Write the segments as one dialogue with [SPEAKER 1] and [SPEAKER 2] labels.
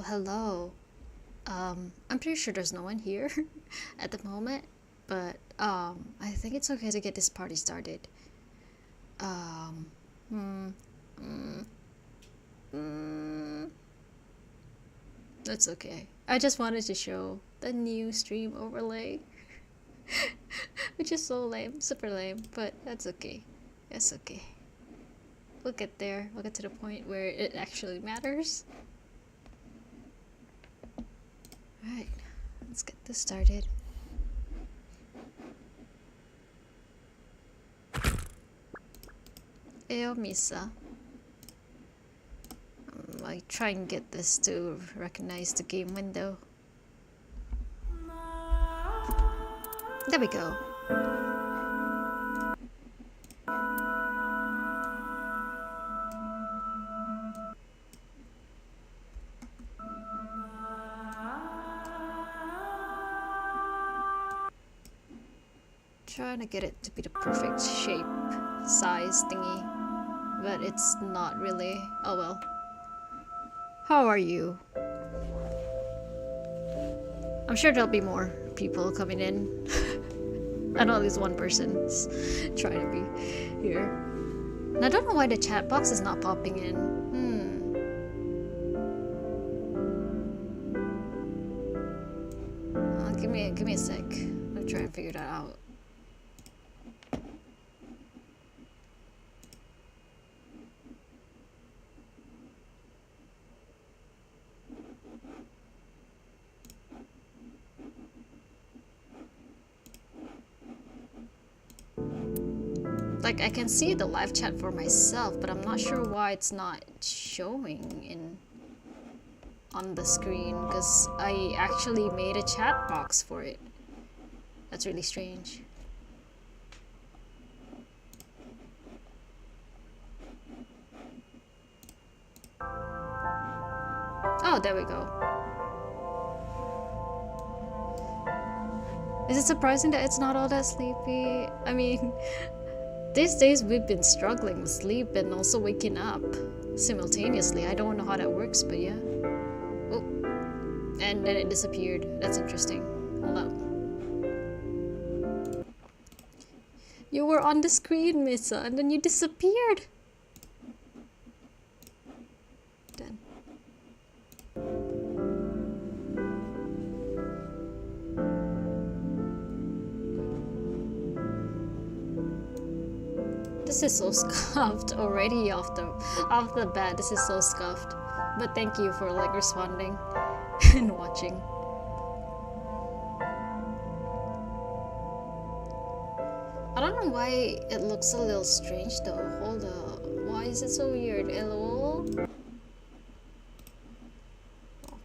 [SPEAKER 1] hello. I'm pretty sure there's no one here at the moment, but I think it's okay to get this party started. Um, hmm, mm, mm, that's okay. I just wanted to show the new stream overlay, which is so lame, super lame, but that's okay. That's okay. We'll get there. We'll get to the point where it actually matters. Alright, let's get this started. Eo Misa. I try and get this to recognize the game window. There we go. Trying to get it to be the perfect shape, size thingy, but it's not really. Oh well. How are you? I'm sure there'll be more people coming in. I know at least one person's trying to be here. And I don't know why the chat box is not popping in. Give me a sec. I'm trying to figure that out. Like, I can see the live chat for myself, but I'm not sure why it's not showing on the screen, because I actually made a chat box for it. That's really strange. Oh, there we go. Is it surprising that it's not all that sleepy? I mean, these days we've been struggling with sleep and also waking up simultaneously. I don't know how that works, but yeah. Oh, and then it disappeared. That's interesting. Hold up. You were on the screen, Missa, and then you disappeared. Then. This is so scuffed already off the bat. This is so scuffed. But thank you for like responding and watching. I don't know why it looks a little strange though. Hold up. Why is it so weird? LOL.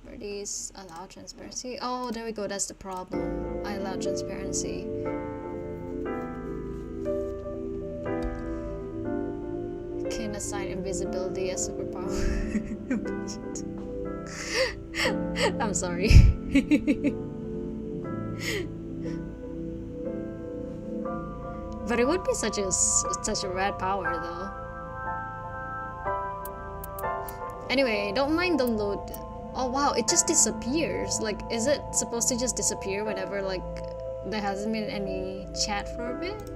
[SPEAKER 1] Properties, allow transparency. Oh, there we go. That's the problem. I allow transparency. Can assign invisibility as superpower. I'm sorry. But it would be such a rad power though. Anyway, don't mind the load. Oh wow, it just disappears. Like, is it supposed to just disappear whenever like there hasn't been any chat for a bit?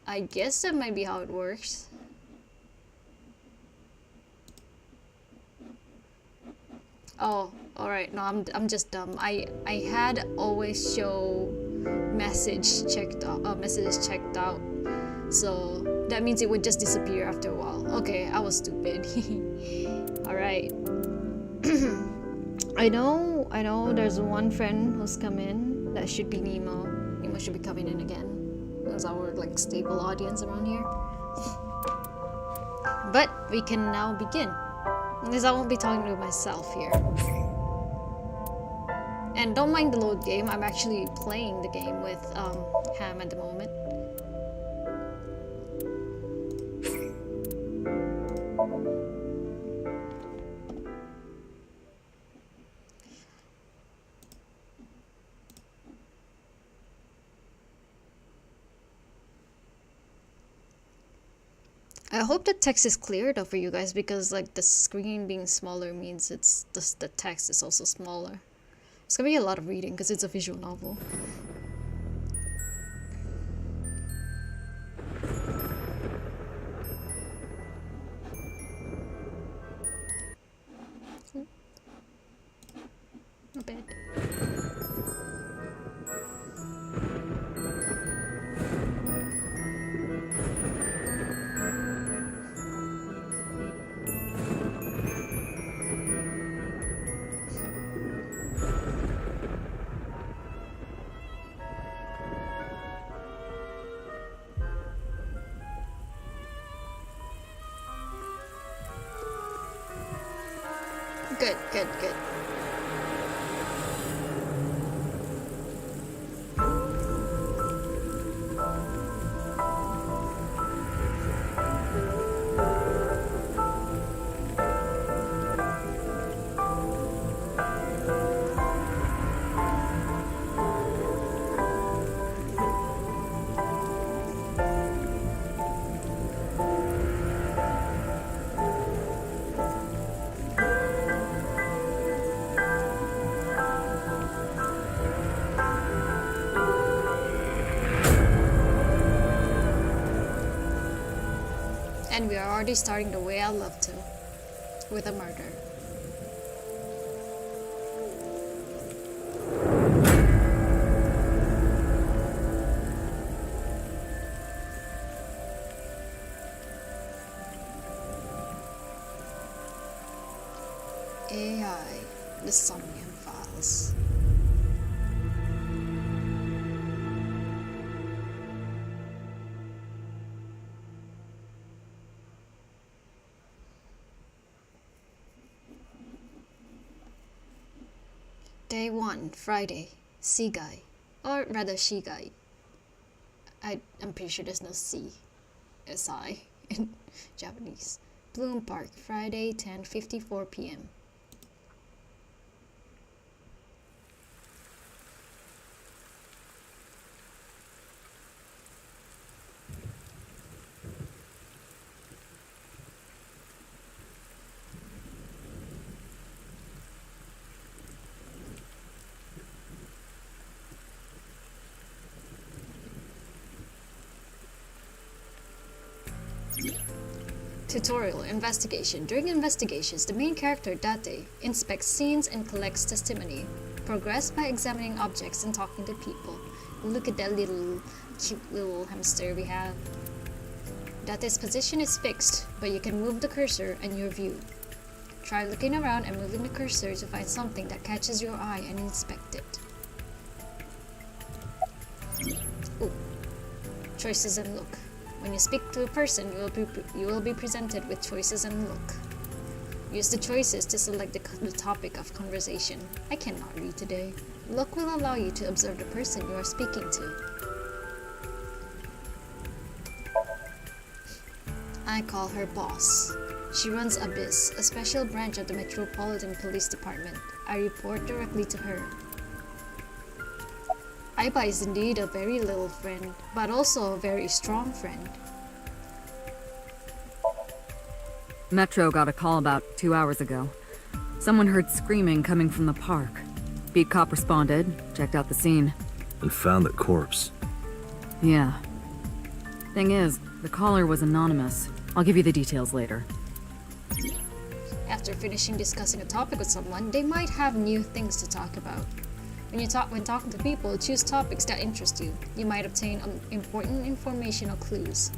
[SPEAKER 1] I guess that might be how it works. Oh, alright. No, I'm just dumb. I had always show messages checked out. So that means it would just disappear after a while. Okay, I was stupid. Alright. I know there's one friend who's come in. That should be Nemo. Nemo should be coming in again. As our like stable audience around here. But we can now begin, because I won't be talking to myself here. And don't mind the load game. I'm actually playing the game with Ham at the moment. I hope the text is clear though for you guys, because like the screen being smaller means the text is also smaller. It's gonna be a lot of reading because it's a visual novel. Not bad. Good, good, good. And we are already starting the way I love to, with a murder. AI, the Somnium Files. Day 1, Friday, Seaguy, or rather Shigai. I'm pretty sure there's no C, S-I in Japanese. Bloom Park, Friday, 10:54 p.m. Tutorial Investigation. During investigations, the main character, Date, inspects scenes and collects testimony. Progress by examining objects and talking to people. Look at that little cute little hamster we have. Date's position is fixed, but you can move the cursor and your view. Try looking around and moving the cursor to find something that catches your eye and inspect it. Ooh. Choices and look. When you speak to a person, you will be presented with choices and look. Use the choices to select the topic of conversation. I cannot read today. Look will allow you to observe the person you are speaking to. I call her boss. She runs Abyss, a special branch of the Metropolitan Police Department. I report directly to her. Aiba is indeed a very little friend, but also a very strong friend.
[SPEAKER 2] Metro got a call about 2 hours ago. Someone heard screaming coming from the park. Beat cop responded, checked out the scene.
[SPEAKER 3] And found the corpse.
[SPEAKER 2] Yeah. Thing is, the caller was anonymous. I'll give you the details later.
[SPEAKER 1] After finishing discussing a topic with someone, they might have new things to talk about. When talking to people, choose topics that interest you. You might obtain important information or clues.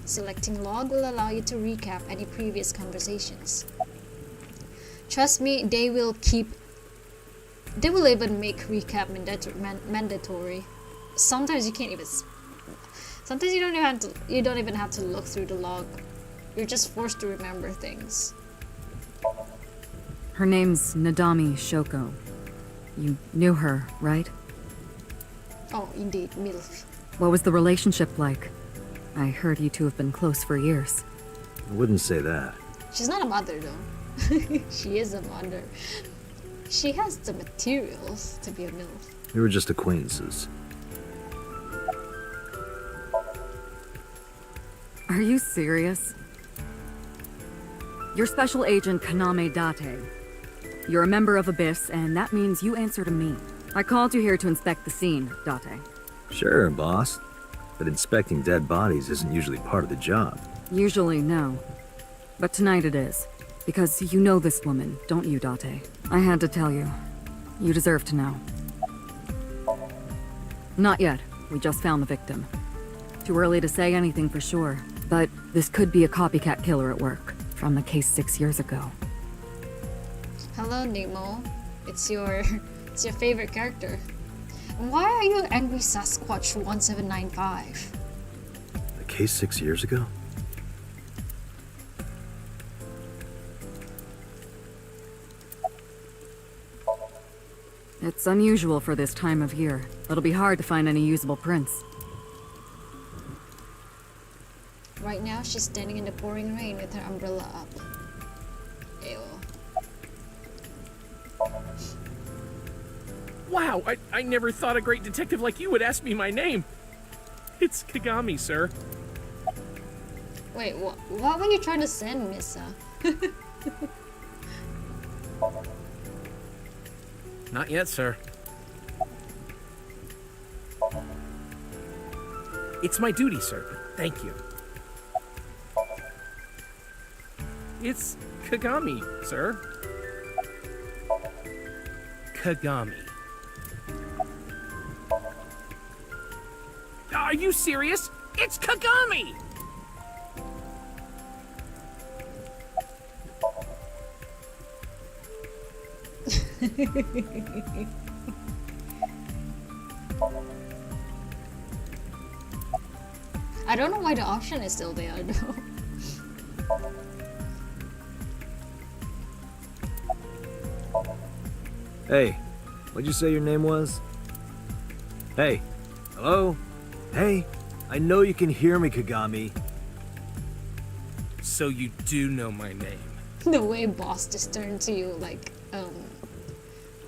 [SPEAKER 1] Selecting log will allow you to recap any previous conversations. Trust me, they will even make recap mandatory. Sometimes you don't even have to look through the log. You're just forced to remember things.
[SPEAKER 2] Her name's Nadami Shoko. You knew her, right?
[SPEAKER 1] Oh, indeed, MILF.
[SPEAKER 2] What was the relationship like? I heard you two have been close for years.
[SPEAKER 3] I wouldn't say that.
[SPEAKER 1] She's not a mother, though. She is a mother. She has the materials to be a MILF.
[SPEAKER 3] We were just acquaintances.
[SPEAKER 2] Are you serious? You're Special Agent Kaname Date. You're a member of Abyss, and that means you answer to me. I called you here to inspect the scene, Date.
[SPEAKER 3] Sure, boss. But inspecting dead bodies isn't usually part of the job.
[SPEAKER 2] Usually, no. But tonight it is. Because you know this woman, don't you, Date? I had to tell you. You deserve to know. Not yet. We just found the victim. Too early to say anything for sure. But this could be a copycat killer at work. From the case 6 years ago.
[SPEAKER 1] Hello, Nemo. It's your favorite character. Why are you Angry Sasquatch 1795?
[SPEAKER 3] The case 6 years ago?
[SPEAKER 2] It's unusual for this time of year. It'll be hard to find any usable prints.
[SPEAKER 1] Right now, she's standing in the pouring rain with her umbrella up. Ew.
[SPEAKER 4] Wow, I never thought a great detective like you would ask me my name. It's Kagami, sir.
[SPEAKER 1] Wait, what were you trying to send, Missa?
[SPEAKER 4] Not yet, sir. It's my duty, sir. Thank you. It's Kagami, sir. Kagami. Are you serious? It's Kagami!
[SPEAKER 1] I don't know why the option is still there, though.
[SPEAKER 3] Hey, what'd you say your name was? Hey, hello? Hey, I know you can hear me, Kagami.
[SPEAKER 4] So you do know my name.
[SPEAKER 1] The way boss just turned to you like,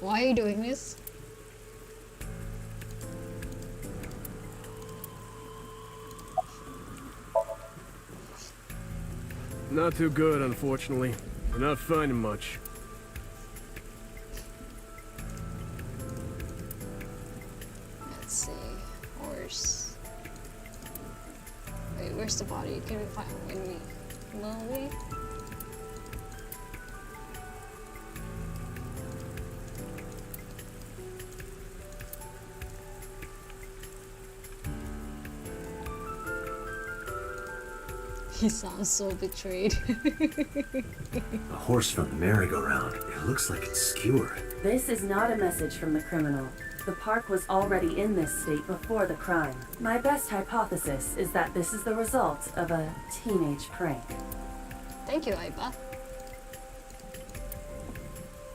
[SPEAKER 1] why are you doing this?
[SPEAKER 5] Not too good, unfortunately. We're not finding much.
[SPEAKER 1] Let's see. Horse. Wait, where's the body? Can we find Lily? He sounds so betrayed.
[SPEAKER 3] A horse from the merry-go-round. It looks like it's skewered.
[SPEAKER 6] This is not a message from the criminal. The park was already in this state before the crime. My best hypothesis is that this is the result of a teenage prank.
[SPEAKER 1] Thank you, Aiba.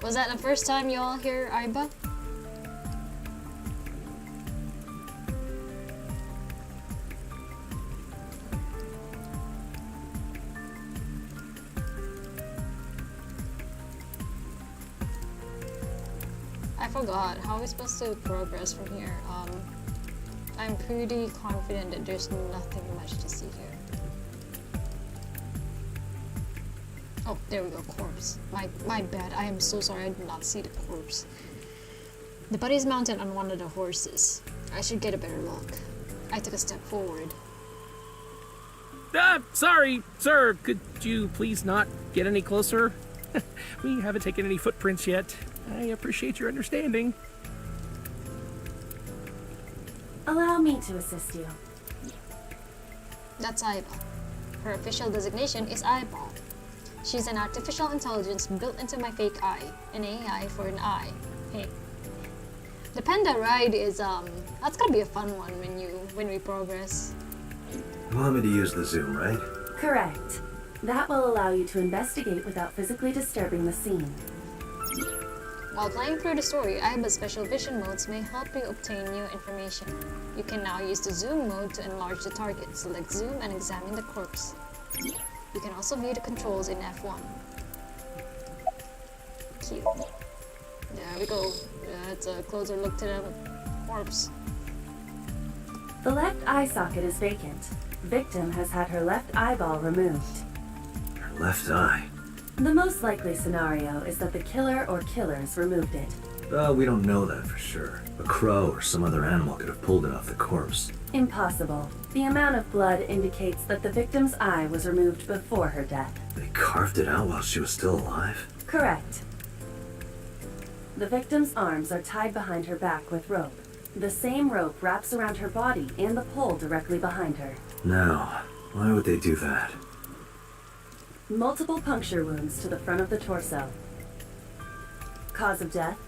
[SPEAKER 1] Was that the first time you all hear Aiba? I forgot. How are we supposed to progress from here? I'm pretty confident that there's nothing much to see here. Oh, there we go, corpse. My bad. I am so sorry. I did not see the corpse. The body is mounted on one of the horses. I should get a better look. I took a step forward.
[SPEAKER 4] Sorry, sir. Could you please not get any closer? We haven't taken any footprints yet. I appreciate your understanding.
[SPEAKER 6] Allow me to assist you.
[SPEAKER 1] That's Aiba. Her official designation is Eyeball. She's an artificial intelligence built into my fake eye. An AI for an eye. Hey. The panda ride is, that's gonna be a fun one when we progress.
[SPEAKER 3] You want me to use the zoom, right?
[SPEAKER 6] Correct. That will allow you to investigate without physically disturbing the scene.
[SPEAKER 1] While playing through the story, Aiba's special vision modes may help you obtain new information. You can now use the zoom mode to enlarge the target. Select zoom and examine the corpse. You can also view the controls in F1. Cute. There we go. That's a closer look to the corpse.
[SPEAKER 6] The left eye socket is vacant. Victim has had her left eyeball removed.
[SPEAKER 3] Her left eye.
[SPEAKER 6] The most likely scenario is that the killer or killers removed it.
[SPEAKER 3] We don't know that for sure. A crow or some other animal could have pulled it off the corpse.
[SPEAKER 6] Impossible. The amount of blood indicates that the victim's eye was removed before her death.
[SPEAKER 3] They carved it out while she was still alive?
[SPEAKER 6] Correct. The victim's arms are tied behind her back with rope. The same rope wraps around her body and the pole directly behind her.
[SPEAKER 3] Now, why would they do that?
[SPEAKER 6] Multiple puncture wounds to the front of the torso. Cause of death?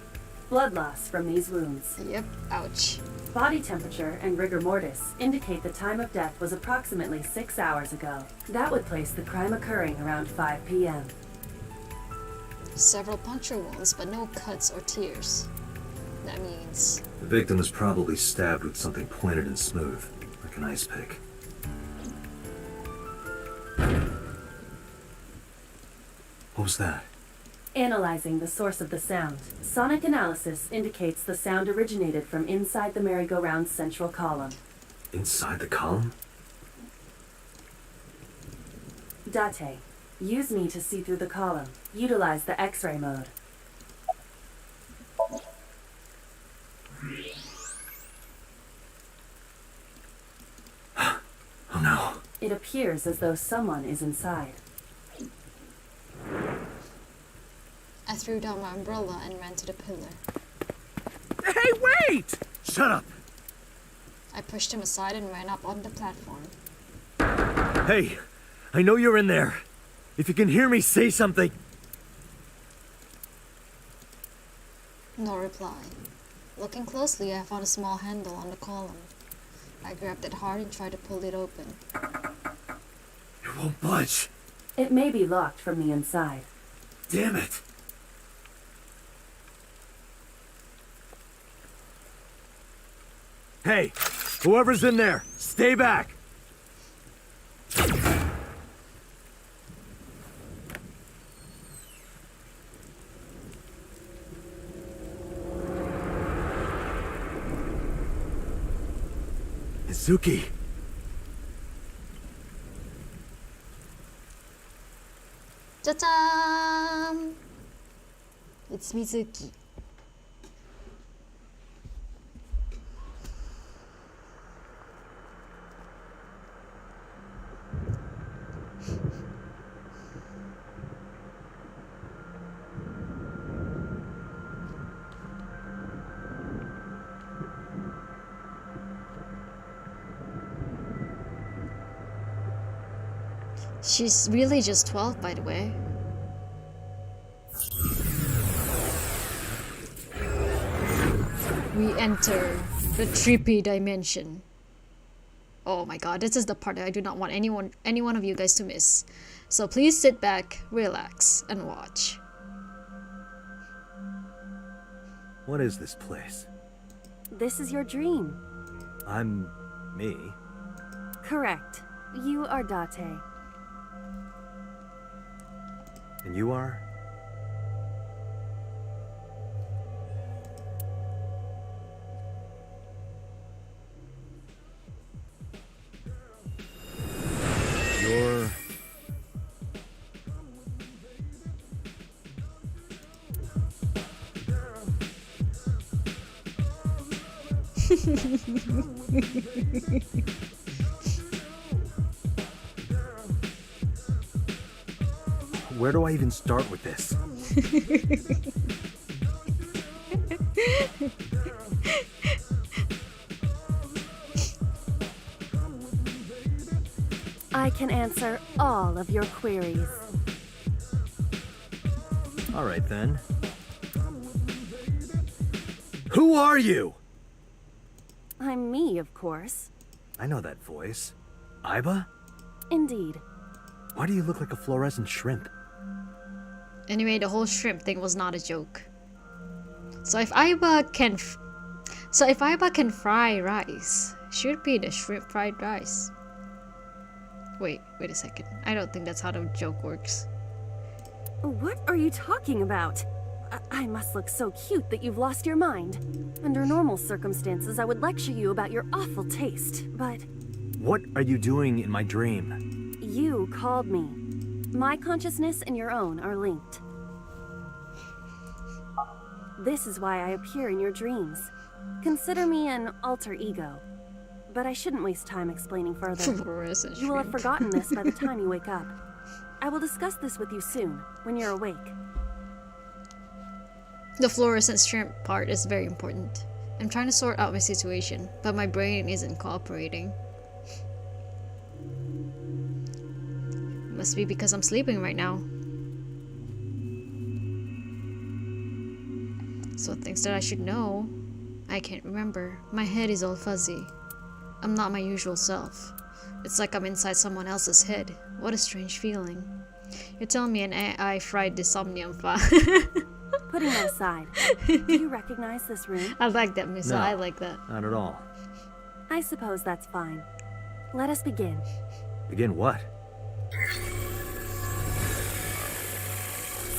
[SPEAKER 6] Blood loss from these wounds.
[SPEAKER 1] Yep, ouch.
[SPEAKER 6] Body temperature and rigor mortis indicate the time of death was approximately 6 hours ago. That would place the crime occurring around 5 p.m.
[SPEAKER 1] Several puncture wounds, but no cuts or tears. That means...
[SPEAKER 3] The victim was probably stabbed with something pointed and smooth, like an ice pick. What was that?
[SPEAKER 6] Analyzing the source of the sound. Sonic analysis indicates the sound originated from inside the merry-go-round's central column.
[SPEAKER 3] Inside the column?
[SPEAKER 6] Date. Use me to see through the column. Utilize the X-ray mode.
[SPEAKER 3] Oh no.
[SPEAKER 6] It appears as though someone is inside.
[SPEAKER 1] I threw down my umbrella and ran to the pillar.
[SPEAKER 4] Hey, wait!
[SPEAKER 3] Shut up!
[SPEAKER 1] I pushed him aside and ran up on the platform.
[SPEAKER 3] Hey, I know you're in there. If you can hear me, say something.
[SPEAKER 1] No reply. Looking closely, I found a small handle on the column. I grabbed it hard and tried to pull it open.
[SPEAKER 3] It won't budge.
[SPEAKER 6] It may be locked from the inside.
[SPEAKER 3] Damn it. Hey, whoever's in there, stay back. Izuki.
[SPEAKER 1] Ta-da! It's Mizuki. She's really just 12, by the way. We enter the trippy dimension. Oh my god, this is the part that I do not want any one of you guys to miss. So please sit back, relax, and watch.
[SPEAKER 3] What is this place?
[SPEAKER 6] This is your dream.
[SPEAKER 3] I'm... me?
[SPEAKER 6] Correct. You are Date.
[SPEAKER 3] And you are? You're... Where do I even start with this?
[SPEAKER 6] I can answer all of your queries.
[SPEAKER 3] All right then. Who are you?
[SPEAKER 6] I'm me, of course.
[SPEAKER 3] I know that voice. Aiba?
[SPEAKER 6] Indeed.
[SPEAKER 3] Why do you look like a fluorescent shrimp?
[SPEAKER 1] Anyway, the whole shrimp thing was not a joke. So if Aiba can fry rice, should be the shrimp fried rice. Wait a second. I don't think that's how the joke works.
[SPEAKER 6] What are you talking about? I must look so cute that you've lost your mind. Under normal circumstances, I would lecture you about your awful taste, but...
[SPEAKER 3] What are you doing in my dream?
[SPEAKER 6] You called me. My consciousness and your own are linked. This is why I appear in your dreams. Consider me an alter ego. But I shouldn't waste time explaining further.
[SPEAKER 1] Fluorescent
[SPEAKER 6] You will have
[SPEAKER 1] shrimp.
[SPEAKER 6] forgotten this by the time you wake up. I will discuss this with you soon, when you're awake.
[SPEAKER 1] The fluorescent shrimp part is very important. I'm trying to sort out my situation, but my brain isn't cooperating. Must be because I'm sleeping right now. So things that I should know, I can't remember. My head is all fuzzy. I'm not my usual self. It's like I'm inside someone else's head. What a strange feeling. You're telling me an AI fried the Somnium Files.
[SPEAKER 6] Putting that aside, do you recognize this room?
[SPEAKER 1] I like that, Misa.
[SPEAKER 3] No.
[SPEAKER 1] I like that.
[SPEAKER 3] Not at all.
[SPEAKER 6] I suppose that's fine. Let us begin.
[SPEAKER 3] Begin what?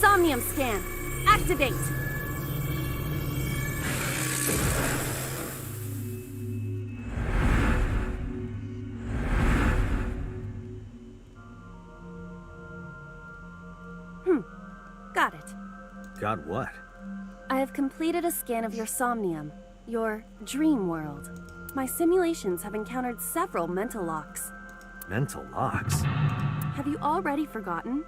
[SPEAKER 6] Somnium scan! Activate! Got it.
[SPEAKER 3] Got what?
[SPEAKER 6] I have completed a scan of your somnium, your dream world. My simulations have encountered several mental locks.
[SPEAKER 3] Mental locks?
[SPEAKER 6] Have you already forgotten?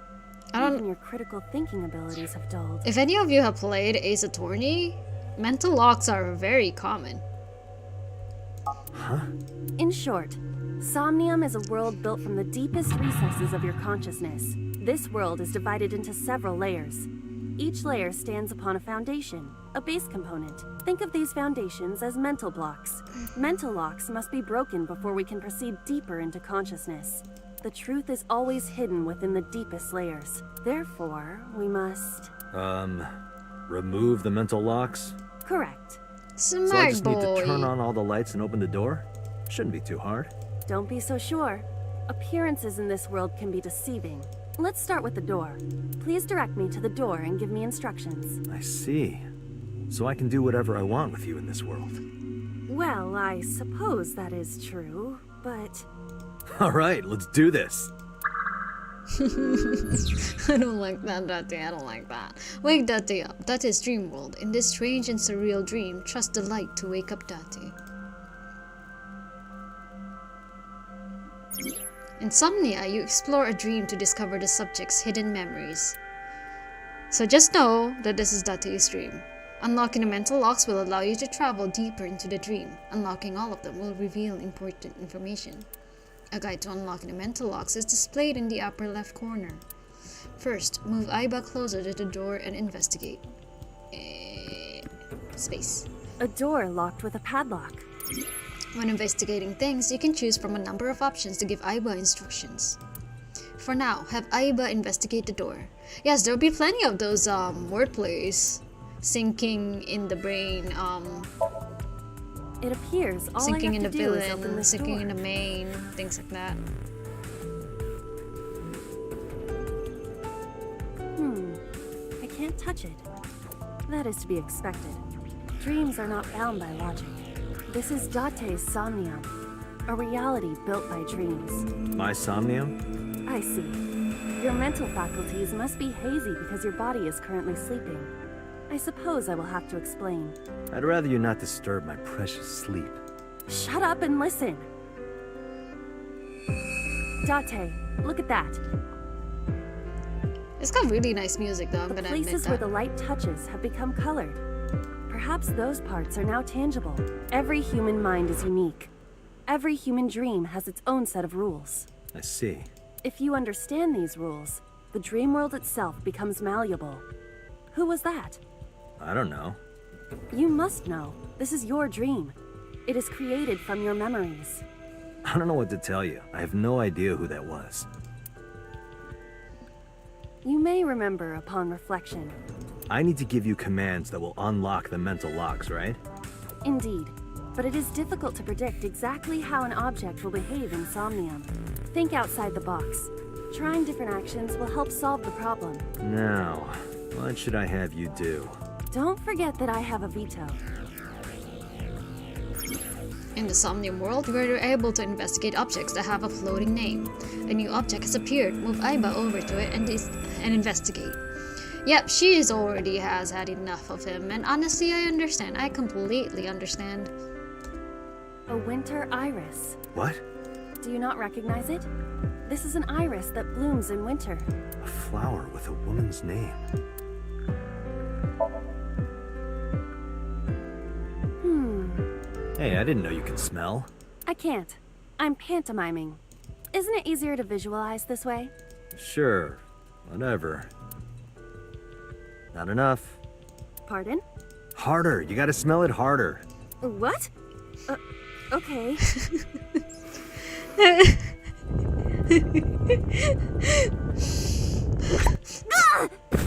[SPEAKER 1] I don't-
[SPEAKER 6] Even your critical thinking abilities have dulled.
[SPEAKER 1] If any of you have played Ace Attorney, mental locks are very common.
[SPEAKER 3] Huh?
[SPEAKER 6] In short, Somnium is a world built from the deepest recesses of your consciousness. This world is divided into several layers. Each layer stands upon a foundation, a base component. Think of these foundations as mental blocks. Mental locks must be broken before we can proceed deeper into consciousness. The truth is always hidden within the deepest layers. Therefore, we must...
[SPEAKER 3] Remove the mental locks?
[SPEAKER 6] Correct.
[SPEAKER 1] Smart
[SPEAKER 3] So I just
[SPEAKER 1] boy.
[SPEAKER 3] need to turn on all the lights and open the door? Shouldn't be too hard.
[SPEAKER 6] Don't be so sure. Appearances in this world can be deceiving. Let's start with the door. Please direct me to the door and give me instructions.
[SPEAKER 3] I see. So I can do whatever I want with you in this world.
[SPEAKER 6] Well, I suppose that is true, but...
[SPEAKER 3] Alright, let's do this.
[SPEAKER 1] I don't like that, Dati. I don't like that. Wake Dati up. That is dream world. In this strange and surreal dream, trust the light to wake up Dati. Insomnia, you explore a dream to discover the subject's hidden memories. So just know that this is Dati's dream. Unlocking the mental locks will allow you to travel deeper into the dream. Unlocking all of them will reveal important information. A guide to unlocking the mental locks is displayed in the upper left corner. First, move Aiba closer to the door and investigate. Space.
[SPEAKER 6] A door locked with a padlock.
[SPEAKER 1] When investigating things, you can choose from a number of options to give Aiba instructions. For now, have Aiba investigate the door. Yes, there will be plenty of those wordplays. Sinking in the brain,
[SPEAKER 6] It appears all
[SPEAKER 1] sinking
[SPEAKER 6] I
[SPEAKER 1] in
[SPEAKER 6] have
[SPEAKER 1] the
[SPEAKER 6] to do is open
[SPEAKER 1] villain,
[SPEAKER 6] this
[SPEAKER 1] sinking
[SPEAKER 6] door.
[SPEAKER 1] in the main, things like that.
[SPEAKER 6] I can't touch it. That is to be expected. Dreams are not bound by logic. This is Date's Somnium, a reality built by dreams.
[SPEAKER 3] My somnium?
[SPEAKER 6] I see. Your mental faculties must be hazy because your body is currently sleeping. I suppose I will have to explain.
[SPEAKER 3] I'd rather you not disturb my precious sleep.
[SPEAKER 6] Shut up and listen! Date, look at that.
[SPEAKER 1] It's got really nice music though, I'm
[SPEAKER 6] The
[SPEAKER 1] gonna admit
[SPEAKER 6] places where
[SPEAKER 1] that.
[SPEAKER 6] the light touches have become colored. Perhaps those parts are now tangible. Every human mind is unique. Every human dream has its own set of rules.
[SPEAKER 3] I see.
[SPEAKER 6] If you understand these rules, the dream world itself becomes malleable. Who was that?
[SPEAKER 3] I don't know.
[SPEAKER 6] You must know. This is your dream. It is created from your memories.
[SPEAKER 3] I don't know what to tell you. I have no idea who that was.
[SPEAKER 6] You may remember upon reflection.
[SPEAKER 3] I need to give you commands that will unlock the mental locks, right?
[SPEAKER 6] Indeed, but it is difficult to predict exactly how an object will behave in Somnium. Think outside the box. Trying different actions will help solve the problem.
[SPEAKER 3] Now, what should I have you do?
[SPEAKER 6] Don't forget that I have a veto.
[SPEAKER 1] In the Somnium world, you are able to investigate objects that have a floating name. A new object has appeared. Move Aiba over to it and investigate. Yep, she already has had enough of him, and honestly, I understand. I completely understand.
[SPEAKER 6] A winter iris.
[SPEAKER 3] What?
[SPEAKER 6] Do you not recognize it? This is an iris that blooms in winter.
[SPEAKER 3] A flower with a woman's name. Hey, I didn't know you could smell.
[SPEAKER 6] I can't. I'm pantomiming. Isn't it easier to visualize this way?
[SPEAKER 3] Sure. Whatever. Not enough.
[SPEAKER 6] Pardon?
[SPEAKER 3] Harder. You gotta smell it harder.
[SPEAKER 6] What? Okay.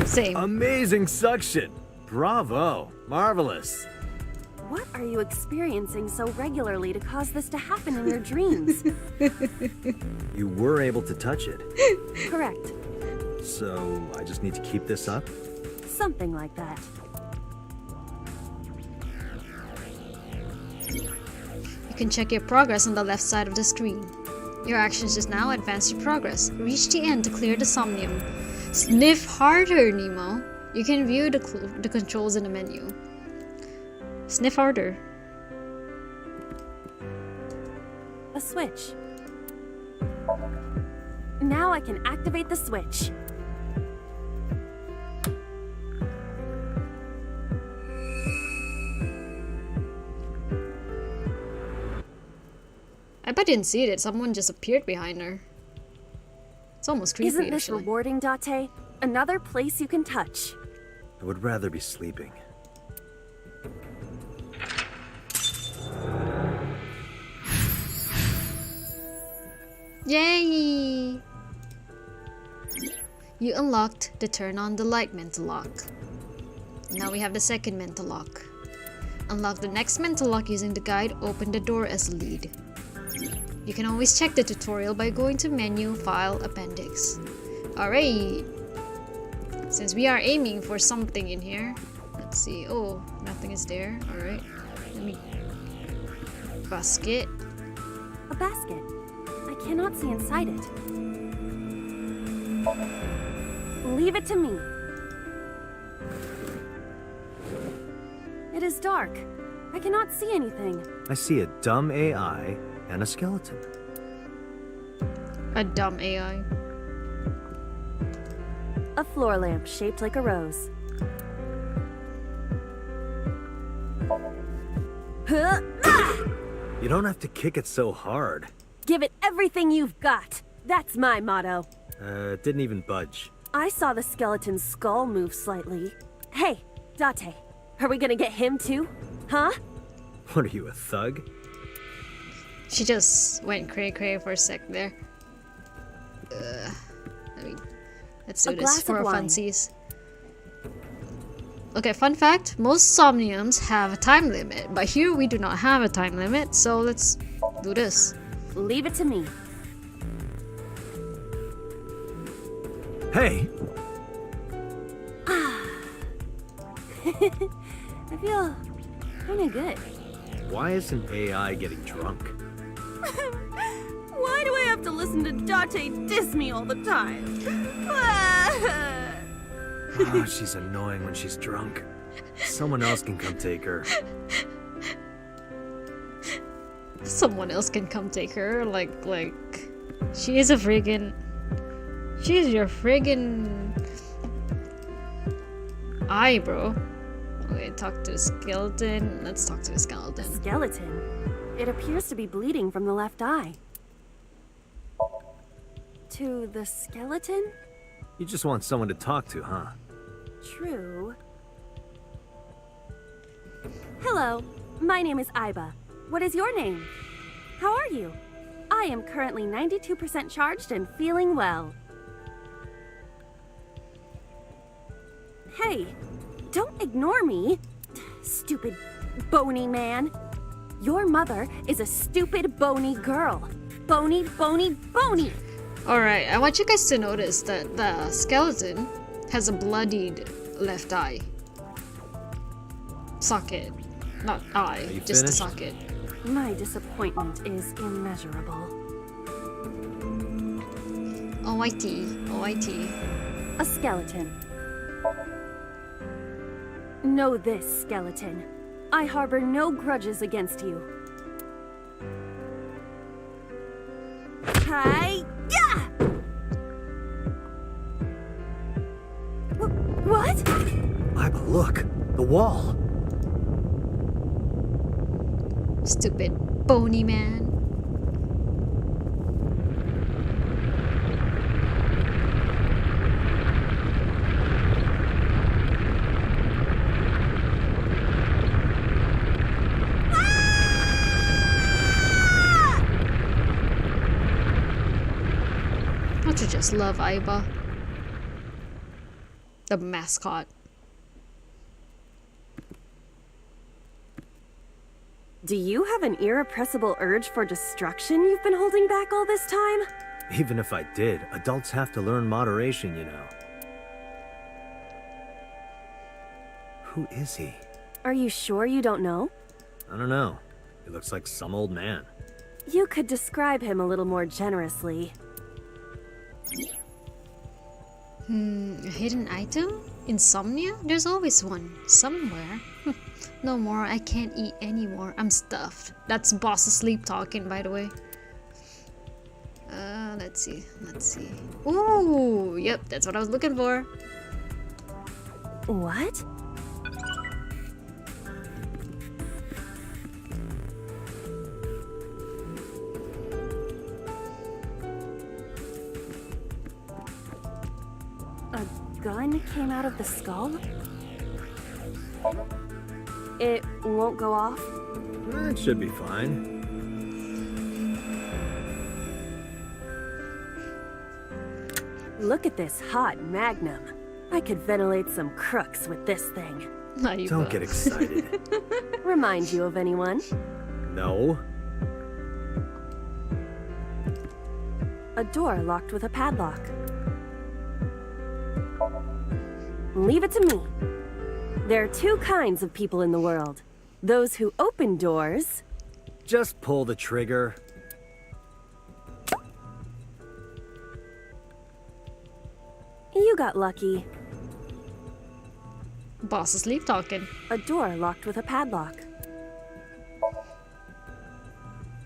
[SPEAKER 1] Same.
[SPEAKER 3] Amazing suction. Bravo. Marvelous.
[SPEAKER 6] What are you experiencing so regularly to cause this to happen in your dreams?
[SPEAKER 3] You were able to touch it.
[SPEAKER 6] Correct.
[SPEAKER 3] So, I just need to keep this up?
[SPEAKER 6] Something like that.
[SPEAKER 1] You can check your progress on the left side of the screen. Your actions just now advance your progress. Reach the end to clear the Somnium. Sniff harder, Nemo. You can view the controls in the menu. Sniff harder.
[SPEAKER 6] A switch. Now I can activate the switch.
[SPEAKER 1] I bet I didn't see it. Someone just appeared behind her. It's almost creepy.
[SPEAKER 6] Isn't this
[SPEAKER 1] actually.
[SPEAKER 6] rewarding, Date? Another place you can touch.
[SPEAKER 3] I would rather be sleeping.
[SPEAKER 1] Yay! You unlocked the turn on the light mental lock. Now we have the second mental lock. Unlock the next mental lock using the guide, open the door as a lead. You can always check the tutorial by going to menu, file, appendix. Alright! Since we are aiming for something in here, let's see. Oh, nothing is there. Alright. Let me... Basket.
[SPEAKER 6] A basket. I cannot see inside it. Leave it to me. It is dark. I cannot see anything.
[SPEAKER 3] I see a dumb AI and a skeleton.
[SPEAKER 1] A dumb AI.
[SPEAKER 6] A floor lamp shaped like a rose. Huh? Ah!
[SPEAKER 3] You don't have to kick it so hard.
[SPEAKER 6] Give it everything you've got. That's my motto.
[SPEAKER 3] It didn't even budge.
[SPEAKER 6] I saw the skeleton's skull move slightly. Hey, Date, are we gonna get him too? Huh?
[SPEAKER 3] What are you, a thug?
[SPEAKER 1] She just went cray-cray for a sec there. Let's do
[SPEAKER 6] A
[SPEAKER 1] this
[SPEAKER 6] glass
[SPEAKER 1] for
[SPEAKER 6] of
[SPEAKER 1] our
[SPEAKER 6] wine.
[SPEAKER 1] funsies. Okay, fun fact, most Somniums have a time limit, but here we do not have a time limit, so let's do this.
[SPEAKER 6] Leave it to me.
[SPEAKER 3] Hey!
[SPEAKER 6] I feel kinda good.
[SPEAKER 3] Why isn't AI getting drunk?
[SPEAKER 6] Why do I have to listen to Date diss me all the time?
[SPEAKER 3] Oh, she's annoying when she's drunk. Someone else can come take her.
[SPEAKER 1] Someone else can come take her, like, she is a friggin'... She's your friggin' eye, bro. Okay, talk to the skeleton. Let's talk to the skeleton.
[SPEAKER 6] Skeleton? It appears to be bleeding from the left eye. To the skeleton?
[SPEAKER 3] You just want someone to talk to, huh?
[SPEAKER 6] True. Hello, my name is Aiba. What is your name? How are you? I am currently 92% charged and feeling well. Hey, don't ignore me. Stupid, bony man. Your mother is a stupid, bony girl. Bony, bony, bony.
[SPEAKER 1] Alright, I want you guys to notice that the skeleton has a bloodied left eye. Socket. Not eye,
[SPEAKER 3] you
[SPEAKER 1] just the
[SPEAKER 3] finished?
[SPEAKER 1] socket.
[SPEAKER 6] My disappointment is immeasurable.
[SPEAKER 1] OIT.
[SPEAKER 6] A skeleton. Know this, skeleton. I harbor no grudges against you. Hi! Yeah! What?
[SPEAKER 3] Iba, look! The wall!
[SPEAKER 1] Stupid bony man. Don't you just love Iba? The mascot.
[SPEAKER 6] Do you have an irrepressible urge for destruction you've been holding back all this time?
[SPEAKER 3] Even if I did, adults have to learn moderation, you know. Who is he?
[SPEAKER 6] Are you sure you don't know?
[SPEAKER 3] I don't know. He looks like some old man.
[SPEAKER 6] You could describe him a little more generously.
[SPEAKER 1] A hidden item? Insomnia? There's always one. Somewhere. No more. I can't eat anymore. I'm stuffed. That's boss asleep talking, by the way. Let's see. Ooh, yep, that's what I was looking for.
[SPEAKER 6] What? A gun came out of the skull? It won't go off?
[SPEAKER 3] It should be fine.
[SPEAKER 6] Look at this hot magnum. I could ventilate some crooks with this thing.
[SPEAKER 3] Don't get excited.
[SPEAKER 6] Remind you of anyone?
[SPEAKER 3] No.
[SPEAKER 6] A door locked with a padlock. Leave it to me. There are two kinds of people in the world. Those who open doors.
[SPEAKER 3] Just pull the trigger.
[SPEAKER 6] You got lucky.
[SPEAKER 1] Boss asleep talking.
[SPEAKER 6] A door locked with a padlock.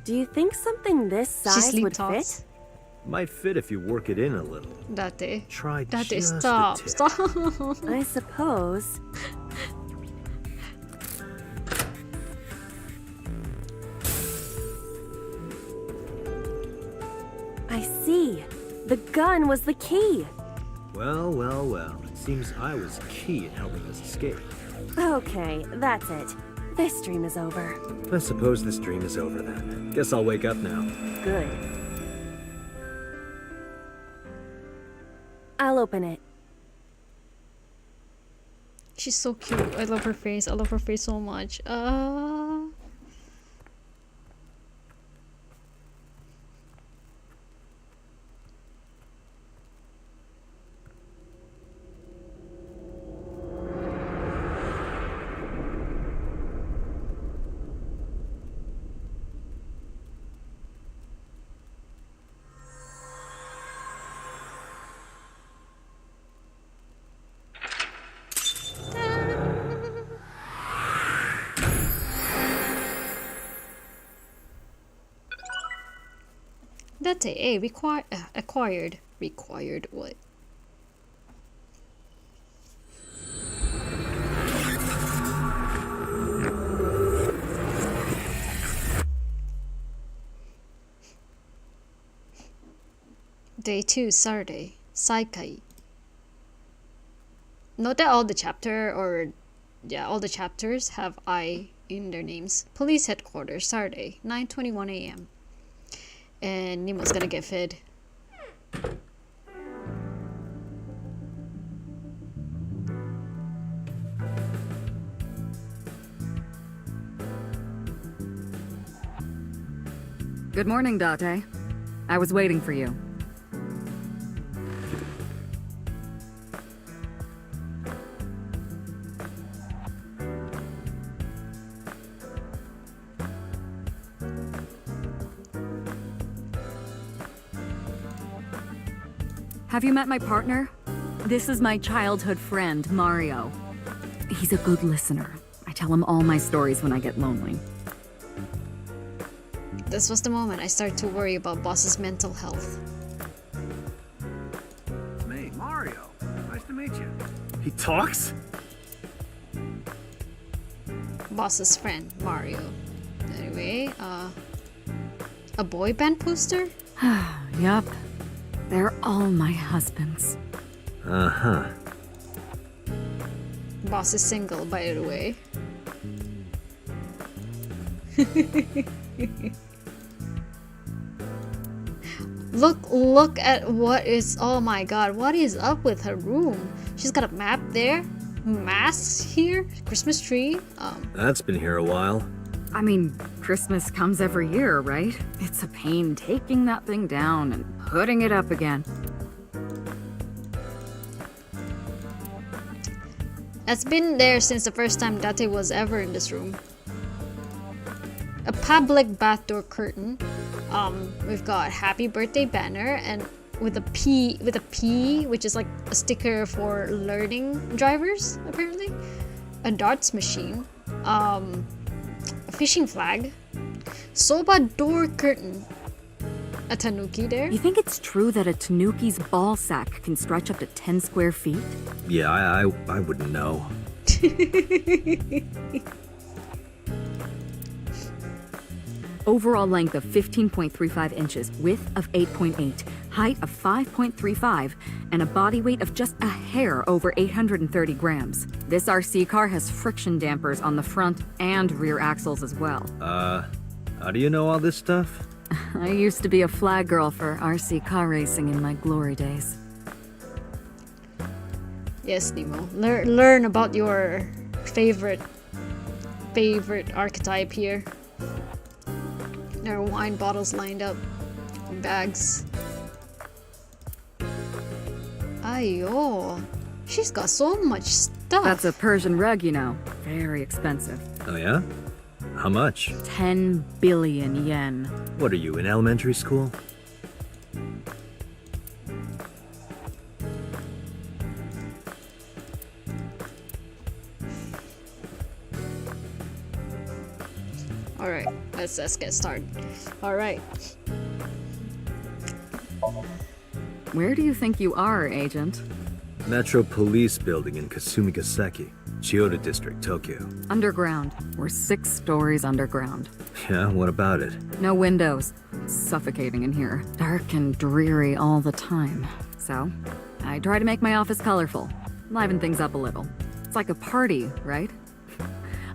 [SPEAKER 6] Do you think something this
[SPEAKER 1] She
[SPEAKER 6] size
[SPEAKER 1] sleep
[SPEAKER 6] would
[SPEAKER 1] talks.
[SPEAKER 6] fit?
[SPEAKER 3] Might fit if you work it in a little.
[SPEAKER 1] Date.
[SPEAKER 3] Try
[SPEAKER 1] Date,
[SPEAKER 3] just
[SPEAKER 1] stop.
[SPEAKER 3] a tip.
[SPEAKER 1] Stop.
[SPEAKER 6] I suppose. I see. The gun was the key.
[SPEAKER 3] Well, well, well. It seems I was key in helping us escape.
[SPEAKER 6] Okay, that's it. This dream is over.
[SPEAKER 3] I suppose this dream is over then. Guess I'll wake up now.
[SPEAKER 6] Good. I'll open it.
[SPEAKER 1] She's so cute. I love her face. I love her face so much. That's a acquired. Required what? Day 2, Saturday. Saikai. Note that all the chapters have I in their names. Police headquarters, Saturday, 9:21 a.m. And Nemo's gonna get fed.
[SPEAKER 2] Good morning, Date. I was waiting for you. Have you met my partner? This is my childhood friend, Mario. He's a good listener. I tell him all my stories when I get lonely.
[SPEAKER 1] This was the moment I started to worry about Boss's mental health.
[SPEAKER 3] It's me, Mario. Nice to meet you. He talks?
[SPEAKER 1] Boss's friend, Mario. Anyway, a boy band poster?
[SPEAKER 2] Yup. They're all my husbands.
[SPEAKER 3] Uh-huh.
[SPEAKER 1] Boss is single, by the way. Look at what is, oh my god, what is up with her room? She's got a map there, masks here, Christmas tree.
[SPEAKER 3] That's been here a while.
[SPEAKER 2] I mean, Christmas comes every year, right? It's a pain taking that thing down and putting it up again.
[SPEAKER 1] It's been there since the first time Date was ever in this room. A public bath door curtain. We've got happy birthday banner and with a P, which is like a sticker for learning drivers, apparently. A darts machine. A fishing flag. Soba door curtain. A tanuki there.
[SPEAKER 2] You think it's true that a tanuki's ball sack can stretch up to 10 square feet?
[SPEAKER 3] Yeah, I wouldn't know.
[SPEAKER 2] Overall length of 15.35 inches, width of 8.8, height of 5.35, and a body weight of just a hair over 830 grams. This RC car has friction dampers on the front and rear axles as well.
[SPEAKER 3] How do you know all this stuff?
[SPEAKER 2] I used to be a flag girl for RC car racing in my glory days.
[SPEAKER 1] Yes, Nemo. Learn about your favorite archetype here. There are wine bottles lined up. Bags. Ayo. She's got so much stuff.
[SPEAKER 2] That's a Persian rug, you know. Very expensive.
[SPEAKER 3] Oh yeah? How much?
[SPEAKER 2] 10 billion yen.
[SPEAKER 3] What are you, in elementary school?
[SPEAKER 1] Alright, let's get started. Alright.
[SPEAKER 2] Where do you think you are, Agent?
[SPEAKER 3] Metro Police Building in Kasumigaseki, Chiyoda District, Tokyo.
[SPEAKER 2] Underground. We're 6 stories underground.
[SPEAKER 3] Yeah, what about it?
[SPEAKER 2] No windows. It's suffocating in here. Dark and dreary all the time. So, I try to make my office colorful. Liven things up a little. It's like a party, right?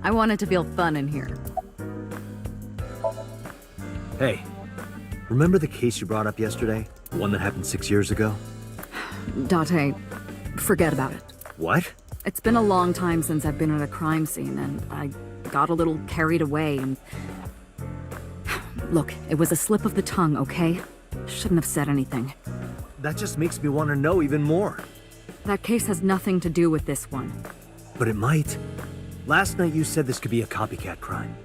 [SPEAKER 2] I want it to feel fun in here.
[SPEAKER 3] Hey, remember the case you brought up yesterday? The one that happened 6 years ago?
[SPEAKER 2] Date, forget about it.
[SPEAKER 3] What?
[SPEAKER 2] It's been a long time since I've been at a crime scene, and I got a little carried away and... Look, it was a slip of the tongue, okay? Shouldn't have said anything.
[SPEAKER 3] That just makes me want to know even more.
[SPEAKER 2] That case has nothing to do with this one.
[SPEAKER 3] But it might. Last night you said this could be a copycat crime.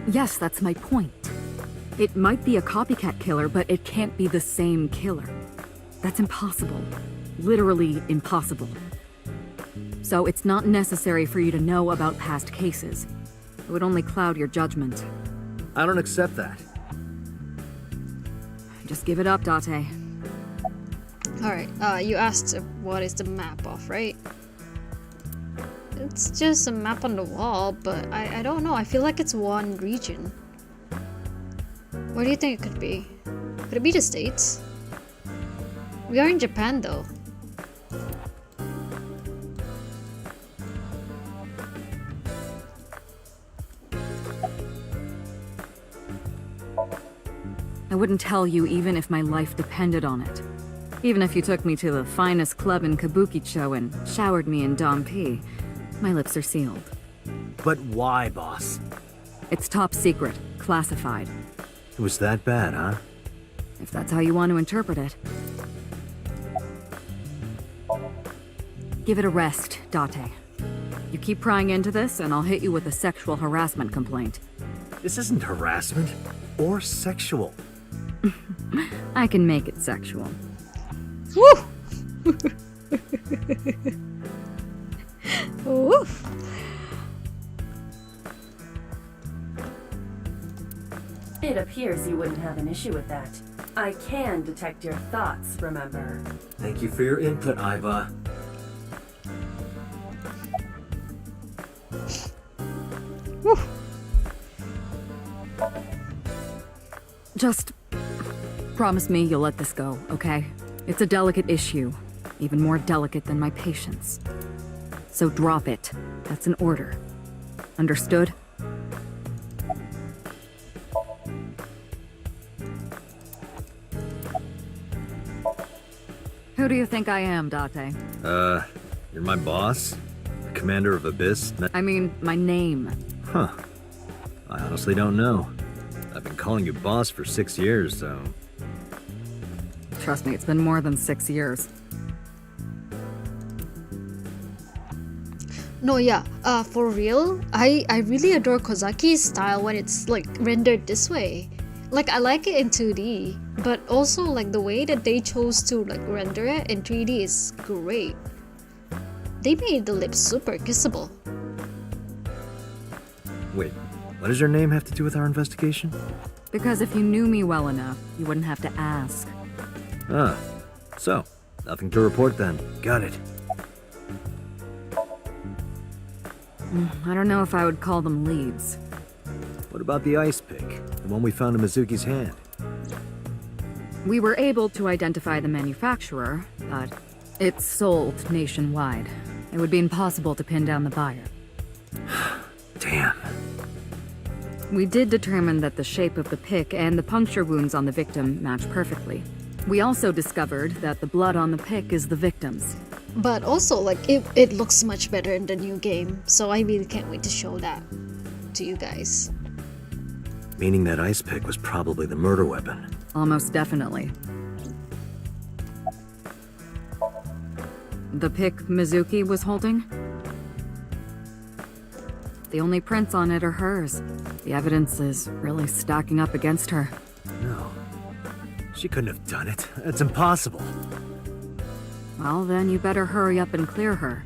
[SPEAKER 2] Yes, that's my point. It might be a copycat killer, but it can't be the same killer. That's impossible. Literally impossible. So it's not necessary for you to know about past cases. It would only cloud your judgment.
[SPEAKER 3] I don't accept that.
[SPEAKER 2] Just give it up, Date.
[SPEAKER 1] Alright, you asked what is the map of, right? It's just a map on the wall, but I don't know. I feel like it's one region. What do you think it could be? Could it be the States? We are in Japan, though.
[SPEAKER 2] I wouldn't tell you even if my life depended on it. Even if you took me to the finest club in Kabukicho and showered me in Dompi, my lips are sealed.
[SPEAKER 3] But why, boss?
[SPEAKER 2] It's top secret, classified.
[SPEAKER 3] It was that bad, huh?
[SPEAKER 2] If that's how you want to interpret it. Give it a rest, Date. You keep prying into this, and I'll hit you with a sexual harassment complaint.
[SPEAKER 3] This isn't harassment or sexual.
[SPEAKER 2] I can make it sexual.
[SPEAKER 1] Woo! Woo!
[SPEAKER 6] It appears you wouldn't have an issue with that. I can detect your thoughts, remember?
[SPEAKER 3] Thank you for your input, Iva.
[SPEAKER 1] Woo!
[SPEAKER 2] Just promise me you'll let this go, okay? It's a delicate issue, even more delicate than my patience. So drop it. That's an order. Understood? Who do you think I am, Date?
[SPEAKER 3] You're my boss? The commander of Abyss?
[SPEAKER 2] I mean, my name.
[SPEAKER 3] Huh. I honestly don't know. I've been calling you boss for 6 years, so...
[SPEAKER 2] Trust me, it's been more than 6 years.
[SPEAKER 1] No, yeah, for real, I really adore Kozaki's style when it's like rendered this way. Like, I like it in 2D, but also like the way that they chose to like render it in 3D is great. They made the lips super kissable.
[SPEAKER 3] Wait, what does your name have to do with our investigation?
[SPEAKER 2] Because if you knew me well enough, you wouldn't have to ask.
[SPEAKER 3] Ah, so, nothing to report then. Got it.
[SPEAKER 2] I don't know if I would call them leads.
[SPEAKER 3] What about the ice pick? The one we found in Mizuki's hand?
[SPEAKER 2] We were able to identify the manufacturer, but it's sold nationwide. It would be impossible to pin down the buyer.
[SPEAKER 3] Damn.
[SPEAKER 2] We did determine that the shape of the pick and the puncture wounds on the victim match perfectly. We also discovered that the blood on the pick is the victim's.
[SPEAKER 1] But also, like, it looks much better in the new game, so I really can't wait to show that to you guys.
[SPEAKER 3] Meaning that ice pick was probably the murder weapon.
[SPEAKER 2] Almost definitely. The pick Mizuki was holding? The only prints on it are hers. The evidence is really stacking up against her.
[SPEAKER 3] No. She couldn't have done it. It's impossible.
[SPEAKER 2] Well, then you better hurry up and clear her.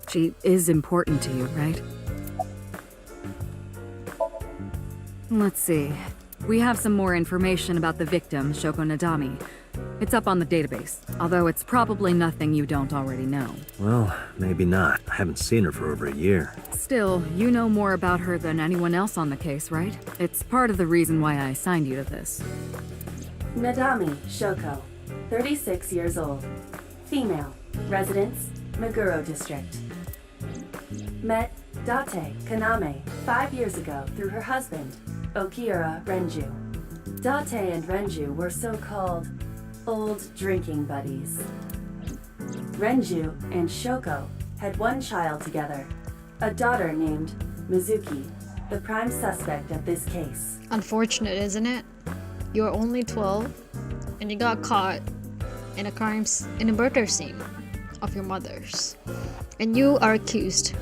[SPEAKER 2] She is important to you, right? Let's see. We have some more information about the victim, Shoko Nadami. It's up on the database, although it's probably nothing you don't already know.
[SPEAKER 3] Well, maybe not. I haven't seen her for over a year.
[SPEAKER 2] Still, you know more about her than anyone else on the case, right? It's part of the reason why I assigned you to this.
[SPEAKER 6] Nadami Shoko, 36 years old. Female. Residence, Meguro District. Met Date Kaname 5 years ago through her husband, Okiura Renju. Date and Renju were so-called old drinking buddies. Renju and Shoko had one child together, a daughter named Mizuki, the prime suspect of this case.
[SPEAKER 1] Unfortunate, isn't it? You're only 12, and you got caught in a murder scene of your mother's, and you are accused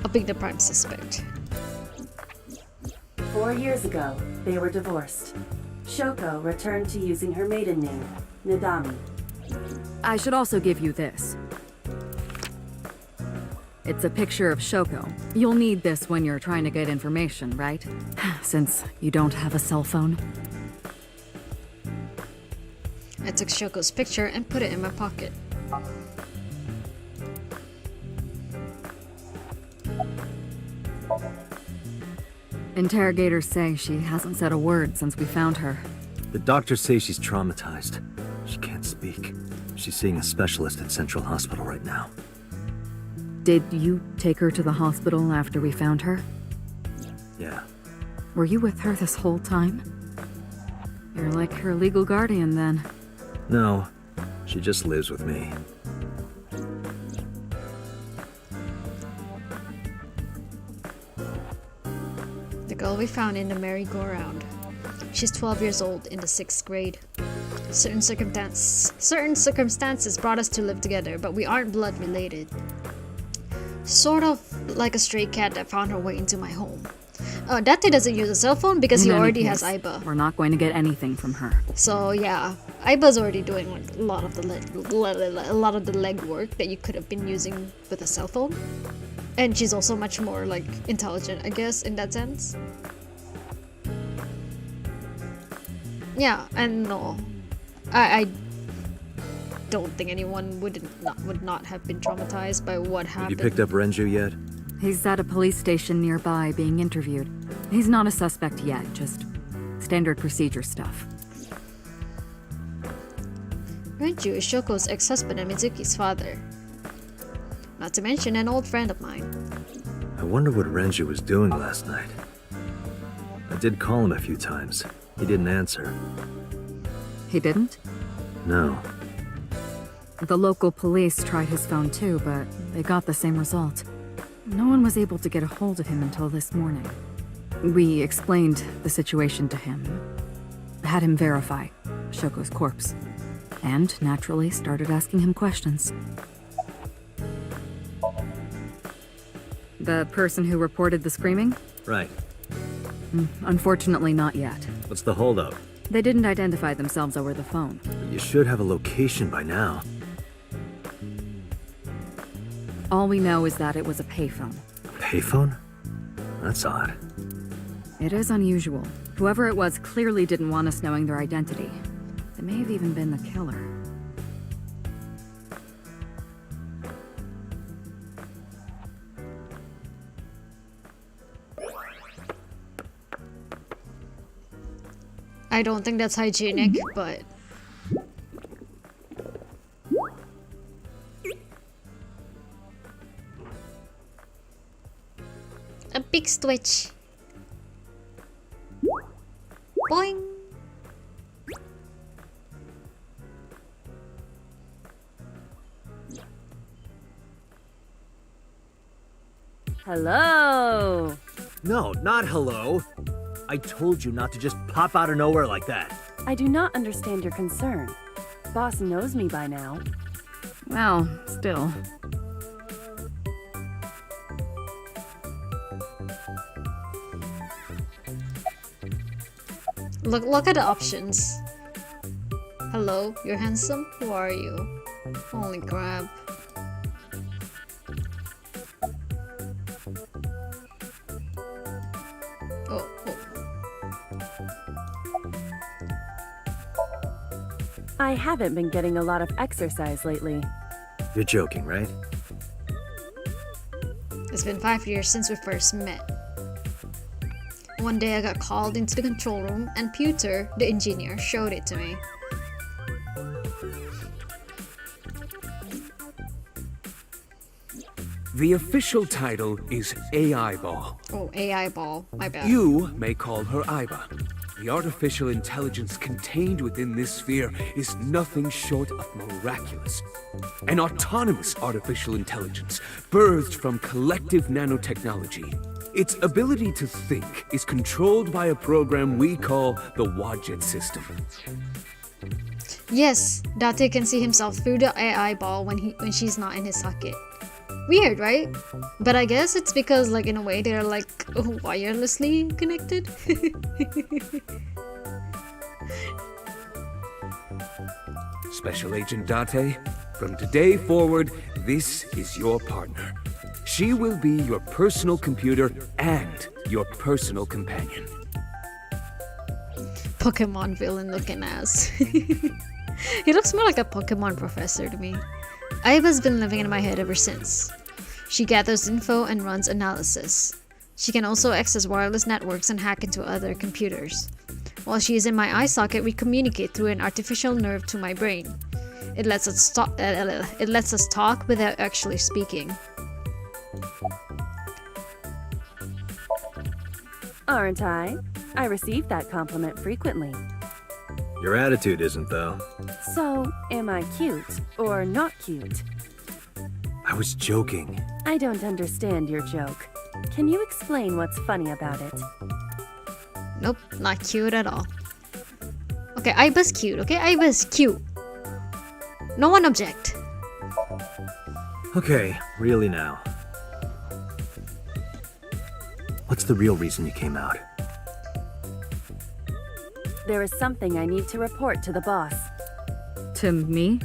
[SPEAKER 1] of being the prime suspect.
[SPEAKER 6] 4 years ago, they were divorced. Shoko returned to using her maiden name, Nadami.
[SPEAKER 2] I should also give you this. It's a picture of Shoko. You'll need this when you're trying to get information, right? Since you don't have a cell phone.
[SPEAKER 1] I took Shoko's picture and put it in my pocket.
[SPEAKER 2] Interrogators say she hasn't said a word since we found her.
[SPEAKER 3] The doctors say she's traumatized. She can't speak. She's seeing a specialist at Central Hospital right now.
[SPEAKER 2] Did you take her to the hospital after we found her?
[SPEAKER 3] Yeah.
[SPEAKER 2] Were you with her this whole time? You're like her legal guardian then.
[SPEAKER 3] No, she just lives with me.
[SPEAKER 1] The girl we found in the merry-go-round. She's 12 years old in the 6th grade. Certain circumstances brought us to live together, but we aren't blood related. sort of like a stray cat that found her way into my home. Date doesn't use a cell phone because he
[SPEAKER 2] In any
[SPEAKER 1] already has
[SPEAKER 2] case,
[SPEAKER 1] Aiba.
[SPEAKER 2] We're not going to get anything from her.
[SPEAKER 1] So yeah, Aiba's already doing like a lot of the legwork that you could have been using with a cell phone. And she's also much more like intelligent, I guess, in that sense. Yeah, and no, I don't think anyone would not have been traumatized by what happened.
[SPEAKER 3] Have you picked up Renju yet?
[SPEAKER 2] He's at a police station nearby being interviewed. He's not a suspect yet, just standard procedure stuff.
[SPEAKER 1] Renju is Shoko's ex-husband and Mizuki's father. Not to mention an old friend of mine.
[SPEAKER 3] I wonder what Renju was doing last night. I did call him a few times. He didn't answer.
[SPEAKER 2] He didn't?
[SPEAKER 3] No.
[SPEAKER 2] The local police tried his phone too, but they got the same result. No one was able to get a hold of him until this morning. We explained the situation to him, had him verify Shoko's corpse, and naturally started asking him questions. The person who reported the screaming?
[SPEAKER 3] Right.
[SPEAKER 2] Unfortunately not yet.
[SPEAKER 3] What's the holdup?
[SPEAKER 2] They didn't identify themselves over the phone.
[SPEAKER 3] But you should have a location by now.
[SPEAKER 2] All we know is that it was a payphone.
[SPEAKER 3] Payphone? That's odd.
[SPEAKER 2] It is unusual. Whoever it was clearly didn't want us knowing their identity. They may have even been the killer.
[SPEAKER 1] I don't think that's hygienic, but... a big switch. Boing!
[SPEAKER 6] Hello!
[SPEAKER 3] No, not hello. I told you not to just pop out of nowhere like that.
[SPEAKER 6] I do not understand your concern. Boss knows me by now.
[SPEAKER 2] Well, still.
[SPEAKER 1] Look at the options. Hello, you're handsome? Who are you? Holy crap. Oh.
[SPEAKER 6] I haven't been getting a lot of exercise lately.
[SPEAKER 3] You're joking, right?
[SPEAKER 1] It's been 5 years since we first met. One day I got called into the control room and Pewter, the engineer, showed it to me.
[SPEAKER 7] The official title is AI Ball.
[SPEAKER 1] Oh, AI ball. My bad.
[SPEAKER 7] You may call her Aiba. The artificial intelligence contained within this sphere is nothing short of miraculous. An autonomous artificial intelligence, birthed from collective nanotechnology. Its ability to think is controlled by a program we call the Wadjet system.
[SPEAKER 1] Yes, Date can see himself through the AI ball when she's not in his socket. Weird, right? But I guess it's because, like, in a way, they're like wirelessly connected.
[SPEAKER 7] Special Agent Date, from today forward, this is your partner. She will be your personal computer and your personal companion.
[SPEAKER 1] Pokemon villain looking ass. He looks more like a Pokemon professor to me. Aiba's been living in my head ever since. She gathers info and runs analysis. She can also access wireless networks and hack into other computers. While she is in my eye socket, we communicate through an artificial nerve to my brain. It lets us talk without actually speaking.
[SPEAKER 6] Aren't I? I receive that compliment frequently.
[SPEAKER 3] Your attitude isn't, though.
[SPEAKER 6] So, am I cute or not cute?
[SPEAKER 3] I was joking.
[SPEAKER 6] I don't understand your joke. Can you explain what's funny about it?
[SPEAKER 1] Nope, not cute at all. Okay, Aiba's cute, okay? Aiba's cute. No one object.
[SPEAKER 3] Okay, really now. the real reason you came out?
[SPEAKER 6] There is something I need to report to the boss.
[SPEAKER 2] To me?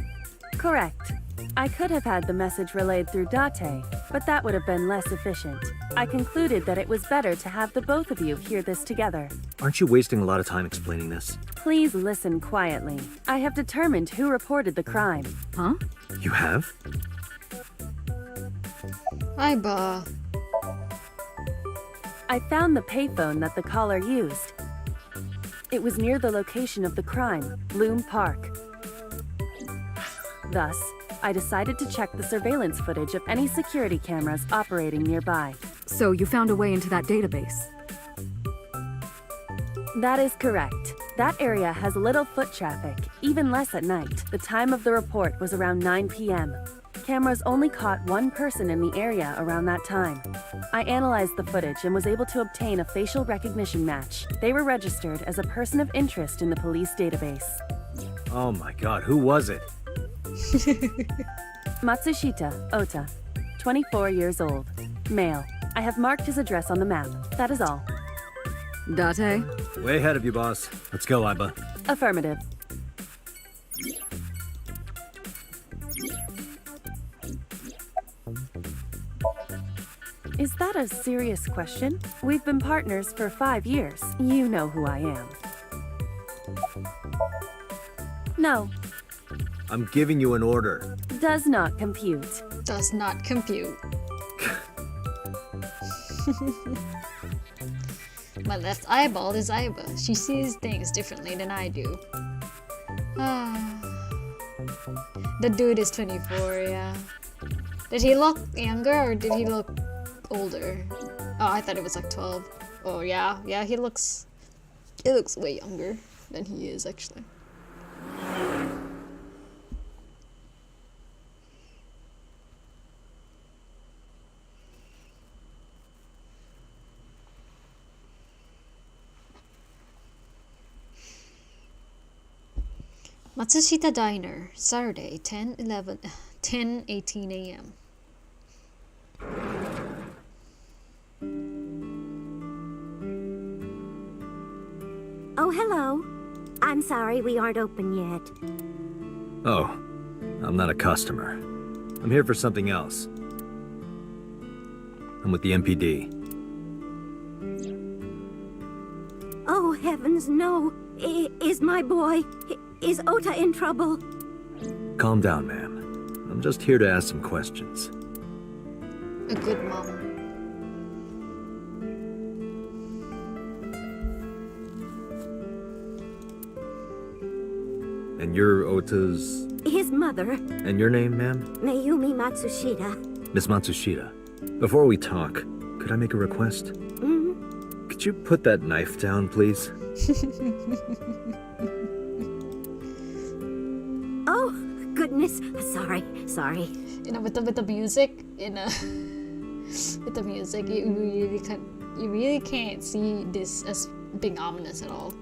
[SPEAKER 6] Correct. I could have had the message relayed through Date, but that would have been less efficient. I concluded that it was better to have the both of you hear this together.
[SPEAKER 3] Aren't you wasting a lot of time explaining this?
[SPEAKER 6] Please listen quietly. I have determined who reported the crime.
[SPEAKER 2] Huh?
[SPEAKER 3] You have?
[SPEAKER 1] Aiba.
[SPEAKER 6] I found the payphone that the caller used. It was near the location of the crime, Loom Park. Thus, I decided to check the surveillance footage of any security cameras operating nearby.
[SPEAKER 2] So you found a way into that database?
[SPEAKER 6] That is correct. That area has little foot traffic, even less at night. The time of the report was around 9 p.m. Cameras only caught one person in the area around that time. I analyzed the footage and was able to obtain a facial recognition match. They were registered as a person of interest in the police database.
[SPEAKER 3] Oh my god, who was it?
[SPEAKER 6] Matsushita Ota, 24 years old, male. I have marked his address on the map. That is all.
[SPEAKER 2] Date?
[SPEAKER 3] Way ahead of you, boss. Let's go, Aiba.
[SPEAKER 6] Affirmative. Is that a serious question? We've been partners for 5 years. You know who I am. No,
[SPEAKER 3] I'm giving you an order.
[SPEAKER 6] does not compute.
[SPEAKER 1] Does not compute. My left eyeball is Aiba. She sees things differently than I do. The dude is 24, yeah. Did he look younger or did he look older? Oh, I thought it was like 12. Oh yeah, he looks way younger than he is actually. Matsushita Diner, Saturday, 10:18 a.m.
[SPEAKER 8] Oh, hello. I'm sorry we aren't open yet.
[SPEAKER 3] Oh, I'm not a customer. I'm here for something else. I'm with the MPD.
[SPEAKER 8] Oh, heavens, no. Is my boy... Is Ota in trouble?
[SPEAKER 3] Calm down, ma'am. I'm just here to ask some questions.
[SPEAKER 1] A good mom.
[SPEAKER 3] And you're Ota's...
[SPEAKER 8] His mother,
[SPEAKER 3] And your name, ma'am?
[SPEAKER 8] Mayumi Matsushita.
[SPEAKER 3] Miss Matsushita. Before we talk, could I make a request?
[SPEAKER 8] Mm-hmm.
[SPEAKER 3] Could you put that knife down, please?
[SPEAKER 8] Oh, goodness. Sorry.
[SPEAKER 1] You know, with the music, with the music, you really can't see this as being ominous at all.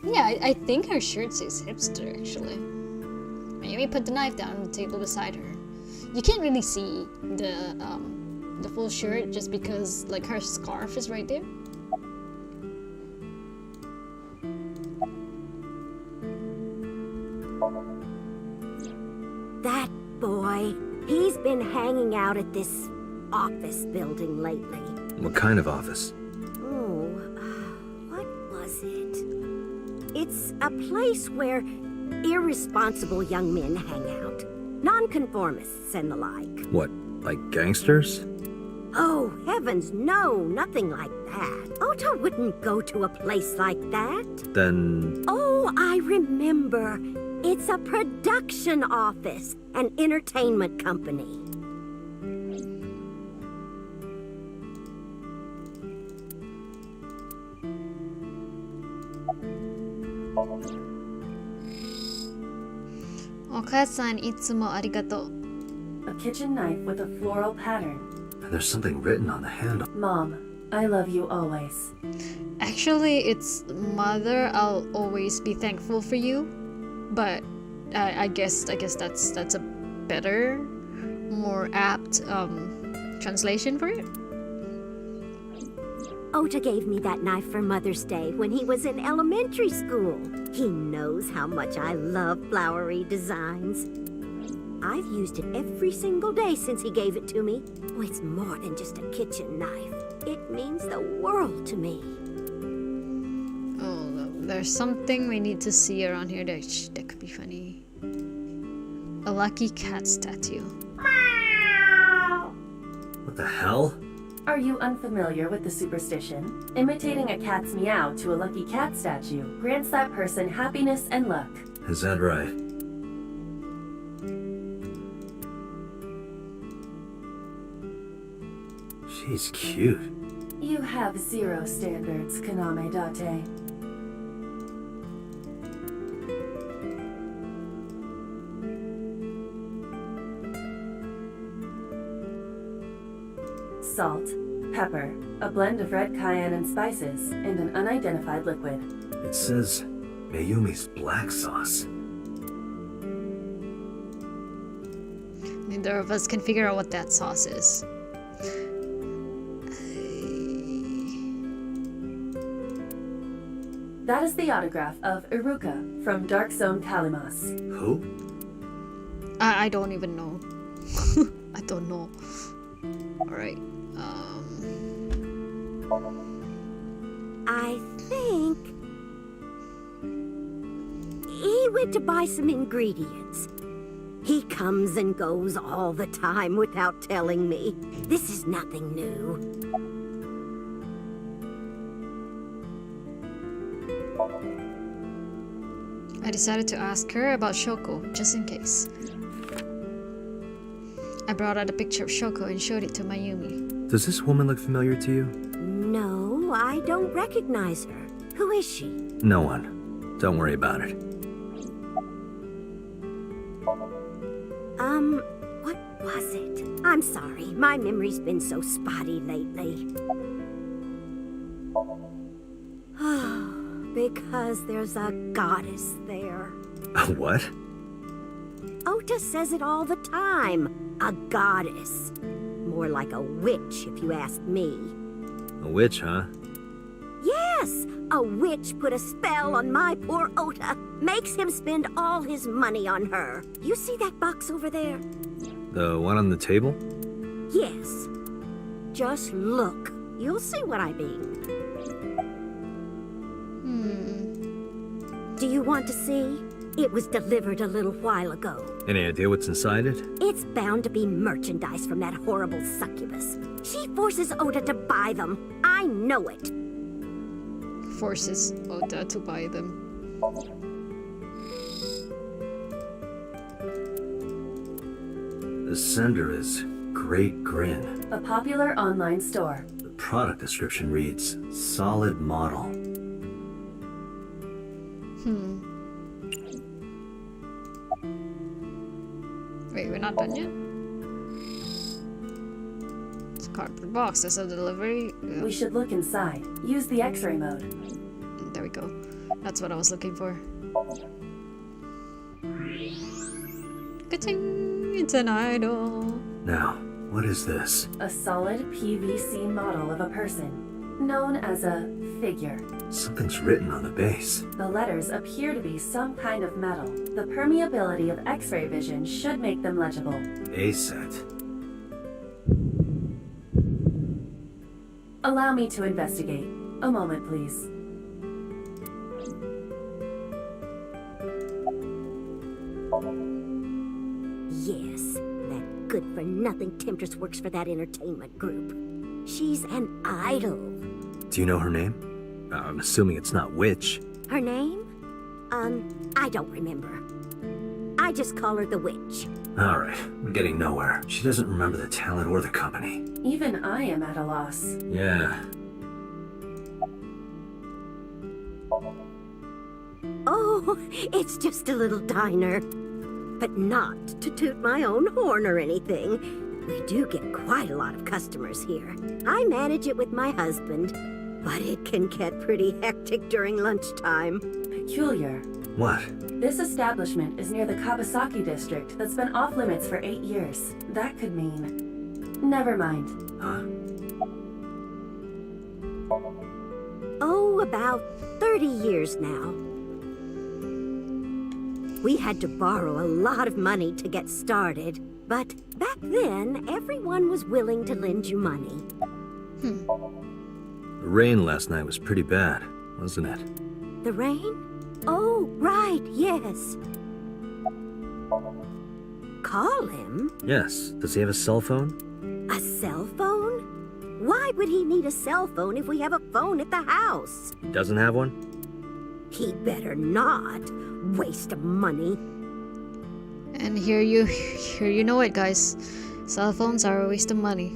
[SPEAKER 1] Yeah, I think her shirt says hipster actually. Maybe put the knife down on the table beside her. You can't really see the full shirt just because like her scarf is right there.
[SPEAKER 8] That boy, he's been hanging out at this office building lately.
[SPEAKER 3] What kind of office?
[SPEAKER 8] Oh, what was it? It's a place where irresponsible young men hang out. Nonconformists and the like.
[SPEAKER 3] What, like gangsters?
[SPEAKER 8] Oh, heavens, no, nothing like that. Ota wouldn't go to a place like that.
[SPEAKER 3] Then...
[SPEAKER 8] Oh, I remember. It's a production office, an entertainment company.
[SPEAKER 1] Oka-san, itsumo arigato.
[SPEAKER 6] A kitchen knife with a floral pattern.
[SPEAKER 3] There's something written on the handle.
[SPEAKER 6] Mom, I love you always.
[SPEAKER 1] Actually, it's mother. I'll always be thankful for you. But I guess that's a better, more apt translation for it.
[SPEAKER 8] Ota gave me that knife for Mother's Day when he was in elementary school. He knows how much I love flowery designs. I've used it every single day since he gave it to me. Oh, it's more than just a kitchen knife. It means the world to me.
[SPEAKER 1] Oh, there's something we need to see around here that could be funny. A lucky cat statue.
[SPEAKER 3] What the hell?
[SPEAKER 6] Are you unfamiliar with the superstition? Imitating a cat's meow to a lucky cat statue grants that person happiness and luck.
[SPEAKER 3] Is that right? She's cute.
[SPEAKER 6] You have zero standards, Kaname Date. Salt, pepper, a blend of red cayenne and spices, and an unidentified liquid.
[SPEAKER 3] It says Mayumi's black sauce.
[SPEAKER 1] Neither of us can figure out what that sauce is.
[SPEAKER 6] That is the autograph of Iruka from Dark Zone Kalimas.
[SPEAKER 3] Who?
[SPEAKER 1] I don't even know. I don't know. Alright.
[SPEAKER 8] I think he went to buy some ingredients. He comes and goes all the time without telling me. This is nothing new.
[SPEAKER 1] I decided to ask her about Shoko, just in case. I brought out a picture of Shoko and showed it to Mayumi.
[SPEAKER 3] Does this woman look familiar to you?
[SPEAKER 8] No, I don't recognize her. Who is she?
[SPEAKER 3] No one. Don't worry about it.
[SPEAKER 8] What was it? I'm sorry, my memory's been so spotty lately. Because there's a goddess there.
[SPEAKER 3] What?
[SPEAKER 8] Ota says it all the time. A goddess. More like a witch, if you ask me.
[SPEAKER 3] A witch, huh?
[SPEAKER 8] Yes! A witch put a spell on my poor Ota. Makes him spend all his money on her. You see that box over there?
[SPEAKER 3] The one on the table?
[SPEAKER 8] Yes. Just look. You'll see what I mean. Do you want to see? It was delivered a little while ago.
[SPEAKER 3] Any idea what's inside it?
[SPEAKER 8] It's bound to be merchandise from that horrible succubus. She forces Ota to buy them. I know it.
[SPEAKER 1] Forces Ota to buy them.
[SPEAKER 3] The sender is Great Grin.
[SPEAKER 6] A popular online store.
[SPEAKER 3] The product description reads, solid model.
[SPEAKER 1] Wait, we're not done yet? It's a cardboard box. There's a delivery.
[SPEAKER 6] We should look inside. Use the X-ray mode.
[SPEAKER 1] There we go. That's what I was looking for. Ka-ching! It's an idol.
[SPEAKER 3] Now, what is this?
[SPEAKER 6] A solid PVC model of a person, known as a figure.
[SPEAKER 3] Something's written on the base.
[SPEAKER 6] The letters appear to be some kind of metal. The permeability of X-ray vision should make them legible.
[SPEAKER 3] A set.
[SPEAKER 6] Allow me to investigate. A moment, please.
[SPEAKER 8] Yes, that good-for-nothing temptress works for that entertainment group. She's an idol.
[SPEAKER 3] Do you know her name? I'm assuming it's not Witch.
[SPEAKER 8] Her name? I don't remember. I just call her the Witch.
[SPEAKER 3] Alright, we're getting nowhere. She doesn't remember the talent or the company.
[SPEAKER 6] Even I am at a loss.
[SPEAKER 3] Yeah.
[SPEAKER 8] Oh, it's just a little diner. But not to toot my own horn or anything. We do get quite a lot of customers here. I manage it with my husband, but it can get pretty hectic during lunchtime.
[SPEAKER 6] Peculiar.
[SPEAKER 3] What?
[SPEAKER 6] This establishment is near the Kawasaki district that's been off limits for 8 years. That could mean... Never mind.
[SPEAKER 3] Huh?
[SPEAKER 8] Oh, about 30 years now. We had to borrow a lot of money to get started, but back then, everyone was willing to lend you money.
[SPEAKER 3] The rain last night was pretty bad, wasn't it?
[SPEAKER 8] The rain? Oh, right, yes. Call him?
[SPEAKER 3] Yes. Does he have a cell phone?
[SPEAKER 8] A cell phone? Why would he need a cell phone if we have a phone at the house?
[SPEAKER 3] He doesn't have one?
[SPEAKER 8] He'd better not. Waste of money.
[SPEAKER 1] And here you know it, guys. Cell phones are a waste of money.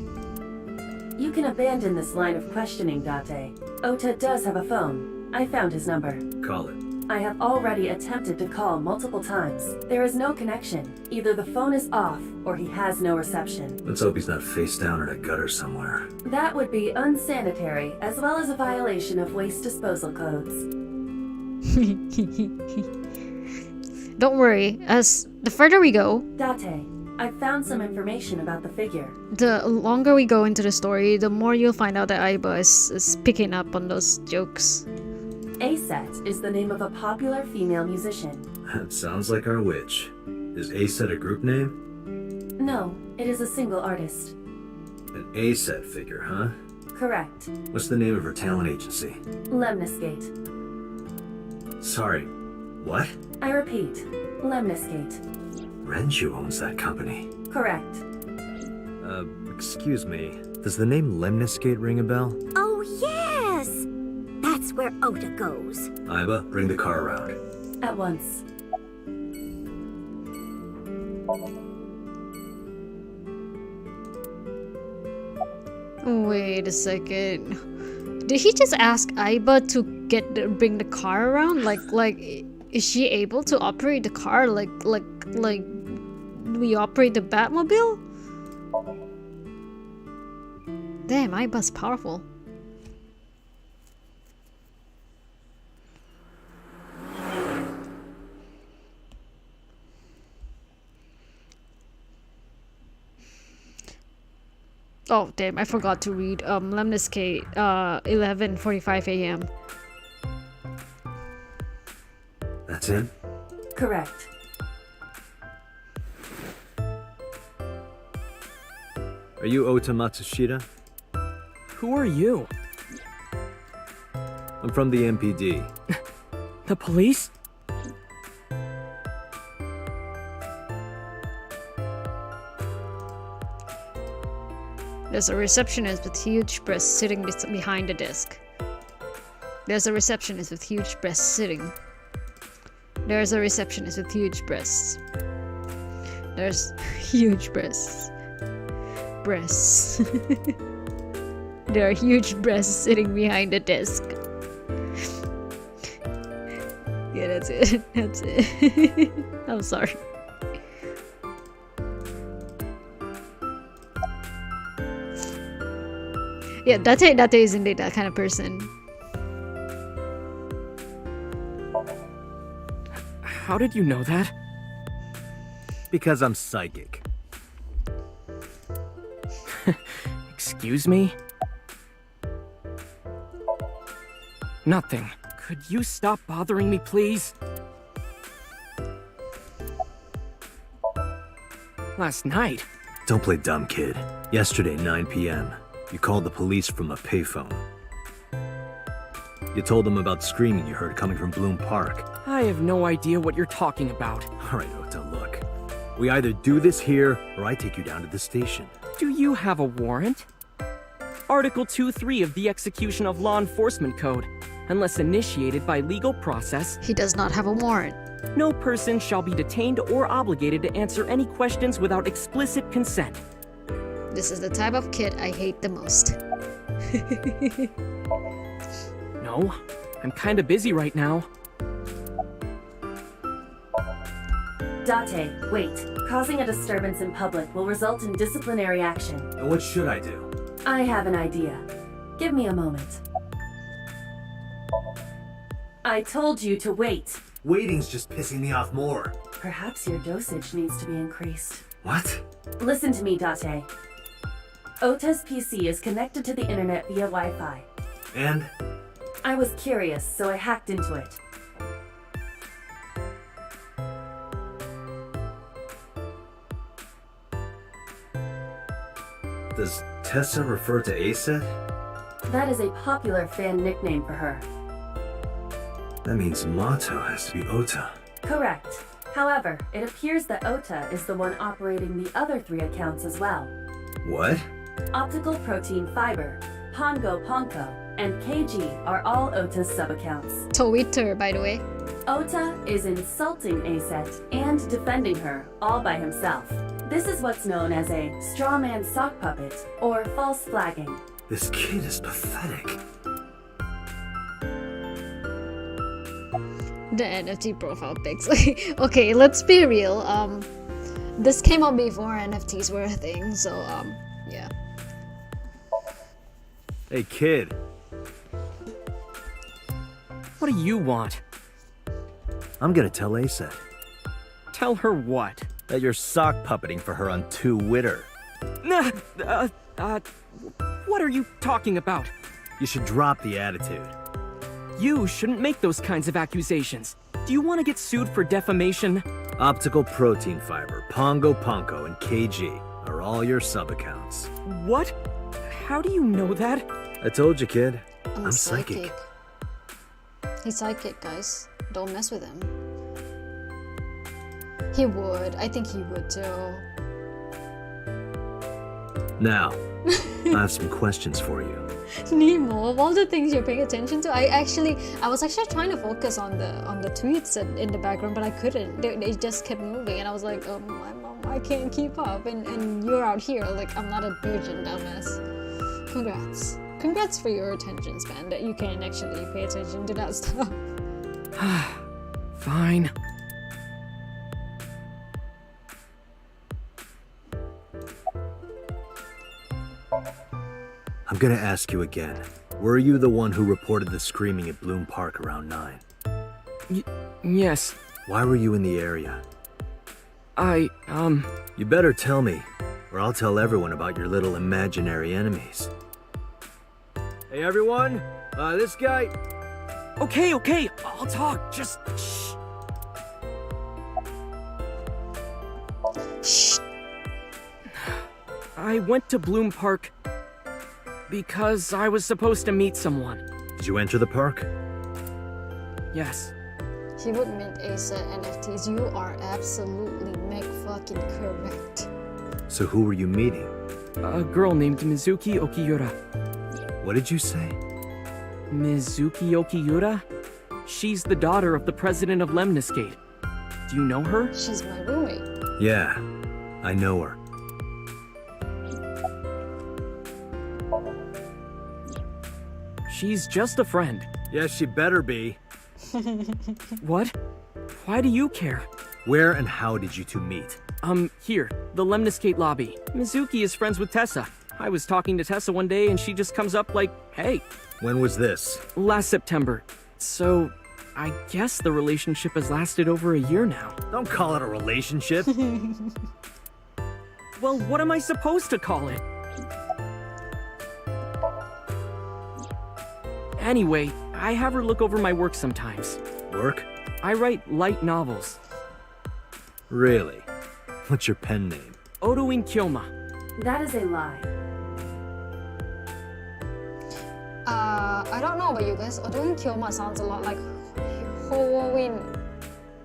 [SPEAKER 6] You can abandon this line of questioning, Date. Ota does have a phone. I found his number.
[SPEAKER 3] Call it.
[SPEAKER 6] I have already attempted to call multiple times. There is no connection. Either the phone is off, or he has no reception.
[SPEAKER 3] Let's hope he's not face down in a gutter somewhere.
[SPEAKER 6] That would be unsanitary, as well as a violation of waste disposal codes.
[SPEAKER 1] Don't worry, as the further we go,
[SPEAKER 6] Date, I found some information about the figure.
[SPEAKER 1] the longer we go into the story, the more you'll find out that Aiba is picking up on those jokes.
[SPEAKER 6] Aset is the name of a popular female musician.
[SPEAKER 3] That sounds like our witch. Is A-set a group name?
[SPEAKER 6] No, it is a single artist.
[SPEAKER 3] An A-set figure, huh?
[SPEAKER 6] Correct.
[SPEAKER 3] What's the name of her talent agency?
[SPEAKER 6] Lemniscate.
[SPEAKER 3] Sorry, what?
[SPEAKER 6] I repeat, Lemniscate.
[SPEAKER 3] Renju owns that company.
[SPEAKER 6] Correct.
[SPEAKER 3] Excuse me. Does the name Lemniscate ring a bell?
[SPEAKER 8] Oh, yes! That's where Ota goes.
[SPEAKER 3] Aiba, bring the car around.
[SPEAKER 6] At once.
[SPEAKER 1] Wait a second. Did he just ask Aiba to bring the car around? Like, is she able to operate the car like we operate the Batmobile? Damn, Aiba's powerful. Oh damn, I forgot to read Lemniscate 11:45 a.m.
[SPEAKER 3] That's him?
[SPEAKER 6] Correct.
[SPEAKER 3] Are you Ota Matsushita?
[SPEAKER 4] Who are you?
[SPEAKER 3] I'm from the MPD.
[SPEAKER 4] The police?
[SPEAKER 1] There's a receptionist with huge breasts sitting behind the desk. There's a receptionist with huge breasts sitting. There's a receptionist with huge breasts. There's huge breasts. Breasts. There are huge breasts sitting behind the desk. Yeah, that's it. That's it. I'm sorry. Yeah, Date is indeed that kind of person.
[SPEAKER 4] How did you know that?
[SPEAKER 3] Because I'm psychic.
[SPEAKER 4] Excuse me? Nothing. Could you stop bothering me, please? Last night?
[SPEAKER 3] Don't play dumb, kid. Yesterday, 9 p.m., you called the police from a payphone. You told them about screaming you heard coming from Bloom Park.
[SPEAKER 4] I have no idea what you're talking about.
[SPEAKER 3] All right, Ota, look. We either do this here, or I take you down to the station.
[SPEAKER 4] Do you have a warrant? Article 2.3 of the Execution of Law Enforcement Code. Unless initiated by legal process,
[SPEAKER 1] He does not have a warrant.
[SPEAKER 4] no person shall be detained or obligated to answer any questions without explicit consent.
[SPEAKER 1] This is the type of kid I hate the most.
[SPEAKER 4] No, I'm kinda busy right now.
[SPEAKER 6] Date, wait. Causing a disturbance in public will result in disciplinary action.
[SPEAKER 3] And what should I do?
[SPEAKER 6] I have an idea. Give me a moment. I told you to wait.
[SPEAKER 3] Waiting's just pissing me off more.
[SPEAKER 6] Perhaps your dosage needs to be increased.
[SPEAKER 3] What?
[SPEAKER 6] Listen to me, Date. Ota's PC is connected to the internet via Wi-Fi.
[SPEAKER 3] And?
[SPEAKER 6] I was curious, so I hacked into it.
[SPEAKER 3] Does Tessa refer to Aset?
[SPEAKER 6] That is a popular fan nickname for her.
[SPEAKER 3] That means Mato has to be Ota.
[SPEAKER 6] Correct. However, it appears that Ota is the one operating the other 3 accounts as well.
[SPEAKER 3] What?
[SPEAKER 6] Optical Protein Fiber, Pongo Ponko, and KG are all Ota's sub-accounts.
[SPEAKER 1] Twitter, by the way.
[SPEAKER 6] Ota is insulting Aset and defending her all by himself. This is what's known as a strawman sock puppet or false flagging.
[SPEAKER 3] This kid is pathetic.
[SPEAKER 1] The NFT profile pics. Okay, let's be real. This came out before NFTs were a thing, so yeah.
[SPEAKER 3] Hey, kid.
[SPEAKER 4] What do you want?
[SPEAKER 3] I'm gonna tell Aset
[SPEAKER 4] Tell her what?
[SPEAKER 3] that you're sock puppeting for her on Twitter.
[SPEAKER 4] Nah, what are you talking about?
[SPEAKER 3] You should drop the attitude.
[SPEAKER 4] You shouldn't make those kinds of accusations. Do you want to get sued for defamation?
[SPEAKER 3] Optical Protein Fiber, Pongo Ponko, and KG are all your sub-accounts.
[SPEAKER 4] What? How do you know that?
[SPEAKER 3] I told you, kid.
[SPEAKER 1] I'm psychic. He's psychic, guys. Don't mess with him. He would. I think he would too.
[SPEAKER 3] Now, I have some questions for you.
[SPEAKER 1] Nemo, of all the things you're paying attention to, I was actually trying to focus on the tweets in the background, but I couldn't. They just kept moving, and I was like, oh, my mom, I can't keep up. And you're out here like I'm not a virgin, dumbass. Congrats for your attention span that you can actually pay attention to that stuff.
[SPEAKER 4] Fine.
[SPEAKER 3] I'm gonna ask you again. Were you the one who reported the screaming at Bloom Park around 9?
[SPEAKER 4] Yes.
[SPEAKER 3] Why were you in the area?
[SPEAKER 4] You
[SPEAKER 3] better tell me, or I'll tell everyone about your little imaginary enemies. Hey everyone, this guy...
[SPEAKER 4] Okay, I'll talk, just shh.
[SPEAKER 1] Shh.
[SPEAKER 4] I went to Bloom Park because I was supposed to meet someone.
[SPEAKER 3] Did you enter the park?
[SPEAKER 4] Yes.
[SPEAKER 1] He would mint Aset NFTs. You are absolutely fucking correct.
[SPEAKER 3] So who were you meeting?
[SPEAKER 4] A girl named Mizuki Okiura.
[SPEAKER 3] What did you say?
[SPEAKER 4] Mizuki Okiura? She's the daughter of the president of Lemniscate. Do you know her?
[SPEAKER 1] She's my roommate.
[SPEAKER 3] Yeah, I know her.
[SPEAKER 4] She's just a friend.
[SPEAKER 3] Yes, she better be.
[SPEAKER 4] What? Why do you care?
[SPEAKER 3] Where and how did you two meet?
[SPEAKER 4] Here, the Lemniscate lobby. Mizuki is friends with Tessa. I was talking to Tessa one day and she just comes up like, hey.
[SPEAKER 3] When was this?
[SPEAKER 4] Last September. So, I guess the relationship has lasted over a year now.
[SPEAKER 3] Don't call it a relationship.
[SPEAKER 4] Well, what am I supposed to call it? Anyway, I have her look over my work sometimes.
[SPEAKER 3] Work?
[SPEAKER 4] I write light novels.
[SPEAKER 3] Really? What's your pen name?
[SPEAKER 6] Odoin Kyoma. That is a lie.
[SPEAKER 1] I don't know about you guys. Odoin Kyoma sounds a lot like Halloween.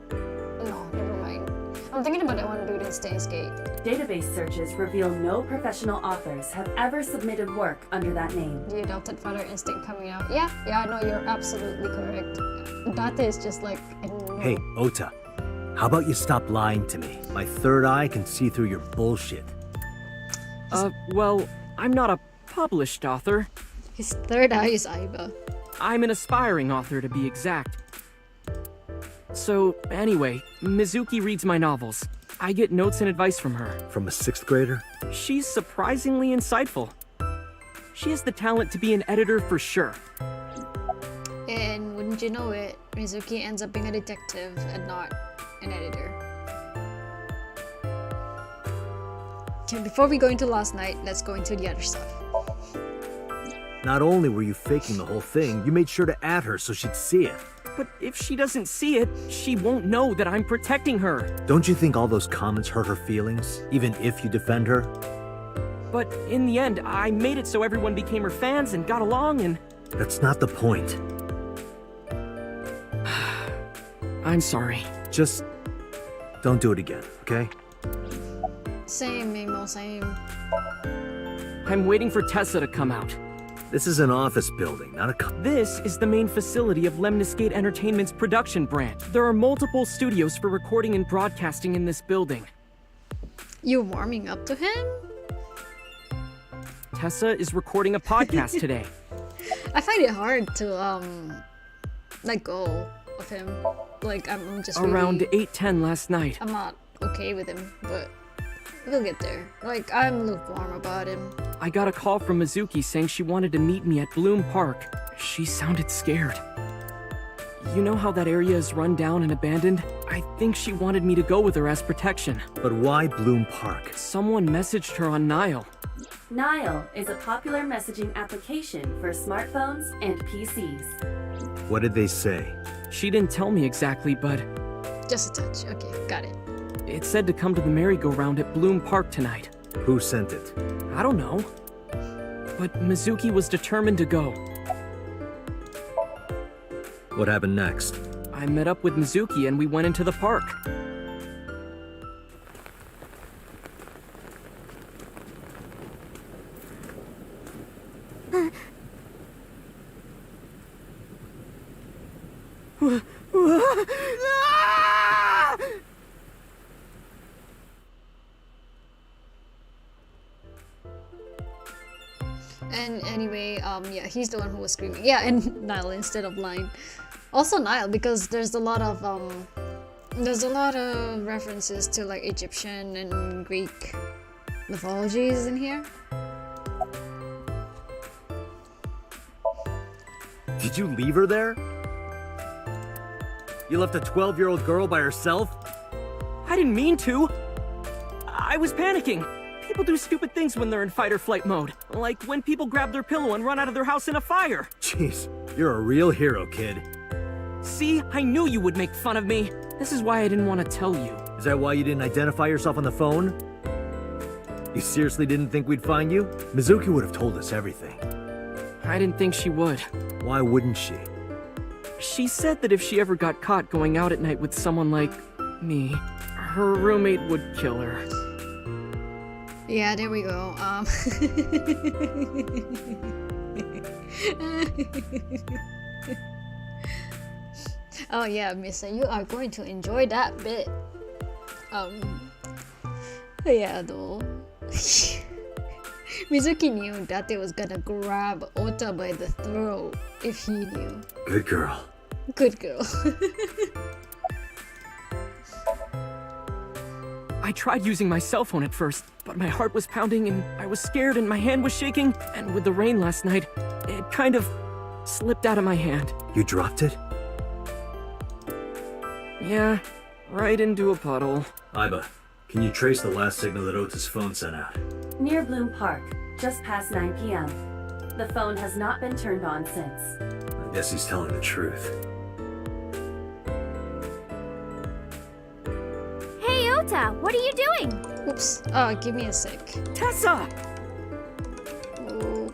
[SPEAKER 1] No, never mind. I'm thinking about that one dude in Steins Gate.
[SPEAKER 6] Database searches reveal no professional authors have ever submitted work under that name.
[SPEAKER 1] The adopted father instinct coming out. Yeah, no, you're absolutely correct. That is just like...
[SPEAKER 3] Hey, Ota. How about you stop lying to me? My third eye can see through your bullshit.
[SPEAKER 4] Well, I'm not a published author.
[SPEAKER 1] His third eye is Aiba.
[SPEAKER 4] I'm an aspiring author, to be exact. So, anyway, Mizuki reads my novels. I get notes and advice from her.
[SPEAKER 3] From a 6th grader?
[SPEAKER 4] She's surprisingly insightful. She has the talent to be an editor for sure.
[SPEAKER 1] And wouldn't you know it, Mizuki ends up being a detective and not an editor. Okay, before we go into last night, let's go into the other stuff.
[SPEAKER 3] Not only were you faking the whole thing, you made sure to add her so she'd see it.
[SPEAKER 4] But if she doesn't see it, she won't know that I'm protecting her.
[SPEAKER 3] Don't you think all those comments hurt her feelings, even if you defend her?
[SPEAKER 4] But in the end, I made it so everyone became her fans and got along and...
[SPEAKER 3] That's not the point.
[SPEAKER 4] I'm sorry.
[SPEAKER 3] Just don't do it again, okay?
[SPEAKER 1] Same, Mimo, same.
[SPEAKER 4] I'm waiting for Tessa to come out.
[SPEAKER 3] This is an office building, not a
[SPEAKER 4] This is the main facility of Lemniscate Entertainment's production branch. There are multiple studios for recording and broadcasting in this building.
[SPEAKER 1] You warming up to him?
[SPEAKER 4] Tessa is recording a podcast today.
[SPEAKER 1] I find it hard to let go of him. Like I'm just
[SPEAKER 4] Around
[SPEAKER 1] really,
[SPEAKER 4] 8:10 last night.
[SPEAKER 1] I'm not okay with him, but we'll get there. Like I'm lukewarm about him.
[SPEAKER 4] I got a call from Mizuki saying she wanted to meet me at Bloom Park. She sounded scared. You know how that area is run down and abandoned? I think she wanted me to go with her as protection.
[SPEAKER 3] But why Bloom Park?
[SPEAKER 4] Someone messaged her on Nile.
[SPEAKER 6] Nile is a popular messaging application for smartphones and PCs.
[SPEAKER 3] What did they say?
[SPEAKER 4] She didn't tell me exactly, but
[SPEAKER 1] Just a touch. Okay, got it.
[SPEAKER 4] it said to come to the merry-go-round at Bloom Park tonight.
[SPEAKER 3] Who sent it?
[SPEAKER 4] I don't know. But Mizuki was determined to go.
[SPEAKER 3] What happened next?
[SPEAKER 4] I met up with Mizuki and we went into the park.
[SPEAKER 1] And anyway, yeah, he's the one who was screaming. Yeah, and Nile instead of Line. Also Nile, because there's a lot of references to like Egyptian and Greek mythologies in here.
[SPEAKER 3] Did you leave her there? You left a 12-year-old girl by herself?
[SPEAKER 4] I didn't mean to. I was panicking. People do stupid things when they're in fight or flight mode. Like when people grab their pillow and run out of their house in a fire.
[SPEAKER 3] Jeez, you're a real hero, kid.
[SPEAKER 4] See, I knew you would make fun of me. This is why I didn't want to tell you.
[SPEAKER 3] Is that why you didn't identify yourself on the phone? You seriously didn't think we'd find you? Mizuki would have told us everything.
[SPEAKER 4] I didn't think she would.
[SPEAKER 3] Why wouldn't she?
[SPEAKER 4] She said that if she ever got caught going out at night with someone like me, her roommate would kill her.
[SPEAKER 1] Yeah, there we go. Oh yeah, Missa, you are going to enjoy that bit. Yeah, though. Mizuki knew that they was gonna grab Ota by the throat if he knew.
[SPEAKER 3] Good girl.
[SPEAKER 1] Good girl.
[SPEAKER 4] I tried using my cell phone at first, but my heart was pounding and I was scared and my hand was shaking, and with the rain last night, it kind of slipped out of my hand.
[SPEAKER 3] You dropped it?
[SPEAKER 4] Yeah, right into a puddle.
[SPEAKER 3] Aiba, can you trace the last signal that Ota's phone sent out?
[SPEAKER 6] Near Bloom Park, just past 9 p.m. The phone has not been turned on since.
[SPEAKER 3] I guess he's telling the truth.
[SPEAKER 8] Hey, Ota, what are you doing?
[SPEAKER 1] Oops. Give me a sec.
[SPEAKER 4] Tessa!
[SPEAKER 1] Oh.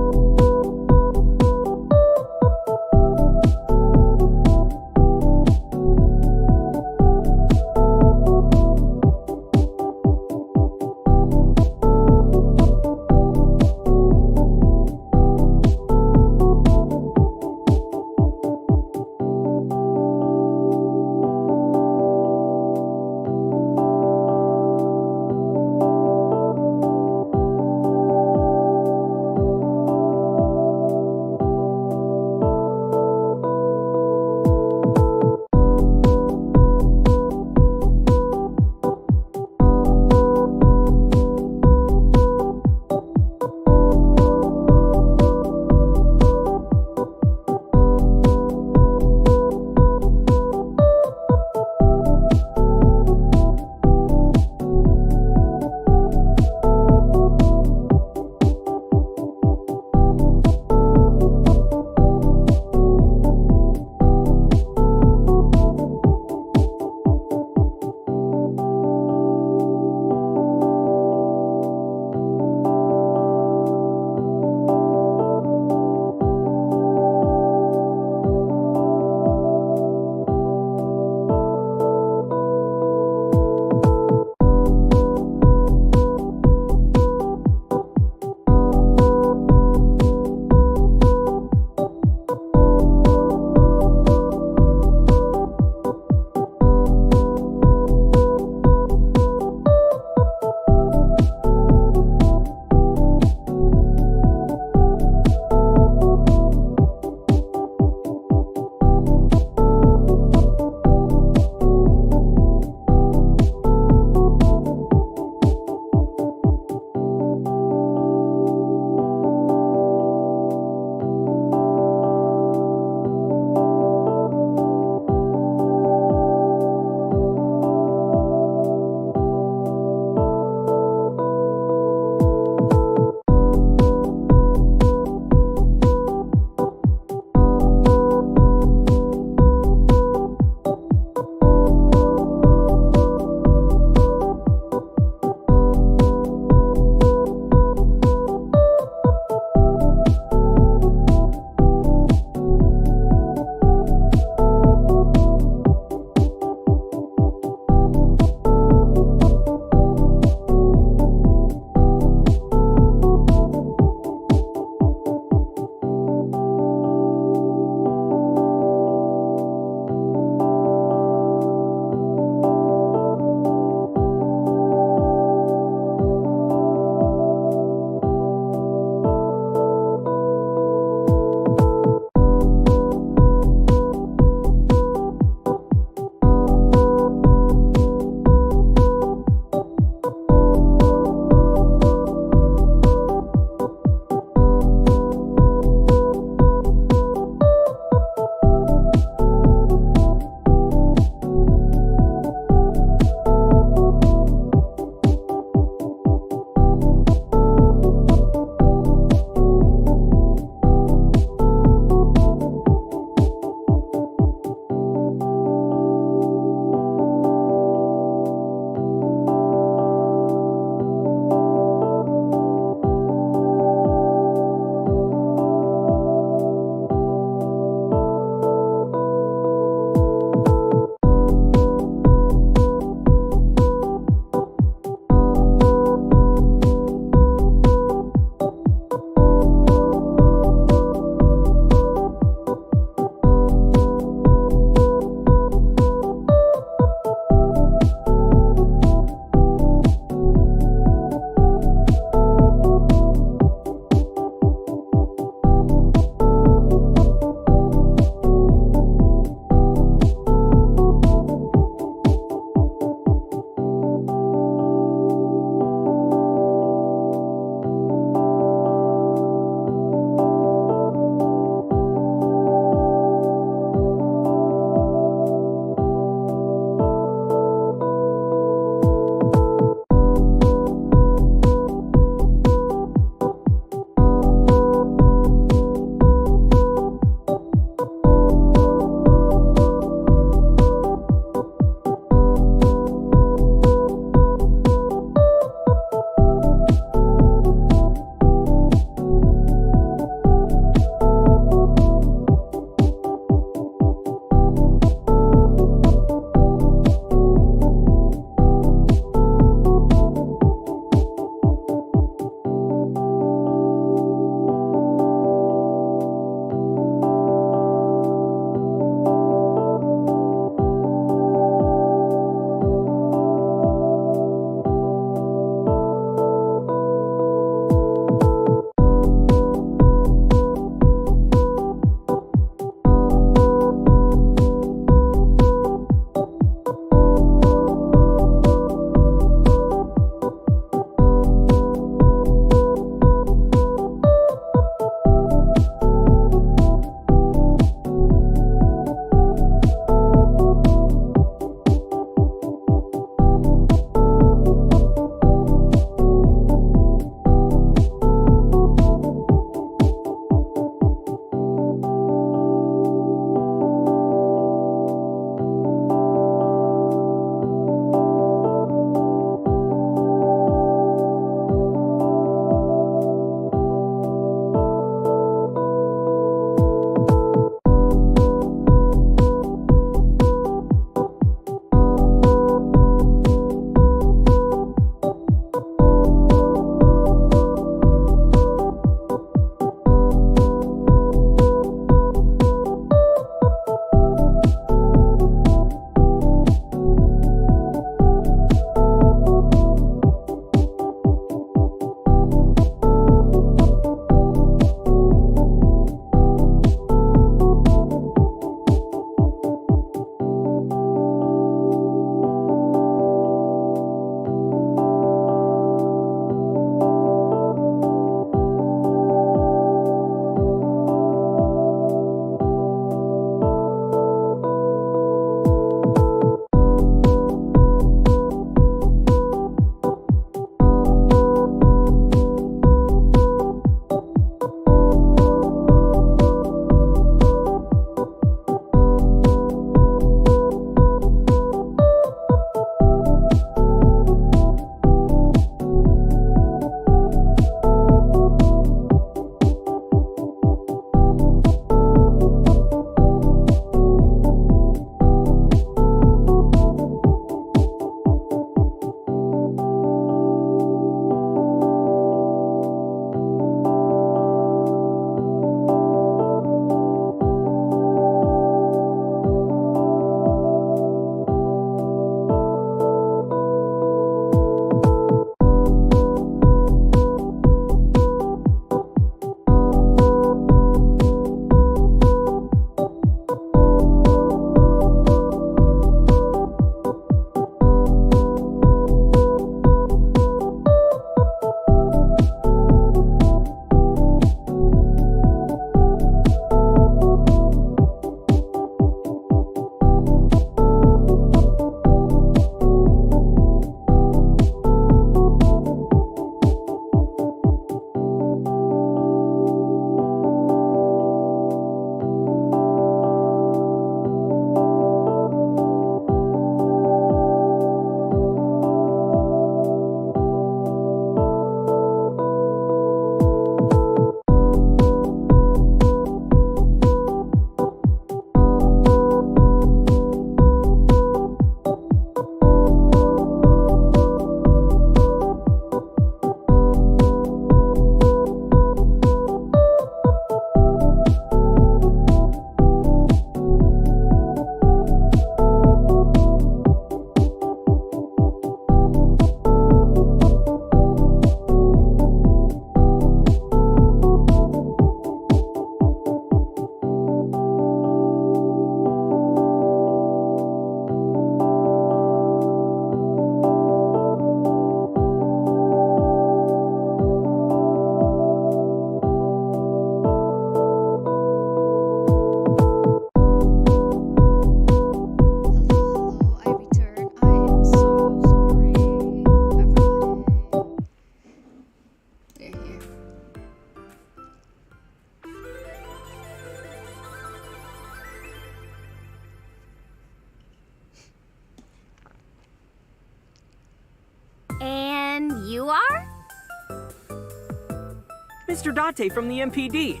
[SPEAKER 4] Mr. Date from the MPD.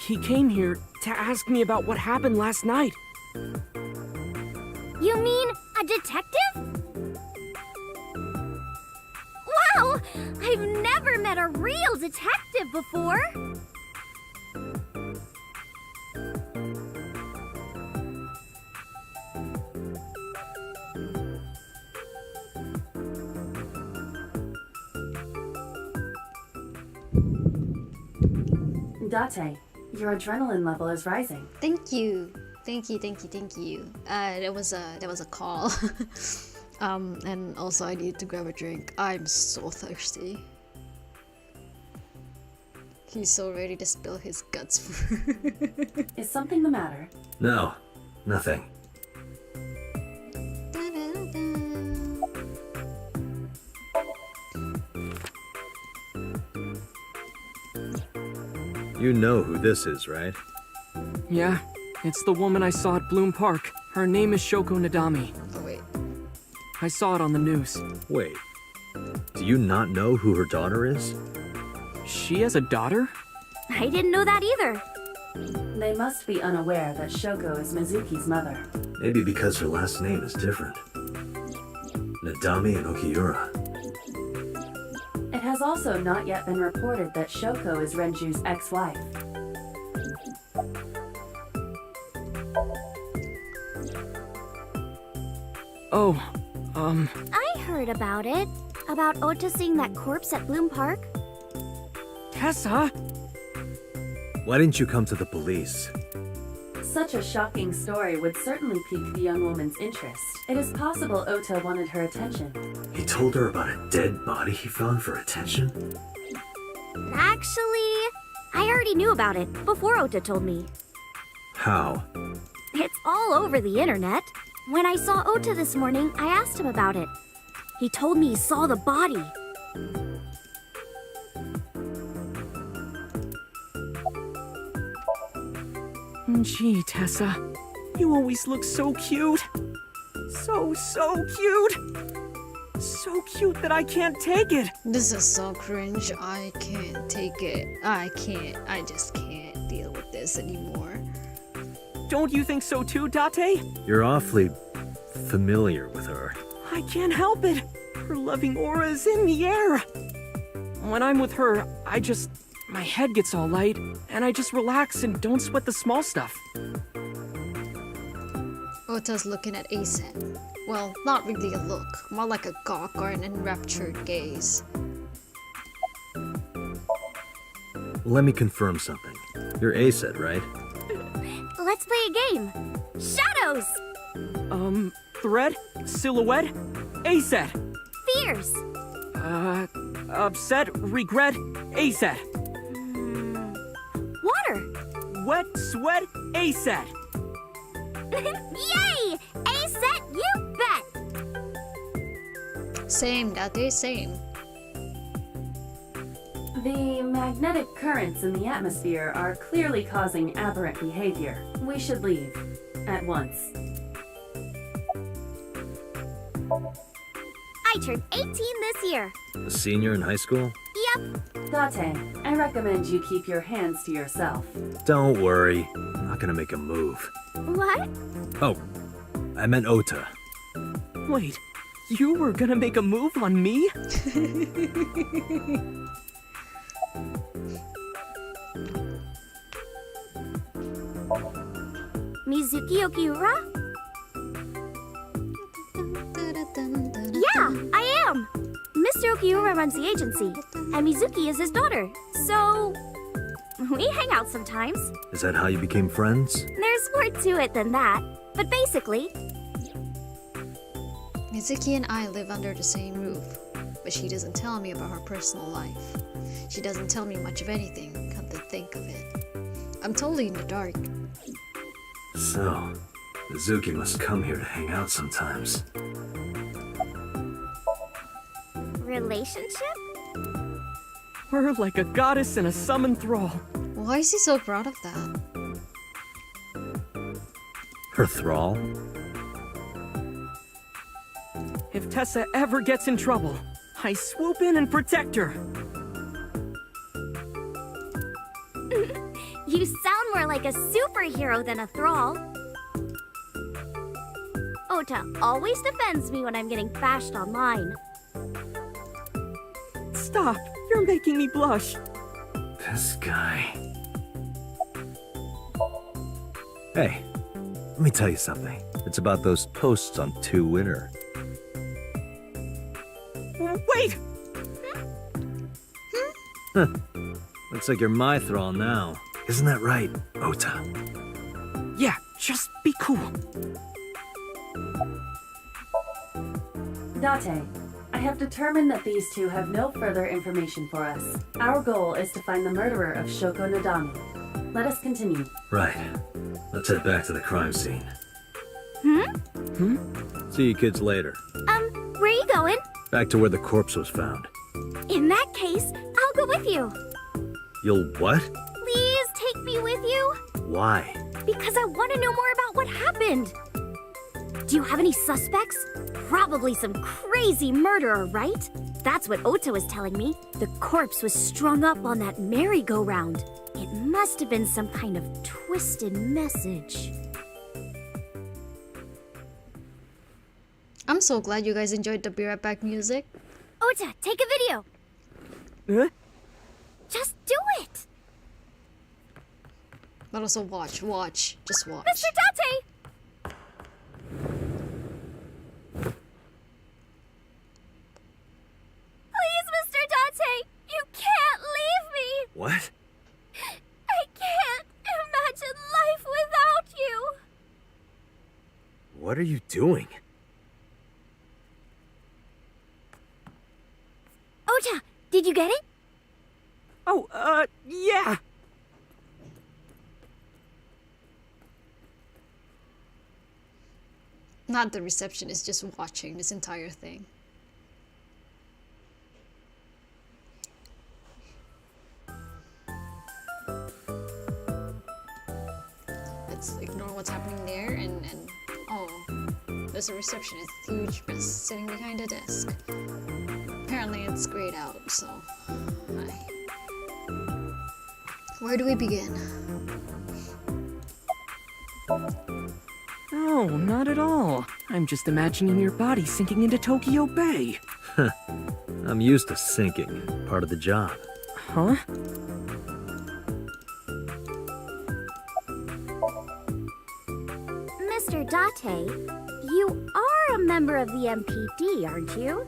[SPEAKER 4] He came here to ask me about what happened last night.
[SPEAKER 6] You mean a detective? Wow! I've never met a real detective before!
[SPEAKER 9] Date, your adrenaline level is rising.
[SPEAKER 1] Thank you. Thank you. That was a call. And also I need to grab a drink. I'm so thirsty. He's so ready to spill his guts.
[SPEAKER 9] Is something the matter?
[SPEAKER 3] No, nothing. You know who this is, right?
[SPEAKER 4] Yeah, it's the woman I saw at Bloom Park. Her name is Shoko Nadami.
[SPEAKER 1] Oh wait.
[SPEAKER 4] I saw it on the news.
[SPEAKER 3] Wait, do you not know who her daughter is?
[SPEAKER 4] She has a daughter?
[SPEAKER 6] I didn't know that either.
[SPEAKER 9] They must be unaware that Shoko is Mizuki's mother.
[SPEAKER 3] Maybe because her last name is different. Nadami and Okiura.
[SPEAKER 9] It has also not yet been reported that Shoko is Renju's ex-wife.
[SPEAKER 4] Oh,
[SPEAKER 6] I heard about it. About Ota seeing that corpse at Bloom Park.
[SPEAKER 4] Tessa?
[SPEAKER 3] Why didn't you come to the police?
[SPEAKER 9] Such a shocking story would certainly pique the young woman's interest. It is possible Ota wanted her attention.
[SPEAKER 3] He told her about a dead body he found for attention?
[SPEAKER 6] Actually, I already knew about it before Ota told me.
[SPEAKER 3] How?
[SPEAKER 6] It's all over the internet. When I saw Ota this morning, I asked him about it. He told me he saw the body.
[SPEAKER 4] Gee, Tessa. You always look so cute. So cute. So cute that I can't take it.
[SPEAKER 1] This is so cringe. I can't take it. I just can't deal with this anymore.
[SPEAKER 4] Don't you think so too, Date?
[SPEAKER 3] You're awfully familiar with her.
[SPEAKER 4] I can't help it. Her loving aura is in the air. When I'm with her, my head gets all light, and I just relax and don't sweat the small stuff.
[SPEAKER 1] Ota's looking at Aset. Well, not really a look, more like a gawk or an enraptured gaze.
[SPEAKER 3] Let me confirm something. You're Aset, right?
[SPEAKER 6] Let's play a game. Shadows!
[SPEAKER 4] Thread? Silhouette? Aset!
[SPEAKER 6] Fears!
[SPEAKER 4] Upset? Regret? Aset!
[SPEAKER 6] Water!
[SPEAKER 4] Wet? Sweat? Aset!
[SPEAKER 6] Yay! A-set, you bet!
[SPEAKER 1] Same, Date, same.
[SPEAKER 9] The magnetic currents in the atmosphere are clearly causing aberrant behavior. We should leave. At once.
[SPEAKER 6] I turned 18 this year.
[SPEAKER 3] A senior in high school?
[SPEAKER 6] Yep.
[SPEAKER 9] Date, I recommend you keep your hands to yourself.
[SPEAKER 3] Don't worry. I'm not gonna make a move.
[SPEAKER 6] What?
[SPEAKER 3] Oh, I meant Ota.
[SPEAKER 4] Wait, you were gonna make a move on me?
[SPEAKER 6] Mizuki Okiura? Yeah, I am! Mr. Okiura runs the agency, and Mizuki is his daughter, so we hang out sometimes.
[SPEAKER 3] Is that how you became friends?
[SPEAKER 6] There's more to it than that, but basically...
[SPEAKER 1] Mizuki and I live under the same roof, but she doesn't tell me about her personal life. She doesn't tell me much of anything, come to think of it. I'm totally in the dark.
[SPEAKER 3] So, Mizuki must come here to hang out sometimes.
[SPEAKER 6] Relationship?
[SPEAKER 4] We're like a goddess and a summoned thrall.
[SPEAKER 1] Why is he so proud of that?
[SPEAKER 3] Her thrall?
[SPEAKER 4] If Tessa ever gets in trouble, I swoop in and protect her.
[SPEAKER 10] You sound more like a superhero than a thrall. Ota always defends me when I'm getting bashed online.
[SPEAKER 4] Stop! You're making me blush.
[SPEAKER 3] This guy. Hey, let me tell you something. It's about those posts on 2 Winter.
[SPEAKER 4] Wait!
[SPEAKER 3] Huh. Looks like you're my thrall now. Isn't that right, Ota?
[SPEAKER 4] Yeah, just be cool.
[SPEAKER 9] Date, I have determined that these two have no further information for us. Our goal is to find the murderer of Shoko Nadami. Let us continue.
[SPEAKER 3] Right. Let's head back to the crime scene. See you kids later.
[SPEAKER 10] Where are you going?
[SPEAKER 3] Back to where the corpse was found.
[SPEAKER 10] In that case, I'll go with you.
[SPEAKER 3] You'll what?
[SPEAKER 10] Please take me with you.
[SPEAKER 3] Why?
[SPEAKER 10] Because I want to know more about what happened. Do you have any suspects? Probably some crazy murderer, right? That's what Ota was telling me. The corpse was strung up on that merry-go-round. It must have been some kind of twisted message.
[SPEAKER 1] I'm so glad you guys enjoyed the Be Right Back music.
[SPEAKER 10] Ota, take a video.
[SPEAKER 4] Huh?
[SPEAKER 10] Just do it.
[SPEAKER 1] But also watch. Just watch.
[SPEAKER 10] Mr. Date! Please, Mr. Date, you can't leave me.
[SPEAKER 3] What?
[SPEAKER 10] I can't imagine life without you.
[SPEAKER 3] What are you doing?
[SPEAKER 10] Ota, did you get it?
[SPEAKER 4] Oh, yeah.
[SPEAKER 1] Not the receptionist, just watching this entire thing. Let's ignore what's happening there and oh, there's a receptionist, huge mess sitting behind a desk. Apparently it's grayed out, so hi. Where do we begin?
[SPEAKER 4] No, not at all. I'm just imagining your body sinking into Tokyo Bay.
[SPEAKER 3] I'm used to sinking. Part of the job.
[SPEAKER 4] Huh?
[SPEAKER 10] Mr. Date, you are a member of the MPD, aren't you?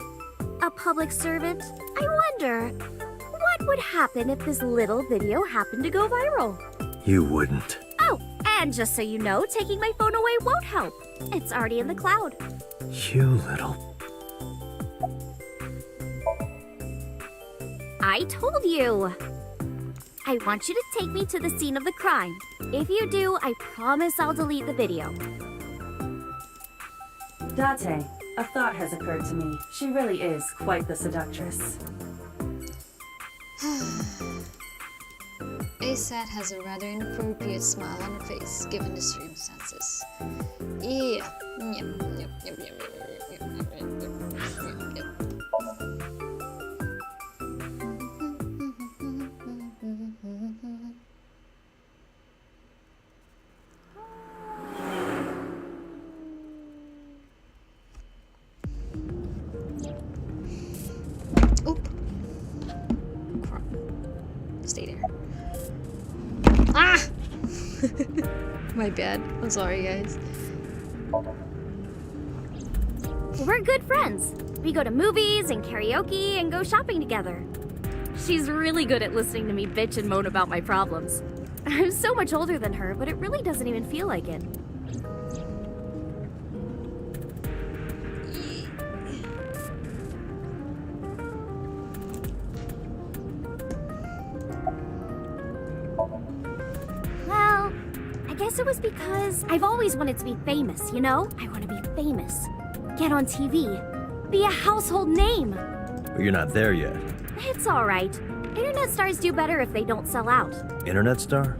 [SPEAKER 10] A public servant? I wonder, what would happen if this little video happened to go viral?
[SPEAKER 3] You wouldn't.
[SPEAKER 10] Oh, and just so you know, taking my phone away won't help. It's already in the cloud.
[SPEAKER 3] You little...
[SPEAKER 10] I told you. I want you to take me to the scene of the crime. If you do, I promise I'll delete the video.
[SPEAKER 9] Date, a thought has occurred to me. She really is quite the seductress.
[SPEAKER 1] ASAT has a rather inappropriate smile on her face, given the circumstances. Yeah. Oop. Crap. Stay there. Ah! My bad. I'm sorry, guys.
[SPEAKER 10] We're good friends. We go to movies and karaoke and go shopping together. She's really good at listening to me bitch and moan about my problems. I'm so much older than her, but it really doesn't even feel like it. Well, I guess it was because I've always wanted to be famous, you know? I want to be famous. Get on TV. Be a household name.
[SPEAKER 3] But you're not there yet.
[SPEAKER 10] It's alright. Internet stars do better if they don't sell out.
[SPEAKER 3] Internet star?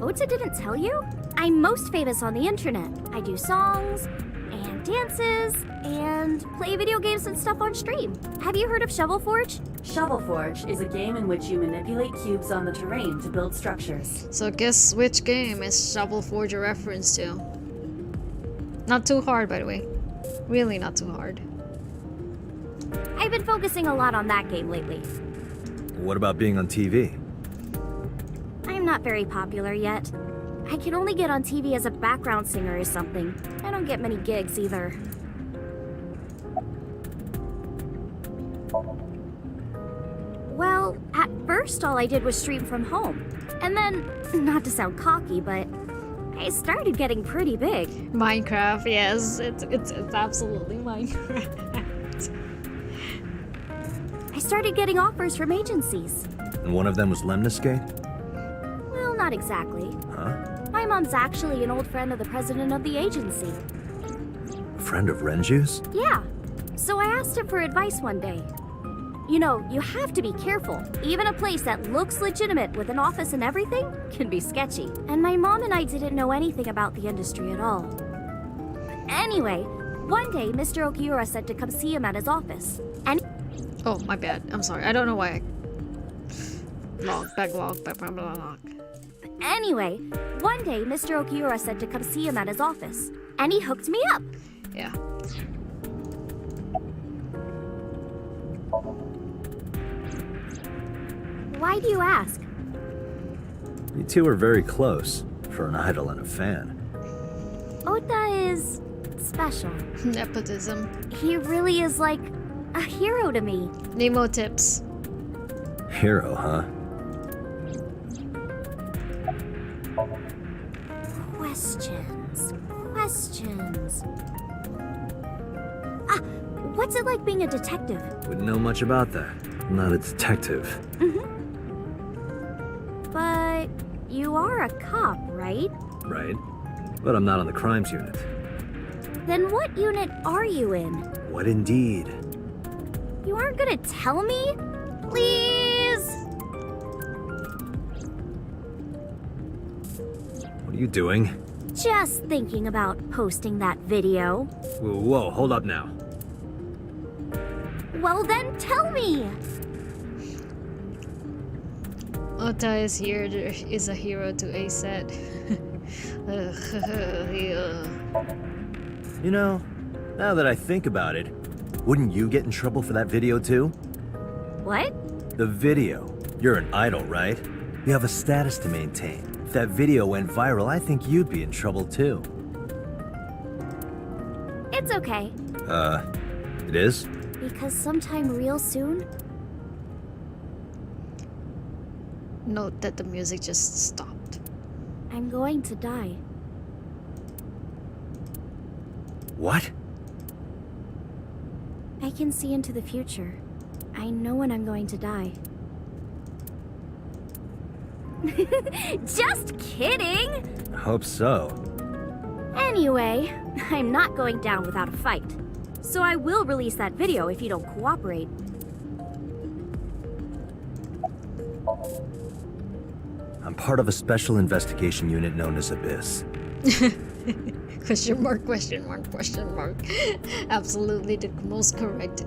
[SPEAKER 10] Ota didn't tell you? I'm most famous on the internet. I do songs, and dances, and play video games and stuff on stream. Have you heard of Shovel Forge?
[SPEAKER 9] Shovel Forge is a game in which you manipulate cubes on the terrain to build structures.
[SPEAKER 1] So guess which game is Shovel Forge a reference to? Not too hard, by the way. Really not too hard.
[SPEAKER 10] I've been focusing a lot on that game lately.
[SPEAKER 3] What about being on TV?
[SPEAKER 10] I'm not very popular yet. I can only get on TV as a background singer or something. I don't get many gigs either. Well, at first all I did was stream from home. And then, not to sound cocky, but I started getting pretty big.
[SPEAKER 1] Minecraft, yes, it's absolutely Minecraft.
[SPEAKER 10] I started getting offers from agencies.
[SPEAKER 3] And one of them was Lemniscate?
[SPEAKER 10] Well, not exactly.
[SPEAKER 3] Huh?
[SPEAKER 10] My mom's actually an old friend of the president of the agency.
[SPEAKER 3] A friend of Renju's?
[SPEAKER 10] Yeah. So I asked him for advice one day. You know, you have to be careful. Even a place that looks legitimate with an office and everything can be sketchy. And my mom and I didn't know anything about the industry at all. Anyway, one day Mr. Okiura said to come see him at his office. And
[SPEAKER 1] Oh, my bad. I'm sorry. I don't know why I... Backlog.
[SPEAKER 10] Anyway, one day Mr. Okiura said to come see him at his office. And he hooked me up.
[SPEAKER 1] Yeah.
[SPEAKER 10] Why do you ask?
[SPEAKER 3] You two are very close, for an idol and a fan.
[SPEAKER 10] Ota is special.
[SPEAKER 1] Nepotism.
[SPEAKER 10] He really is like a hero to me.
[SPEAKER 1] Nemo tips.
[SPEAKER 3] Hero, huh?
[SPEAKER 10] Questions. Ah, what's it like being a detective?
[SPEAKER 3] Wouldn't know much about that. I'm not a detective.
[SPEAKER 10] But you are a cop, right?
[SPEAKER 3] Right. But I'm not on the crimes unit.
[SPEAKER 10] Then what unit are you in?
[SPEAKER 3] What indeed?
[SPEAKER 10] You aren't gonna tell me? Please?
[SPEAKER 3] What are you doing?
[SPEAKER 10] Just thinking about posting that video.
[SPEAKER 3] Whoa, hold up now.
[SPEAKER 10] Well then, tell me!
[SPEAKER 1] Ota is here. Is a hero to a set.
[SPEAKER 3] You know, now that I think about it, wouldn't you get in trouble for that video too?
[SPEAKER 10] What?
[SPEAKER 3] The video. You're an idol, right? You have a status to maintain. If that video went viral, I think you'd be in trouble too.
[SPEAKER 10] It's okay.
[SPEAKER 3] It is?
[SPEAKER 10] Because sometime real soon,
[SPEAKER 1] Note that the music just stopped.
[SPEAKER 10] I'm going to die.
[SPEAKER 3] What?
[SPEAKER 10] I can see into the future. I know when I'm going to die. Just kidding!
[SPEAKER 3] I hope so.
[SPEAKER 10] Anyway, I'm not going down without a fight. So I will release that video if you don't cooperate.
[SPEAKER 3] I'm part of a special investigation unit known as Abyss.
[SPEAKER 1] Question mark, question mark, question mark. Absolutely the most correct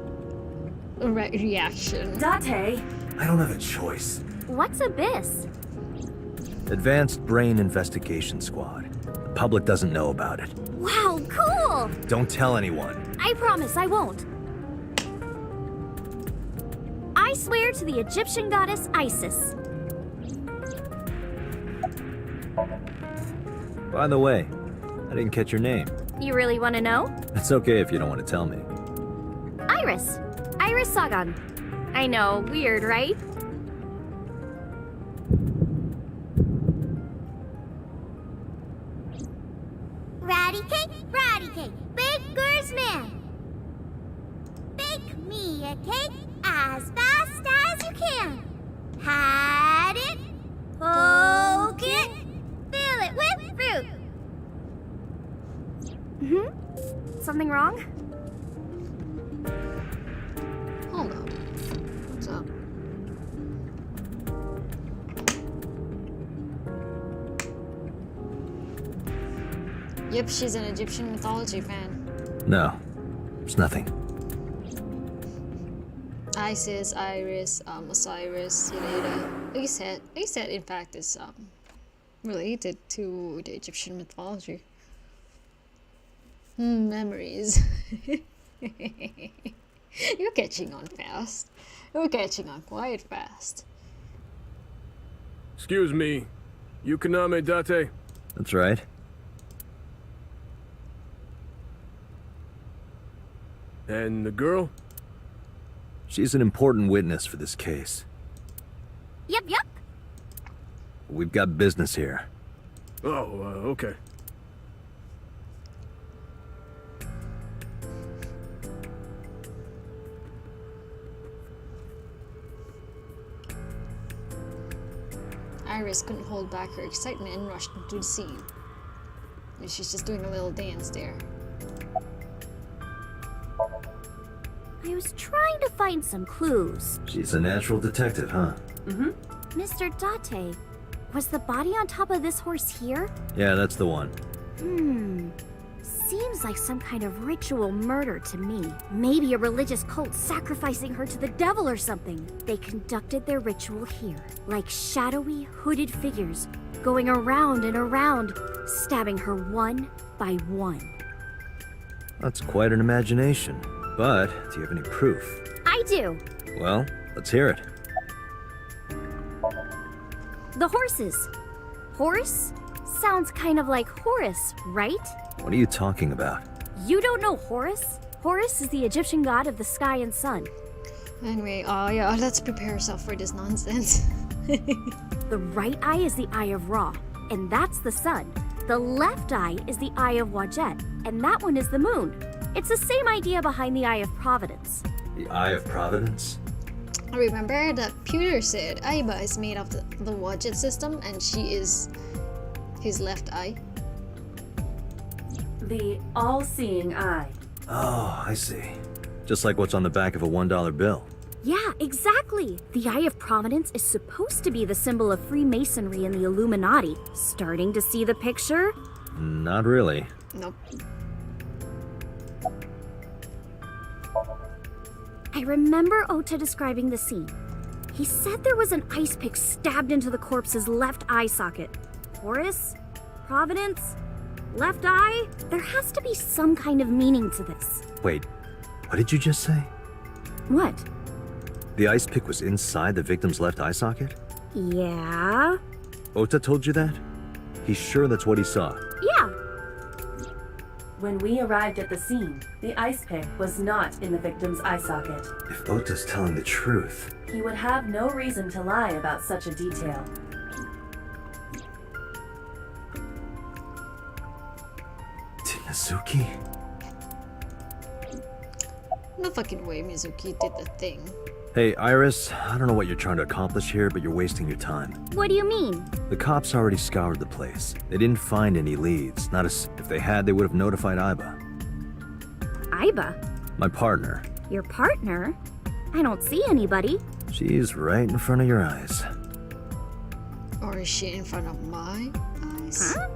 [SPEAKER 1] reaction.
[SPEAKER 9] Date!
[SPEAKER 3] I don't have a choice.
[SPEAKER 10] What's Abyss?
[SPEAKER 3] Advanced Brain Investigation Squad. The public doesn't know about it.
[SPEAKER 10] Wow, cool!
[SPEAKER 3] Don't tell anyone.
[SPEAKER 10] I promise I won't. I swear to the Egyptian goddess Isis.
[SPEAKER 3] By the way, I didn't catch your name.
[SPEAKER 10] You really want to know?
[SPEAKER 3] It's okay if you don't want to tell me.
[SPEAKER 10] Iris. Iris Sagan. I know, weird, right?
[SPEAKER 8] Ratty cake, baker's man. Bake me a cake as fast as you can. Pat it, poke it, fill it with fruit.
[SPEAKER 10] Something wrong?
[SPEAKER 1] Hold on. What's up? Yep, she's an Egyptian mythology fan.
[SPEAKER 3] No, there's nothing.
[SPEAKER 1] Isis, Iris, Osiris, yada. He said in fact is related to the Egyptian mythology. Memories. You're catching on fast. You're catching on quite fast.
[SPEAKER 5] Excuse me. Yukaname Date?
[SPEAKER 3] That's right.
[SPEAKER 5] And the girl?
[SPEAKER 3] She's an important witness for this case.
[SPEAKER 10] Yep.
[SPEAKER 3] We've got business here.
[SPEAKER 5] Oh, okay.
[SPEAKER 1] Iris couldn't hold back her excitement and rushed into the scene. And she's just doing a little dance there.
[SPEAKER 10] I was trying to find some clues.
[SPEAKER 3] She's a natural detective, huh?
[SPEAKER 10] Mr. Date, was the body on top of this horse here?
[SPEAKER 3] Yeah, that's the one.
[SPEAKER 10] Seems like some kind of ritual murder to me. Maybe a religious cult sacrificing her to the devil or something. They conducted their ritual here, like shadowy, hooded figures, going around and around, stabbing her one by one.
[SPEAKER 3] That's quite an imagination. But, do you have any proof?
[SPEAKER 10] I do.
[SPEAKER 3] Well, let's hear it.
[SPEAKER 10] The horses. Horse? Sounds kind of like Horus, right?
[SPEAKER 3] What are you talking about?
[SPEAKER 10] You don't know Horus? Horus is the Egyptian god of the sky and sun.
[SPEAKER 1] Anyway, yeah, let's prepare ourselves for this nonsense.
[SPEAKER 10] The right eye is the eye of Ra, and that's the sun. The left eye is the eye of Wajet, and that one is the moon. It's the same idea behind the Eye of Providence.
[SPEAKER 3] The Eye of Providence?
[SPEAKER 1] I remember that Pewter said Aiba is made of the Wajet system and she is his left eye.
[SPEAKER 9] The all-seeing eye.
[SPEAKER 3] Oh, I see. Just like what's on the back of a $1 bill.
[SPEAKER 10] Yeah, exactly. The Eye of Providence is supposed to be the symbol of Freemasonry and the Illuminati. Starting to see the picture?
[SPEAKER 3] Not really.
[SPEAKER 1] Nope.
[SPEAKER 10] I remember Ota describing the scene. He said there was an ice pick stabbed into the corpse's left eye socket. Horus? Providence? Left eye? There has to be some kind of meaning to this.
[SPEAKER 3] Wait, what did you just say?
[SPEAKER 10] What?
[SPEAKER 3] The ice pick was inside the victim's left eye socket?
[SPEAKER 10] Yeah?
[SPEAKER 3] Ota told you that? He's sure that's what he saw?
[SPEAKER 10] Yeah.
[SPEAKER 9] When we arrived at the scene, the ice pick was not in the victim's eye socket.
[SPEAKER 3] If Ota's telling the truth...
[SPEAKER 9] He would have no reason to lie about such a detail.
[SPEAKER 3] Did Mizuki?
[SPEAKER 1] No fucking way Mizuki did the thing.
[SPEAKER 3] Hey, Iris, I don't know what you're trying to accomplish here, but you're wasting your time.
[SPEAKER 10] What do you mean?
[SPEAKER 3] The cops already scoured the place. They didn't find any leads. If they had, they would have notified Aiba.
[SPEAKER 10] Aiba?
[SPEAKER 3] My partner.
[SPEAKER 10] Your partner? I don't see anybody.
[SPEAKER 3] She's right in front of your eyes.
[SPEAKER 1] Or is she in front of my eyes?
[SPEAKER 10] Huh?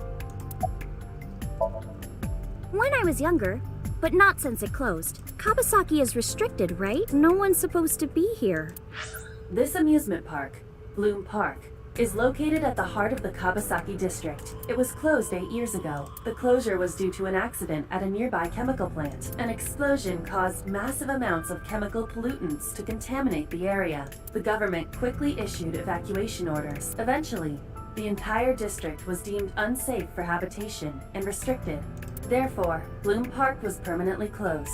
[SPEAKER 10] When I was younger, but not since it closed. Kawasaki is restricted, right? No one's supposed to be here.
[SPEAKER 9] This amusement park, Bloom Park, is located at the heart of the Kawasaki district. It was closed 8 years ago. The closure was due to an accident at a nearby chemical plant. An explosion caused massive amounts of chemical pollutants to contaminate the area. The government quickly issued evacuation orders. Eventually, the entire district was deemed unsafe for habitation and restricted. Therefore, Bloom Park was permanently closed.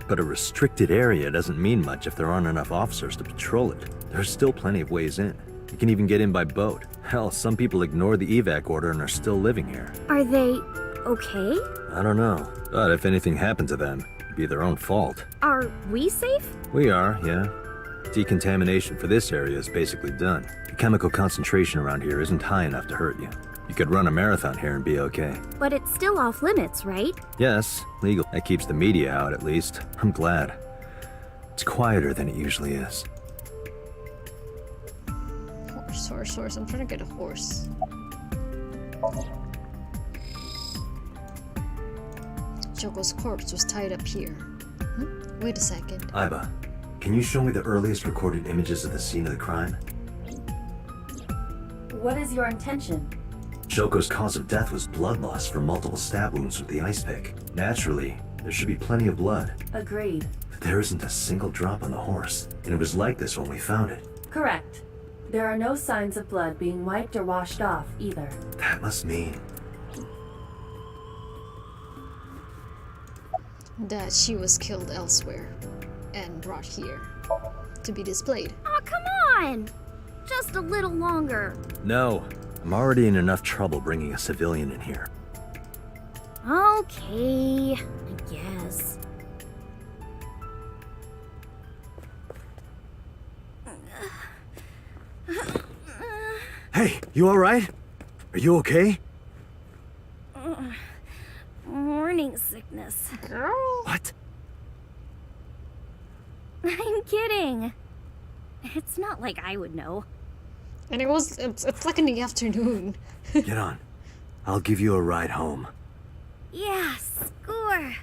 [SPEAKER 3] But a restricted area doesn't mean much if there aren't enough officers to patrol it. There's still plenty of ways in. You can even get in by boat. Hell, some people ignore the evac order and are still living here.
[SPEAKER 10] Are they okay?
[SPEAKER 3] I don't know. But if anything happened to them, it'd be their own fault.
[SPEAKER 10] Are we safe?
[SPEAKER 3] We are, yeah. Decontamination for this area is basically done. The chemical concentration around here isn't high enough to hurt you. You could run a marathon here and be okay.
[SPEAKER 10] But it's still off limits, right?
[SPEAKER 3] Yes, legal. That keeps the media out at least. I'm glad. It's quieter than it usually is.
[SPEAKER 1] Horse. I'm trying to get a horse. Joko's corpse was tied up here. Wait a second.
[SPEAKER 3] Aiba, can you show me the earliest recorded images of the scene of the crime?
[SPEAKER 9] What is your intention?
[SPEAKER 3] Shoko's cause of death was blood loss from multiple stab wounds with the ice pick. Naturally, there should be plenty of blood.
[SPEAKER 9] Agreed.
[SPEAKER 3] But there isn't a single drop on the horse, and it was like this when we found it.
[SPEAKER 9] Correct. There are no signs of blood being wiped or washed off, either.
[SPEAKER 3] That must mean...
[SPEAKER 1] that she was killed elsewhere and brought here to be displayed.
[SPEAKER 10] Aw, come on! Just a little longer.
[SPEAKER 3] No, I'm already in enough trouble bringing a civilian in here.
[SPEAKER 10] Okay, I guess.
[SPEAKER 3] Hey, you alright? Are you okay?
[SPEAKER 10] Morning sickness.
[SPEAKER 1] Girl.
[SPEAKER 3] What?
[SPEAKER 10] I'm kidding. It's not like I would know.
[SPEAKER 1] And it's like in the afternoon.
[SPEAKER 3] Get on. I'll give you a ride home.
[SPEAKER 10] Yeah, score.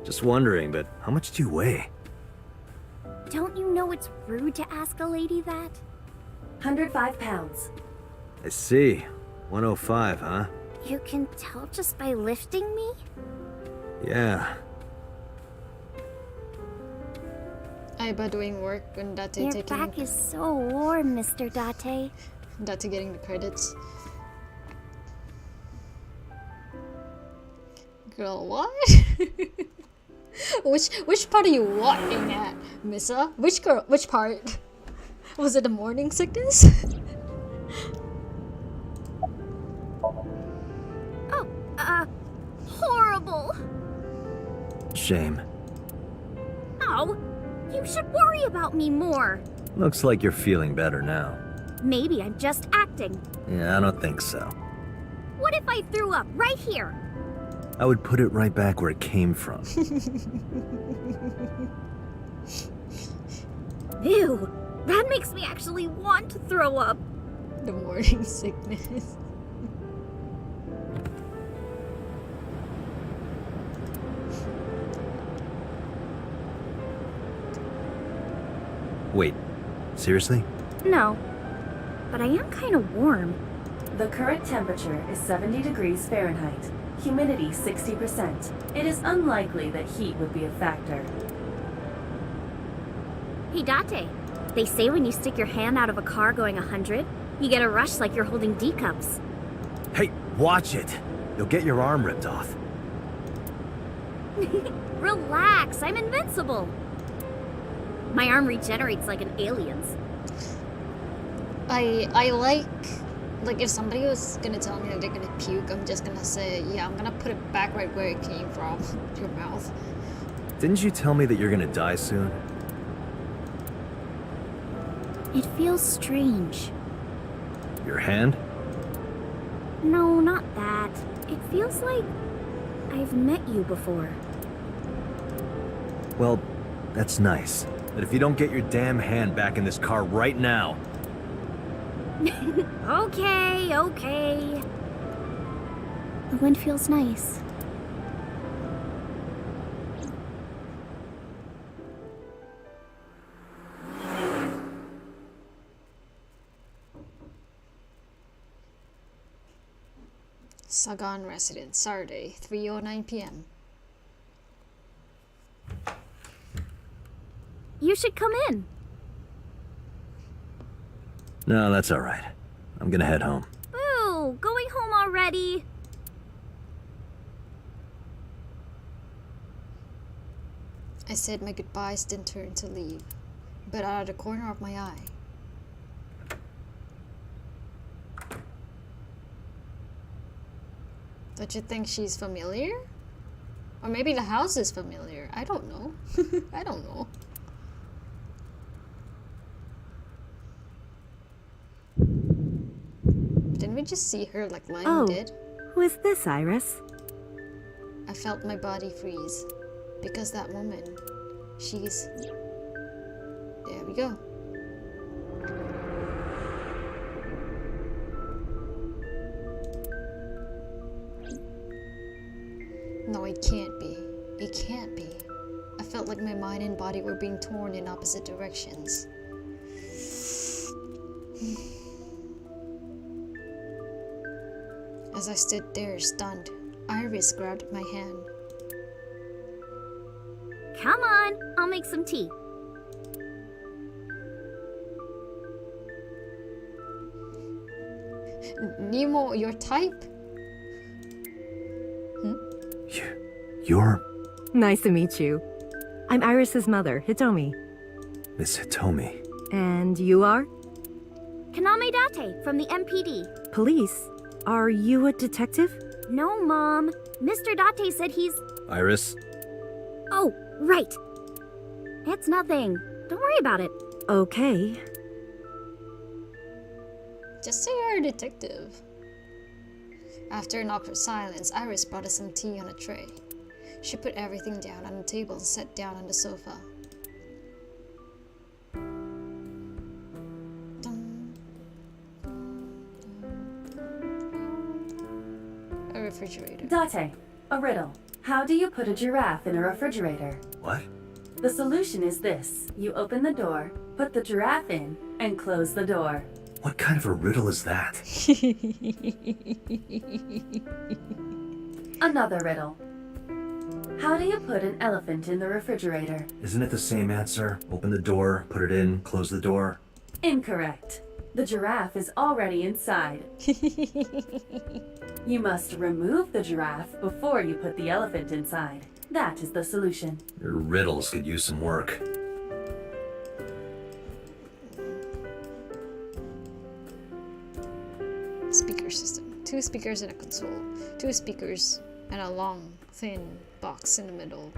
[SPEAKER 3] Just wondering, but how much do you weigh?
[SPEAKER 10] Don't you know it's rude to ask a lady that?
[SPEAKER 9] 105 pounds.
[SPEAKER 3] I see. 105, huh?
[SPEAKER 10] You can tell just by lifting me?
[SPEAKER 3] Yeah.
[SPEAKER 1] Aiba doing work and Date
[SPEAKER 10] Your
[SPEAKER 1] taking...
[SPEAKER 10] back is so warm, Mr. Date.
[SPEAKER 1] Date getting the credits. Girl, what? Which part are you walking at, Missa? Which part? Was it the morning sickness?
[SPEAKER 10] Oh, horrible.
[SPEAKER 3] Shame.
[SPEAKER 10] Oh, you should worry about me more.
[SPEAKER 3] Looks like you're feeling better now.
[SPEAKER 10] Maybe I'm just acting.
[SPEAKER 3] Yeah, I don't think so.
[SPEAKER 10] What if I threw up right here?
[SPEAKER 3] I would put it right back where it came from.
[SPEAKER 10] Ew, that makes me actually want to throw up.
[SPEAKER 1] The morning sickness.
[SPEAKER 3] Wait, seriously?
[SPEAKER 10] No, but I am kind of warm.
[SPEAKER 9] The current temperature is 70 degrees Fahrenheit. Humidity 60%. It is unlikely that heat would be a factor.
[SPEAKER 10] Hey, Date, they say when you stick your hand out of a car going 100, you get a rush like you're holding D cups.
[SPEAKER 3] Hey, watch it! You'll get your arm ripped off.
[SPEAKER 10] Relax, I'm invincible. My arm regenerates like an alien's.
[SPEAKER 1] I like if somebody was gonna tell me that they're gonna puke, I'm just gonna say, yeah, I'm gonna put it back right where it came from, your mouth.
[SPEAKER 3] Didn't you tell me that you're gonna die soon?
[SPEAKER 10] It feels strange.
[SPEAKER 3] Your hand?
[SPEAKER 10] No, not that. It feels like I've met you before.
[SPEAKER 3] Well, that's nice. But if you don't get your damn hand back in this car right now...
[SPEAKER 10] Okay. The wind feels nice.
[SPEAKER 1] Sagan residence, Saturday, 3:09 p.m.
[SPEAKER 10] You should come in.
[SPEAKER 3] No, that's alright. I'm gonna head home.
[SPEAKER 10] Boo! Going home already?
[SPEAKER 1] I said my goodbyes, then turned to leave, but out of the corner of my eye. Don't you think she's familiar? Or maybe the house is familiar. I don't know. I don't know. Didn't we just see her like lying dead?
[SPEAKER 2] Who is this, Iris?
[SPEAKER 1] I felt my body freeze. Because that woman, she's... There we go. No, it can't be. It can't be. I felt like my mind and body were being torn in opposite directions. As I stood there stunned, Iris grabbed my hand.
[SPEAKER 10] Come on, I'll make some tea.
[SPEAKER 1] Nemo, your type?
[SPEAKER 3] You're
[SPEAKER 11] Nice to meet you. I'm Iris's mother, Hitomi.
[SPEAKER 3] Miss Hitomi.
[SPEAKER 11] And you are?
[SPEAKER 10] Kaname Date from the MPD.
[SPEAKER 11] Police? Are you a detective?
[SPEAKER 10] No, Mom. Mr. Date said he's...
[SPEAKER 3] Iris?
[SPEAKER 10] Oh, right. It's nothing. Don't worry about it.
[SPEAKER 11] Okay.
[SPEAKER 1] Just say you're a detective. After an awkward silence, Iris brought us some tea on a tray. She put everything down on the table and sat down on the sofa. A refrigerator.
[SPEAKER 9] Date, a riddle. How do you put a giraffe in a refrigerator?
[SPEAKER 3] What?
[SPEAKER 9] The solution is this. You open the door, put the giraffe in, and close the door.
[SPEAKER 3] What kind of a riddle is that?
[SPEAKER 9] Another riddle. How do you put an elephant in the refrigerator?
[SPEAKER 3] Isn't it the same answer? Open the door, put it in, close the door.
[SPEAKER 9] Incorrect. The giraffe is already inside. You must remove the giraffe before you put the elephant inside. That is the solution.
[SPEAKER 3] Your riddles could use some work.
[SPEAKER 1] Speaker system. 2 speakers and a console. 2 speakers and a long, thin box in the middle.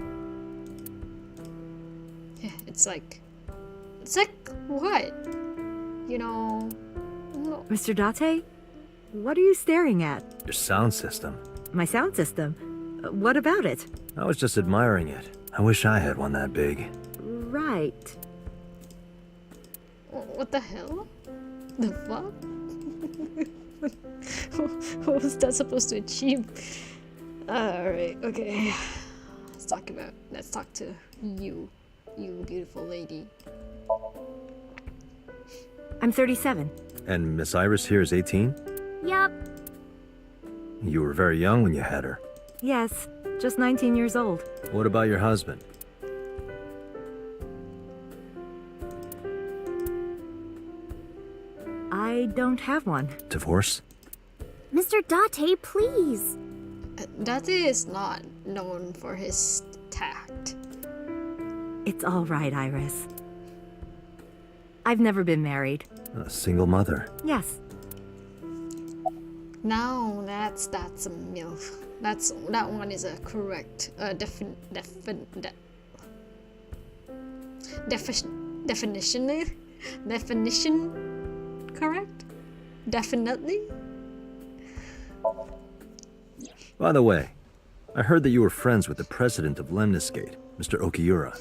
[SPEAKER 1] Yeah, it's like what? You know... No.
[SPEAKER 11] Mr. Date? What are you staring at?
[SPEAKER 3] Your sound system.
[SPEAKER 11] My sound system? What about it?
[SPEAKER 3] I was just admiring it. I wish I had one that big.
[SPEAKER 11] Right.
[SPEAKER 1] What the hell? The fuck? What was that supposed to achieve? Alright, okay. Let's talk to you beautiful lady.
[SPEAKER 11] I'm 37.
[SPEAKER 3] And Miss Iris here is 18?
[SPEAKER 10] Yup.
[SPEAKER 3] You were very young when you had her.
[SPEAKER 11] Yes, just 19 years old.
[SPEAKER 3] What about your husband?
[SPEAKER 11] I don't have one.
[SPEAKER 3] Divorce?
[SPEAKER 10] Mr. Date, please.
[SPEAKER 1] Date is not known for his tact.
[SPEAKER 11] It's all right, Iris. I've never been married.
[SPEAKER 3] A single mother.
[SPEAKER 11] Yes.
[SPEAKER 1] No, that's a MILF. That one is a correct definition correct? Definitely?
[SPEAKER 3] By the way, I heard that you were friends with the president of Lemniscate, Mr. Okiura.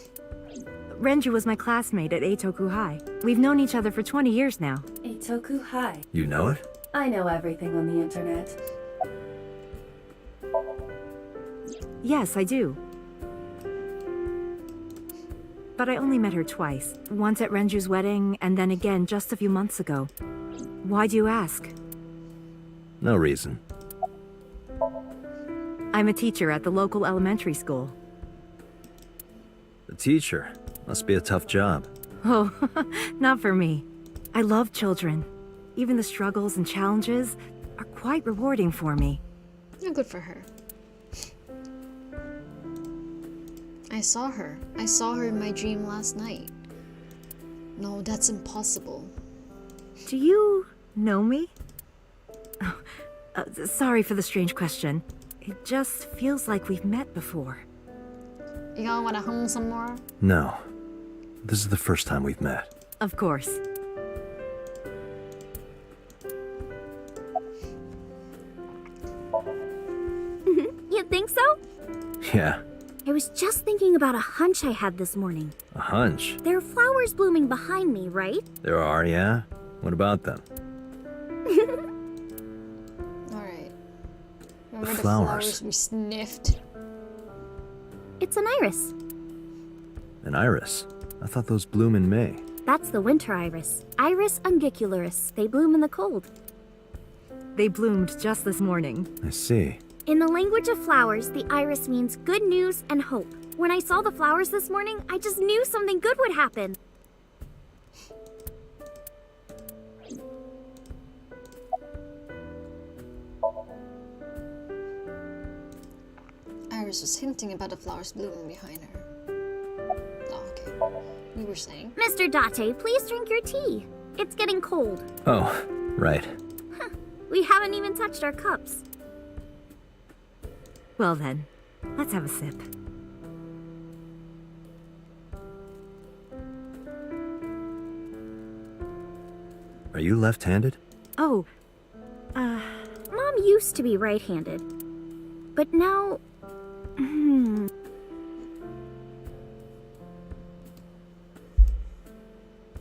[SPEAKER 11] Renju was my classmate at Eitoku High. We've known each other for 20 years now.
[SPEAKER 9] Eitoku High.
[SPEAKER 3] You know it?
[SPEAKER 9] I know everything on the internet.
[SPEAKER 11] Yes, I do. But I only met her twice. Once at Renju's wedding, and then again just a few months ago. Why do you ask?
[SPEAKER 3] No reason.
[SPEAKER 11] I'm a teacher at the local elementary school.
[SPEAKER 3] The teacher? Must be a tough job.
[SPEAKER 11] Oh, not for me. I love children. Even the struggles and challenges are quite rewarding for me.
[SPEAKER 1] Yeah, good for her. I saw her. I saw her in my dream last night. No, that's impossible.
[SPEAKER 11] Do you know me? Oh, sorry for the strange question. It just feels like we've met before.
[SPEAKER 1] You gonna wanna hum some more?
[SPEAKER 3] No. This is the first time we've met.
[SPEAKER 11] Of course.
[SPEAKER 10] You think so?
[SPEAKER 3] Yeah.
[SPEAKER 10] I was just thinking about a hunch I had this morning.
[SPEAKER 3] A hunch?
[SPEAKER 10] There are flowers blooming behind me, right?
[SPEAKER 3] There are, yeah? What about them?
[SPEAKER 1] Alright. Remember the
[SPEAKER 3] flowers.
[SPEAKER 1] flowers we sniffed?
[SPEAKER 10] It's an iris.
[SPEAKER 3] An iris? I thought those bloom in May.
[SPEAKER 10] That's the winter iris. Iris ungicularis. They bloom in the cold.
[SPEAKER 11] They bloomed just this morning.
[SPEAKER 3] I see.
[SPEAKER 10] In the language of flowers, the iris means good news and hope. When I saw the flowers this morning, I just knew something good would happen.
[SPEAKER 1] Iris was hinting about the flowers blooming behind her. Oh, okay. You were saying?
[SPEAKER 10] Mr. Date, please drink your tea. It's getting cold.
[SPEAKER 3] Oh, right.
[SPEAKER 10] We haven't even touched our cups.
[SPEAKER 11] Well then, let's have a sip.
[SPEAKER 3] Are you left-handed?
[SPEAKER 11] Oh,
[SPEAKER 10] Mom used to be right-handed. But now...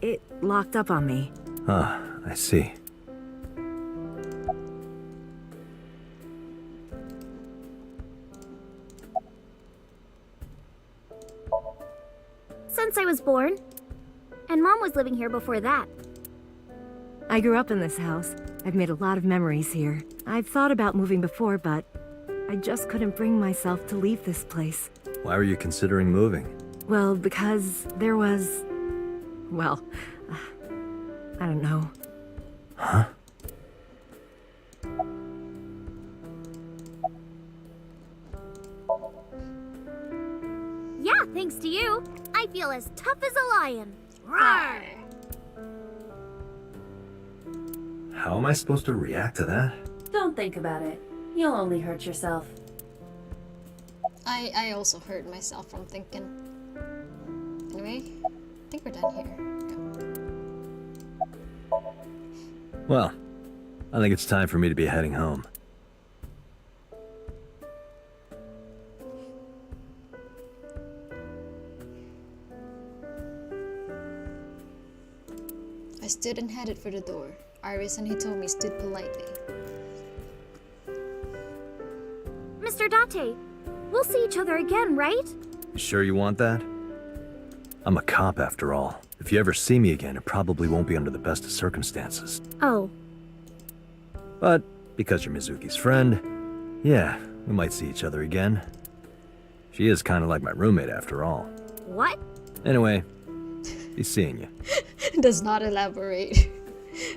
[SPEAKER 11] It locked up on me.
[SPEAKER 3] Ah, I see.
[SPEAKER 10] Since I was born. And Mom was living here before that.
[SPEAKER 11] I grew up in this house. I've made a lot of memories here. I've thought about moving before, but I just couldn't bring myself to leave this place.
[SPEAKER 3] Why were you considering moving?
[SPEAKER 11] Well, because there was... Well, I don't know.
[SPEAKER 3] Huh?
[SPEAKER 10] Yeah, thanks to you. I feel as tough as a lion.
[SPEAKER 1] Roar!
[SPEAKER 3] How am I supposed to react to that?
[SPEAKER 9] Don't think about it. You'll only hurt yourself.
[SPEAKER 1] I also hurt myself from thinking. Anyway, I think we're done here.
[SPEAKER 3] Well, I think it's time for me to be heading home.
[SPEAKER 1] I stood and headed for the door. Iris and Hitomi stood politely.
[SPEAKER 10] Mr. Date, we'll see each other again, right?
[SPEAKER 3] You sure you want that? I'm a cop after all. If you ever see me again, it probably won't be under the best of circumstances.
[SPEAKER 10] Oh.
[SPEAKER 3] But because you're Mizuki's friend, yeah, we might see each other again. She is kind of like my roommate after all.
[SPEAKER 10] What?
[SPEAKER 3] Anyway, be seeing you.
[SPEAKER 1] Does not elaborate.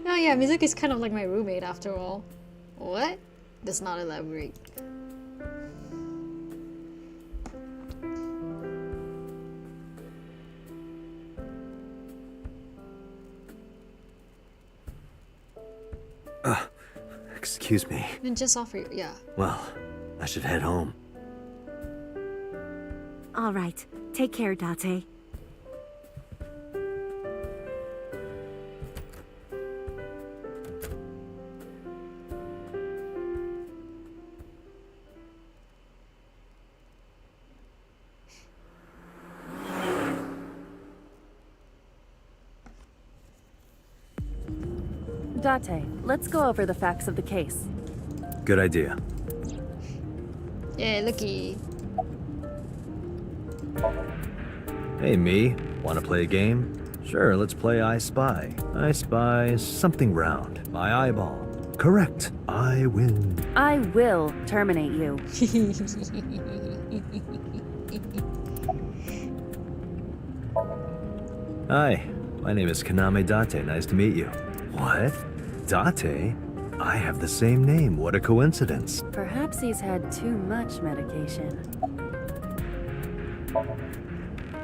[SPEAKER 1] Oh yeah, Mizuki's kind of like my roommate after all. What? Does not elaborate.
[SPEAKER 3] Excuse me.
[SPEAKER 1] Then just offer you, yeah.
[SPEAKER 3] Well, I should head home.
[SPEAKER 11] All right. Take care, Date.
[SPEAKER 9] Date, let's go over the facts of the case.
[SPEAKER 3] Good idea.
[SPEAKER 1] Yeah, looky.
[SPEAKER 3] Hey, me. Want to play a game? Sure, let's play I Spy. I spy something round. My eyeball. Correct. I win.
[SPEAKER 9] I will terminate you.
[SPEAKER 3] Hi, my name is Kaname Date. Nice to meet you. What? Date? I have the same name. What a coincidence.
[SPEAKER 9] Perhaps he's had too much medication.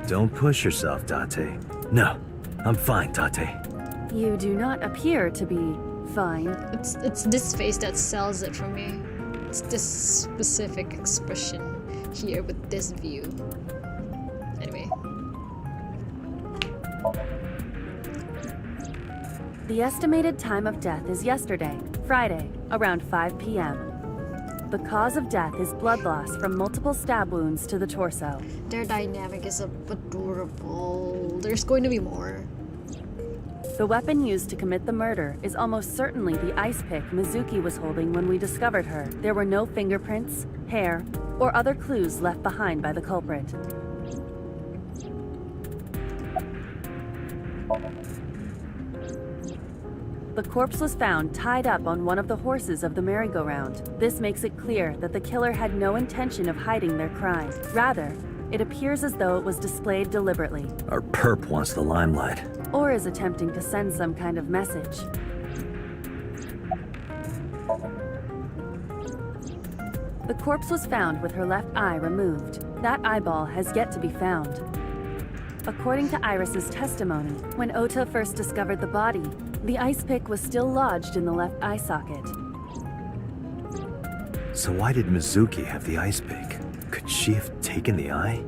[SPEAKER 3] Don't push yourself, Date. No, I'm fine, Date.
[SPEAKER 9] You do not appear to be fine.
[SPEAKER 1] It's this face that sells it for me. It's this specific expression here with this view. Anyway.
[SPEAKER 9] The estimated time of death is yesterday, Friday, around 5 p.m. The cause of death is blood loss from multiple stab wounds to the torso.
[SPEAKER 1] Their dynamic is adorable. There's going to be more.
[SPEAKER 9] The weapon used to commit the murder is almost certainly the ice pick Mizuki was holding when we discovered her. There were no fingerprints, hair, or other clues left behind by the culprit. The corpse was found tied up on one of the horses of the merry-go-round. This makes it clear that the killer had no intention of hiding their crime. Rather, it appears as though it was displayed deliberately.
[SPEAKER 3] Our perp wants the limelight.
[SPEAKER 9] Or is attempting to send some kind of message. The corpse was found with her left eye removed. That eyeball has yet to be found. According to Iris's testimony, when Ota first discovered the body, the ice pick was still lodged in the left eye socket.
[SPEAKER 3] So why did Mizuki have the ice pick? Could she have taken the eye?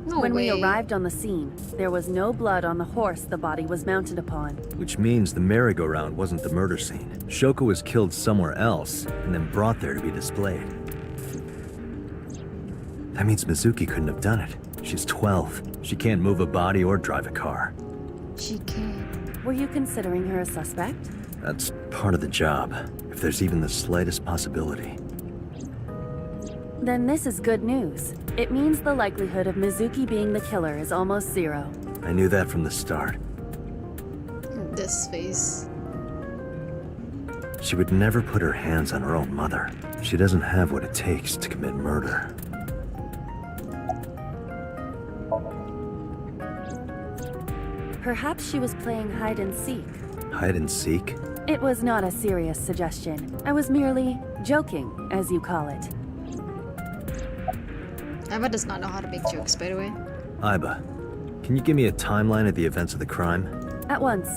[SPEAKER 1] No
[SPEAKER 9] When
[SPEAKER 1] way.
[SPEAKER 9] we arrived on the scene, there was no blood on the horse the body was mounted upon.
[SPEAKER 3] Which means the merry-go-round wasn't the murder scene. Shoko was killed somewhere else, and then brought there to be displayed. That means Mizuki couldn't have done it. She's 12. She can't move a body or drive a car.
[SPEAKER 1] She can.
[SPEAKER 9] Were you considering her a suspect?
[SPEAKER 3] That's part of the job, if there's even the slightest possibility.
[SPEAKER 9] Then this is good news. It means the likelihood of Mizuki being the killer is almost zero.
[SPEAKER 3] I knew that from the start.
[SPEAKER 1] This face.
[SPEAKER 3] She would never put her hands on her own mother. She doesn't have what it takes to commit murder.
[SPEAKER 9] Perhaps she was playing hide and seek.
[SPEAKER 3] Hide and seek?
[SPEAKER 9] It was not a serious suggestion. I was merely joking, as you call it.
[SPEAKER 1] Eva does not know how to make jokes, by the way.
[SPEAKER 3] Aiba, can you give me a timeline of the events of the crime?
[SPEAKER 9] At once.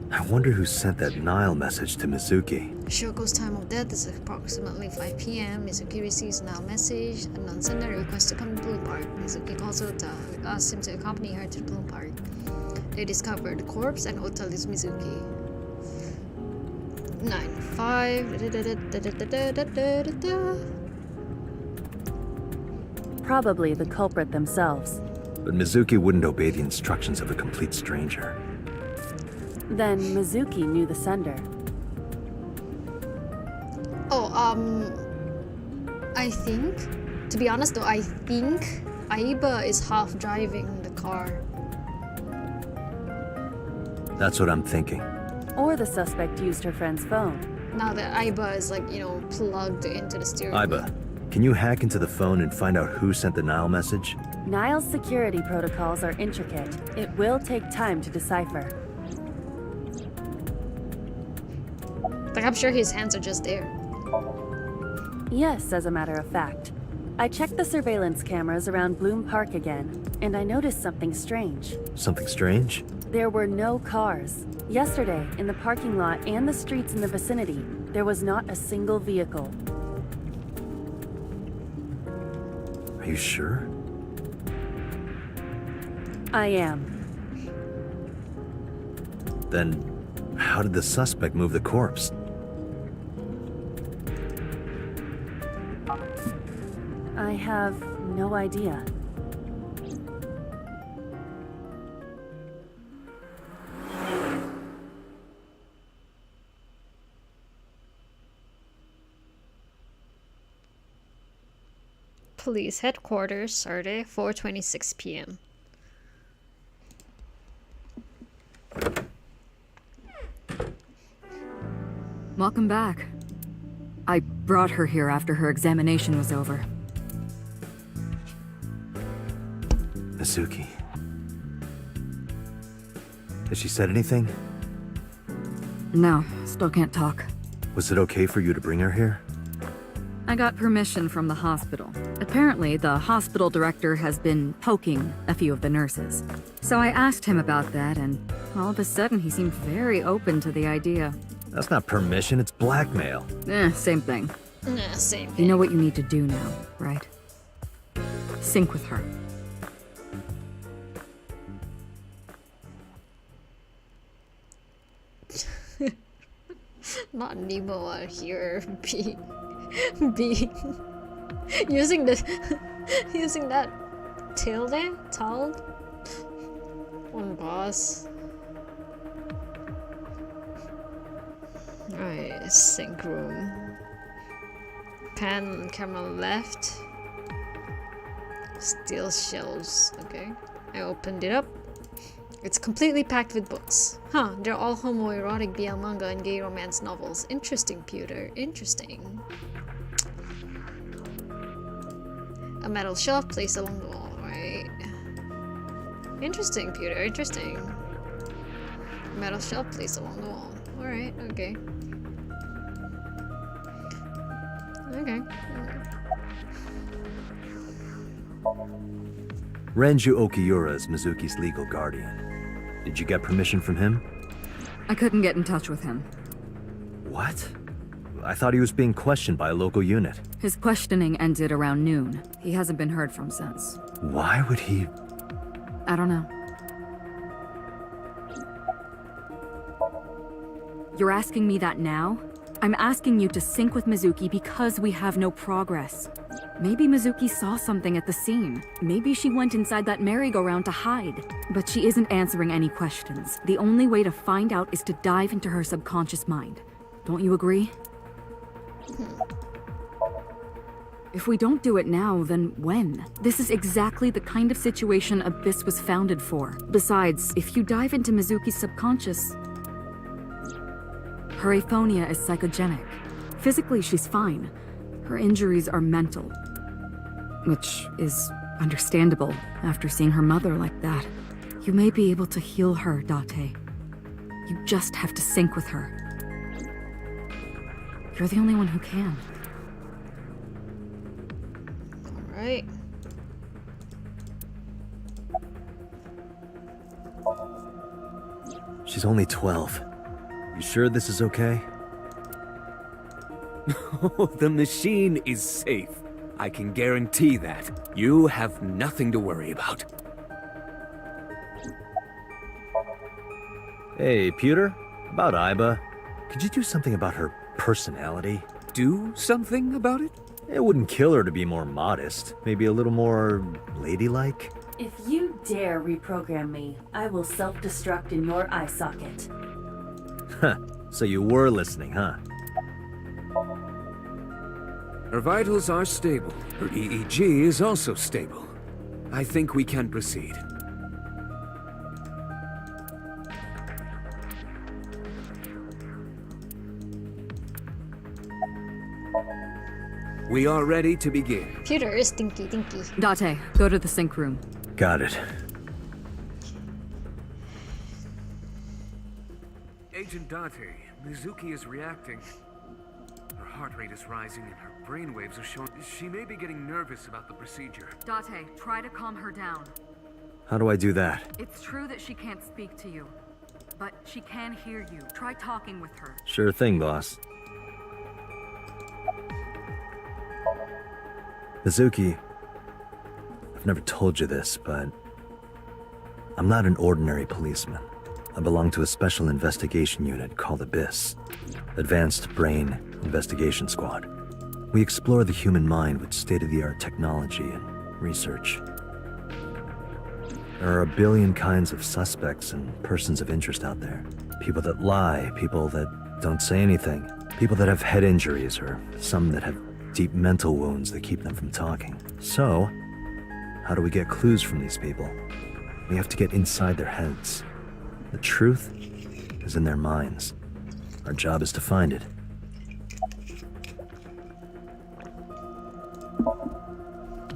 [SPEAKER 3] I wonder who sent that Nile message to Mizuki.
[SPEAKER 1] Shoko's time of death is approximately 5 p.m. Mizuki receives a message. A non-sender requests to come to Bloom Park. Mizuki calls Ota, who asks him to accompany her to Bloom Park. They discover the corpse and Ota leaves Mizuki. 9-5.
[SPEAKER 9] Probably the culprit themselves.
[SPEAKER 3] But Mizuki wouldn't obey the instructions of a complete stranger.
[SPEAKER 9] Then Mizuki knew the sender.
[SPEAKER 1] Oh, I think, to be honest though, I think Aiba is half driving the car.
[SPEAKER 3] That's what I'm thinking.
[SPEAKER 9] Or the suspect used her friend's phone.
[SPEAKER 1] Now that Aiba is like, you know, plugged into the steering
[SPEAKER 3] Aiba, can you hack into the phone and find out who sent the Nile message?
[SPEAKER 9] Nile's security protocols are intricate. It will take time to decipher.
[SPEAKER 1] Like, I'm sure his hands are just there.
[SPEAKER 9] Yes, as a matter of fact. I checked the surveillance cameras around Bloom Park again, and I noticed something strange.
[SPEAKER 3] Something strange?
[SPEAKER 9] There were no cars. Yesterday, in the parking lot and the streets in the vicinity, there was not a single vehicle.
[SPEAKER 3] Are you sure?
[SPEAKER 9] I am.
[SPEAKER 3] Then, how did the suspect move the corpse?
[SPEAKER 9] I have no idea.
[SPEAKER 1] Police headquarters, Saturday, 4:26 p.m.
[SPEAKER 2] Welcome back. I brought her here after her examination was over.
[SPEAKER 3] Mizuki. Has she said anything?
[SPEAKER 2] No, still can't talk.
[SPEAKER 3] Was it okay for you to bring her here?
[SPEAKER 2] I got permission from the hospital. Apparently, the hospital director has been poking a few of the nurses. So I asked him about that, and all of a sudden he seemed very open to the idea.
[SPEAKER 3] That's not permission, it's blackmail.
[SPEAKER 2] Same thing.
[SPEAKER 1] Nah, same
[SPEAKER 2] You
[SPEAKER 1] thing.
[SPEAKER 2] know what you need to do now, right? Sync with her.
[SPEAKER 1] Not Nemo out here. B. using the using that tilde on boss. Alright, sync room. Pan camera left. Steel shelves. Okay. I opened it up. It's completely packed with books. Huh, they're all homoerotic BL manga and gay romance novels. Interesting, Pewter. Interesting. A metal shelf placed along the wall, right? Interesting, Pewter. Interesting. A metal shelf placed along the wall. Alright, okay. Okay.
[SPEAKER 3] Renju Okiura is Mizuki's legal guardian. Did you get permission from him?
[SPEAKER 2] I couldn't get in touch with him.
[SPEAKER 3] What? I thought he was being questioned by a local unit.
[SPEAKER 2] His questioning ended around noon. He hasn't been heard from since.
[SPEAKER 3] Why would he...
[SPEAKER 2] I don't know. You're asking me that now? I'm asking you to sync with Mizuki because we have no progress. Maybe Mizuki saw something at the scene. Maybe she went inside that merry-go-round to hide. But she isn't answering any questions. The only way to find out is to dive into her subconscious mind. Don't you agree? If we don't do it now, then when? This is exactly the kind of situation Abyss was founded for. Besides, if you dive into Mizuki's subconscious... Her aphonia is psychogenic. Physically, she's fine. Her injuries are mental. Which is understandable after seeing her mother like that. You may be able to heal her, Date. You just have to sync with her. You're the only one who can.
[SPEAKER 1] Alright.
[SPEAKER 3] She's only 12. You sure this is okay?
[SPEAKER 7] The machine is safe. I can guarantee that. You have nothing to worry about.
[SPEAKER 3] Hey, Pewter? About Aiba. Could you do something about her personality?
[SPEAKER 7] Do something about it?
[SPEAKER 3] It wouldn't kill her to be more modest. Maybe a little more ladylike?
[SPEAKER 9] If you dare reprogram me, I will self-destruct in your eye socket.
[SPEAKER 3] Huh. So you were listening, huh?
[SPEAKER 7] Her vitals are stable. Her EEG is also stable. I think we can proceed. We are ready to begin.
[SPEAKER 1] Pewter is stinky.
[SPEAKER 2] Date, go to the sync room.
[SPEAKER 3] Got it.
[SPEAKER 7] Agent Date, Mizuki is reacting. Her heart rate is rising and her brainwaves are showing. She may be getting nervous about the procedure.
[SPEAKER 2] Date, try to calm her down.
[SPEAKER 3] How do I do that?
[SPEAKER 2] It's true that she can't speak to you, but she can hear you. Try talking with her.
[SPEAKER 3] Sure thing, boss. Mizuki, I've never told you this, but I'm not an ordinary policeman. I belong to a special investigation unit called Abyss, Advanced Brain Investigation Squad. We explore the human mind with state-of-the-art technology and research. There are a billion kinds of suspects and persons of interest out there. People that lie, people that don't say anything, people that have head injuries, or some that have deep mental wounds that keep them from talking. So, how do we get clues from these people? We have to get inside their heads. The truth is in their minds. Our job is to find it.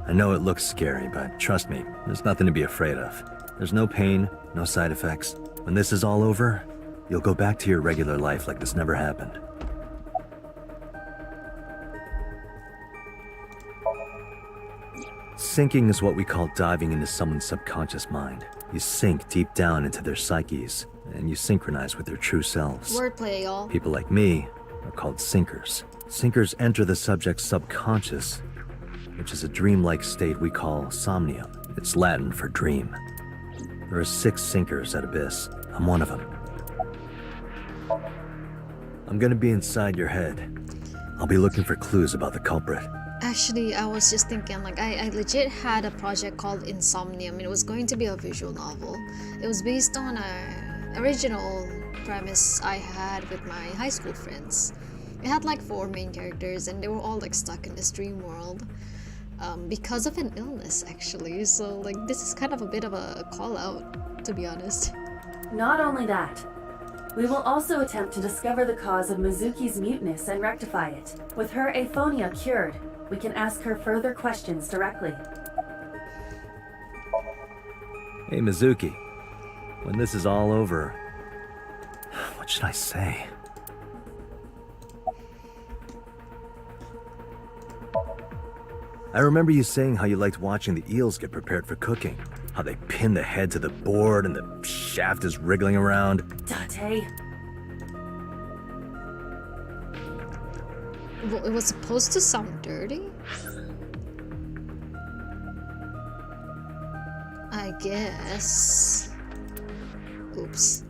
[SPEAKER 3] I know it looks scary, but trust me, there's nothing to be afraid of. There's no pain, no side effects. When this is all over, you'll go back to your regular life like this never happened. Syncing is what we call diving into someone's subconscious mind. You sink deep down into their psyches, and you synchronize with their true selves.
[SPEAKER 1] Wordplay, y'all.
[SPEAKER 3] People like me are called sinkers. Sinkers enter the subject's subconscious, which is a dreamlike state we call somnium. It's Latin for dream. There are 6 sinkers at Abyss. I'm one of them. I'm gonna be inside your head. I'll be looking for clues about the culprit.
[SPEAKER 1] Actually, I was just thinking, like, I legit had a project called Insomnium. It was going to be a visual novel. It was based on a original premise I had with my high school friends. It had like 4 main characters and they were all like stuck in this dream world. because of an illness, actually. So, like, this is kind of a bit of a call-out, to be honest.
[SPEAKER 9] Not only that, we will also attempt to discover the cause of Mizuki's muteness and rectify it. With her aphonia cured, we can ask her further questions directly.
[SPEAKER 3] Hey, Mizuki. When this is all over, what should I say? I remember you saying how you liked watching the eels get prepared for cooking. How they pin the head to the board and the shaft is wriggling around.
[SPEAKER 9] Date.
[SPEAKER 1] Well, it was supposed to sound dirty? I guess. Oops.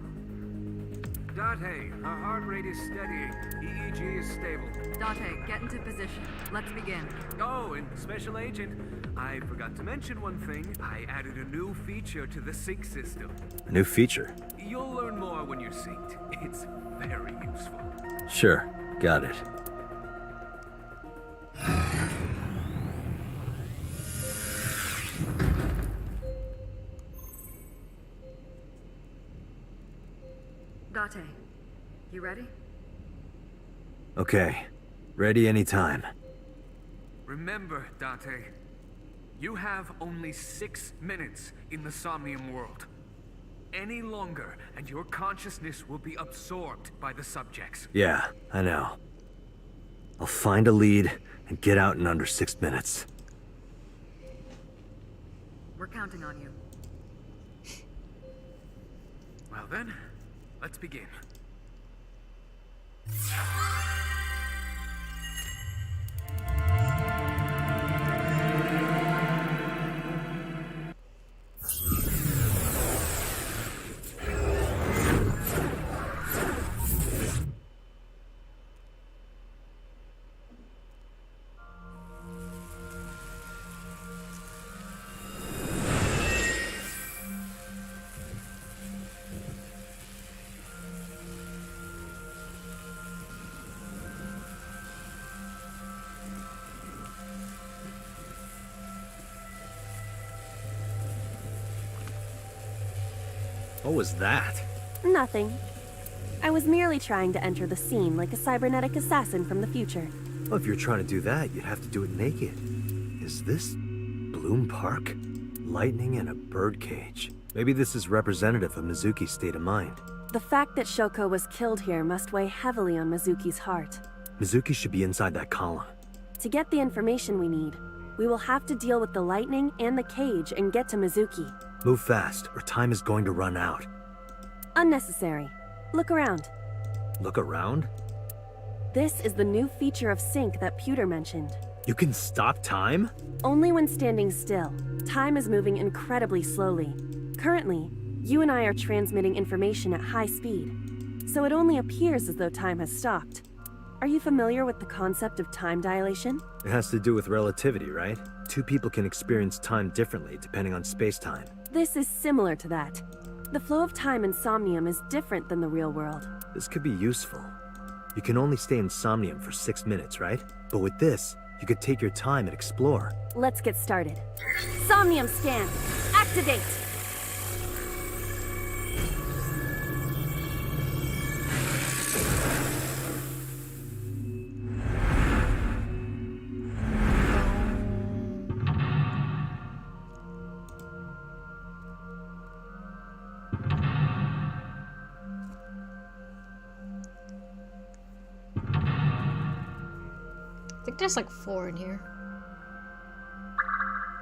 [SPEAKER 7] Date, our heart rate is steady. EEG is stable.
[SPEAKER 2] Date, get into position. Let's begin.
[SPEAKER 7] Oh, and Special Agent, I forgot to mention one thing. I added a new feature to the sync system.
[SPEAKER 3] A new feature?
[SPEAKER 7] You'll learn more when you're synced. It's very useful.
[SPEAKER 3] Sure, got it.
[SPEAKER 2] Date, you ready?
[SPEAKER 3] Okay, ready anytime.
[SPEAKER 7] Remember, Date, you have only 6 minutes in the Somnium world. Any longer, and your consciousness will be absorbed by the subjects.
[SPEAKER 3] Yeah, I know. I'll find a lead and get out in under 6 minutes.
[SPEAKER 2] We're counting on you.
[SPEAKER 7] Well then, let's begin.
[SPEAKER 3] What was that?
[SPEAKER 6] Nothing. I was merely trying to enter the scene like a cybernetic assassin from the future.
[SPEAKER 3] Well, if you're trying to do that, you'd have to do it naked. Is this Bloom Park? Lightning in a birdcage. Maybe this is representative of Mizuki's state of mind.
[SPEAKER 6] The fact that Shoko was killed here must weigh heavily on Mizuki's heart.
[SPEAKER 3] Mizuki should be inside that column.
[SPEAKER 6] To get the information we need, we will have to deal with the lightning and the cage and get to Mizuki.
[SPEAKER 3] Move fast, or time is going to run out.
[SPEAKER 6] Unnecessary. Look around.
[SPEAKER 3] Look around?
[SPEAKER 6] This is the new feature of sync that Pewter mentioned.
[SPEAKER 3] You can stop time?
[SPEAKER 6] Only when standing still. Time is moving incredibly slowly. Currently, you and I are transmitting information at high speed, so it only appears as though time has stopped. Are you familiar with the concept of time dilation?
[SPEAKER 3] It has to do with relativity, right? Two people can experience time differently depending on space-time.
[SPEAKER 6] This is similar to that. The flow of time in Somnium is different than the real world.
[SPEAKER 3] This could be useful. You can only stay in Somnium for 6 minutes, right? But with this, you could take your time and explore.
[SPEAKER 6] Let's get started. Somnium scan! Activate!
[SPEAKER 1] I think there's like 4 in here.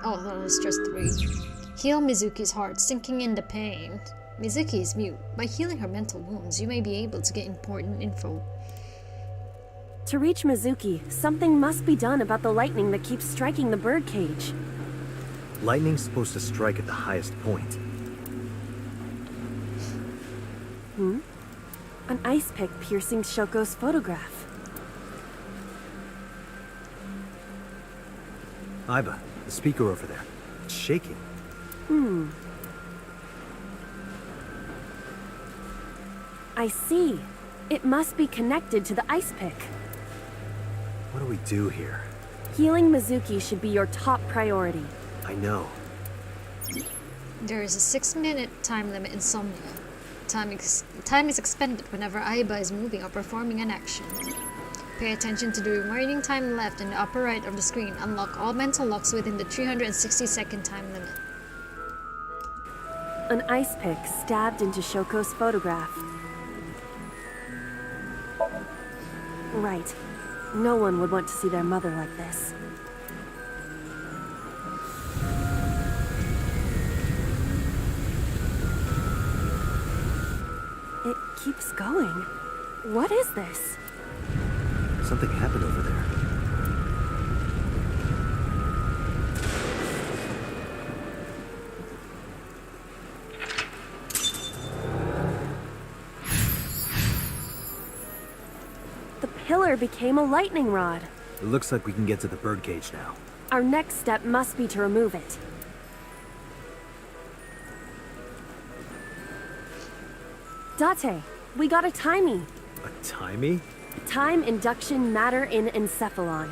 [SPEAKER 1] Oh, no, it's just 3. Heal Mizuki's heart, sinking in the pain. Mizuki is mute. By healing her mental wounds, you may be able to get important info.
[SPEAKER 6] To reach Mizuki, something must be done about the lightning that keeps striking the birdcage.
[SPEAKER 3] Lightning's supposed to strike at the highest point.
[SPEAKER 6] An ice pick piercing Shoko's photograph.
[SPEAKER 3] Aiba, the speaker over there. It's shaking.
[SPEAKER 6] I see. It must be connected to the ice pick.
[SPEAKER 3] What do we do here?
[SPEAKER 6] Healing Mizuki should be your top priority.
[SPEAKER 3] I know.
[SPEAKER 1] There is a 6-minute time limit in Somnia. Time is expended whenever Aiba is moving or performing an action. Pay attention to the remaining time left in the upper right of the screen. Unlock all mental locks within the 360-second time limit.
[SPEAKER 6] An ice pick stabbed into Shoko's photograph. Right. No one would want to see their mother like this. It keeps going. What is this?
[SPEAKER 3] Something happened over there.
[SPEAKER 6] The pillar became a lightning rod.
[SPEAKER 3] It looks like we can get to the birdcage now.
[SPEAKER 6] Our next step must be to remove it. Date, we got a timey.
[SPEAKER 3] A timey?
[SPEAKER 6] Time induction matter in encephalon.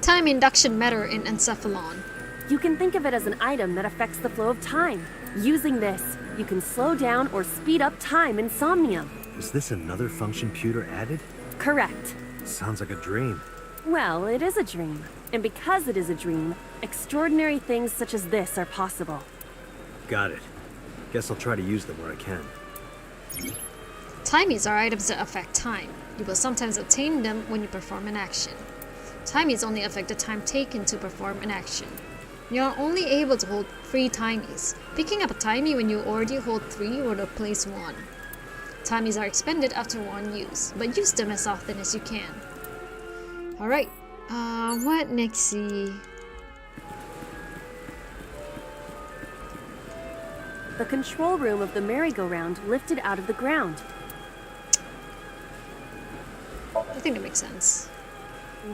[SPEAKER 1] Time induction matter in encephalon.
[SPEAKER 6] You can think of it as an item that affects the flow of time. Using this, you can slow down or speed up time in Somnium.
[SPEAKER 3] Is this another function Pewter added?
[SPEAKER 6] Correct.
[SPEAKER 3] Sounds like a dream.
[SPEAKER 6] Well, it is a dream. And because it is a dream, extraordinary things such as this are possible.
[SPEAKER 3] Got it. Guess I'll try to use them where I can.
[SPEAKER 1] Timies are items that affect time. You will sometimes obtain them when you perform an action. Timies only affect the time taken to perform an action. You are only able to hold 3 timies. Picking up a timey when you already hold 3 would replace 1. Timies are expended after 1 use, but use them as often as you can. Alright, what next? See.
[SPEAKER 6] The control room of the merry-go-round lifted out of the ground.
[SPEAKER 1] I think that makes sense.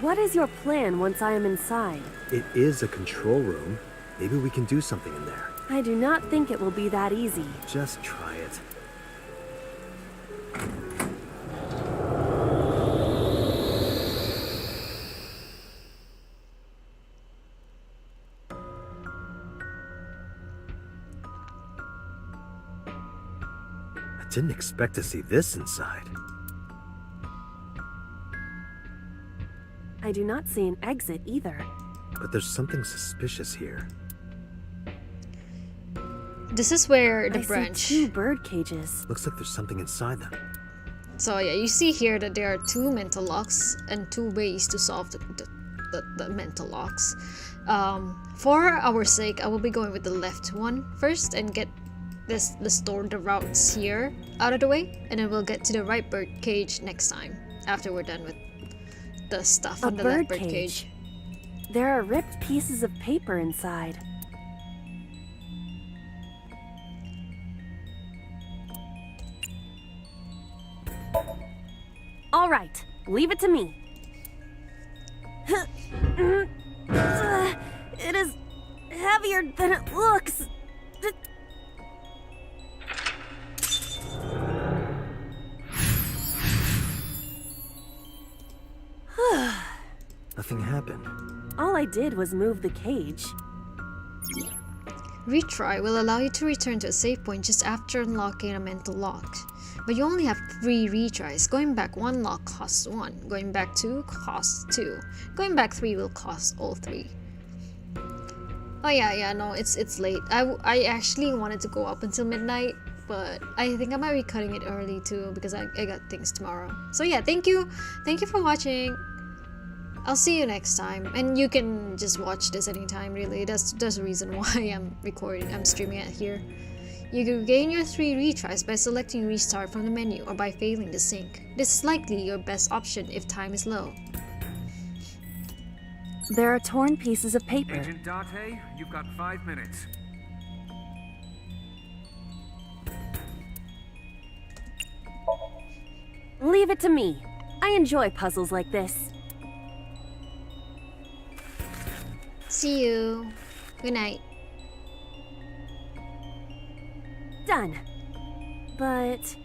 [SPEAKER 6] What is your plan once I am inside?
[SPEAKER 3] It is a control room. Maybe we can do something in there.
[SPEAKER 6] I do not think it will be that easy.
[SPEAKER 3] Just try it. I didn't expect to see this inside.
[SPEAKER 6] I do not see an exit either.
[SPEAKER 3] But there's something suspicious here.
[SPEAKER 1] This is where the
[SPEAKER 6] I
[SPEAKER 1] branch.
[SPEAKER 6] see 2 bird cages.
[SPEAKER 3] Looks like there's something inside them.
[SPEAKER 1] So yeah, you see here that there are 2 mental locks and 2 ways to solve the mental locks. For our sake, I will be going with the left one first and get the routes here out of the way, and then we'll get to the right bird cage next time after we're done with the stuff on the left bird cage.
[SPEAKER 6] There are ripped pieces of paper inside. All right, leave it to me. It is heavier than it looks.
[SPEAKER 3] Nothing happened.
[SPEAKER 6] All I did was move the cage.
[SPEAKER 1] Retry will allow you to return to a save point just after unlocking a mental lock. But you only have 3 retries. Going back 1 lock costs 1. Going back 2 costs 2. Going back 3 will cost all 3. Oh yeah, no, it's late. I actually wanted to go up until midnight, but I think I might be cutting it early too because I got things tomorrow. So yeah, thank you for watching. I'll see you next time, and you can just watch this anytime really. That's the reason why I'm streaming it here. You can gain your 3 retries by selecting restart from the menu or by failing the sync. This is likely your best option if time is low.
[SPEAKER 6] There are torn pieces of paper.
[SPEAKER 7] Agent Date, you've got 5 minutes.
[SPEAKER 6] Leave it to me. I enjoy puzzles like this.
[SPEAKER 1] See you. Good night.
[SPEAKER 6] Done. But...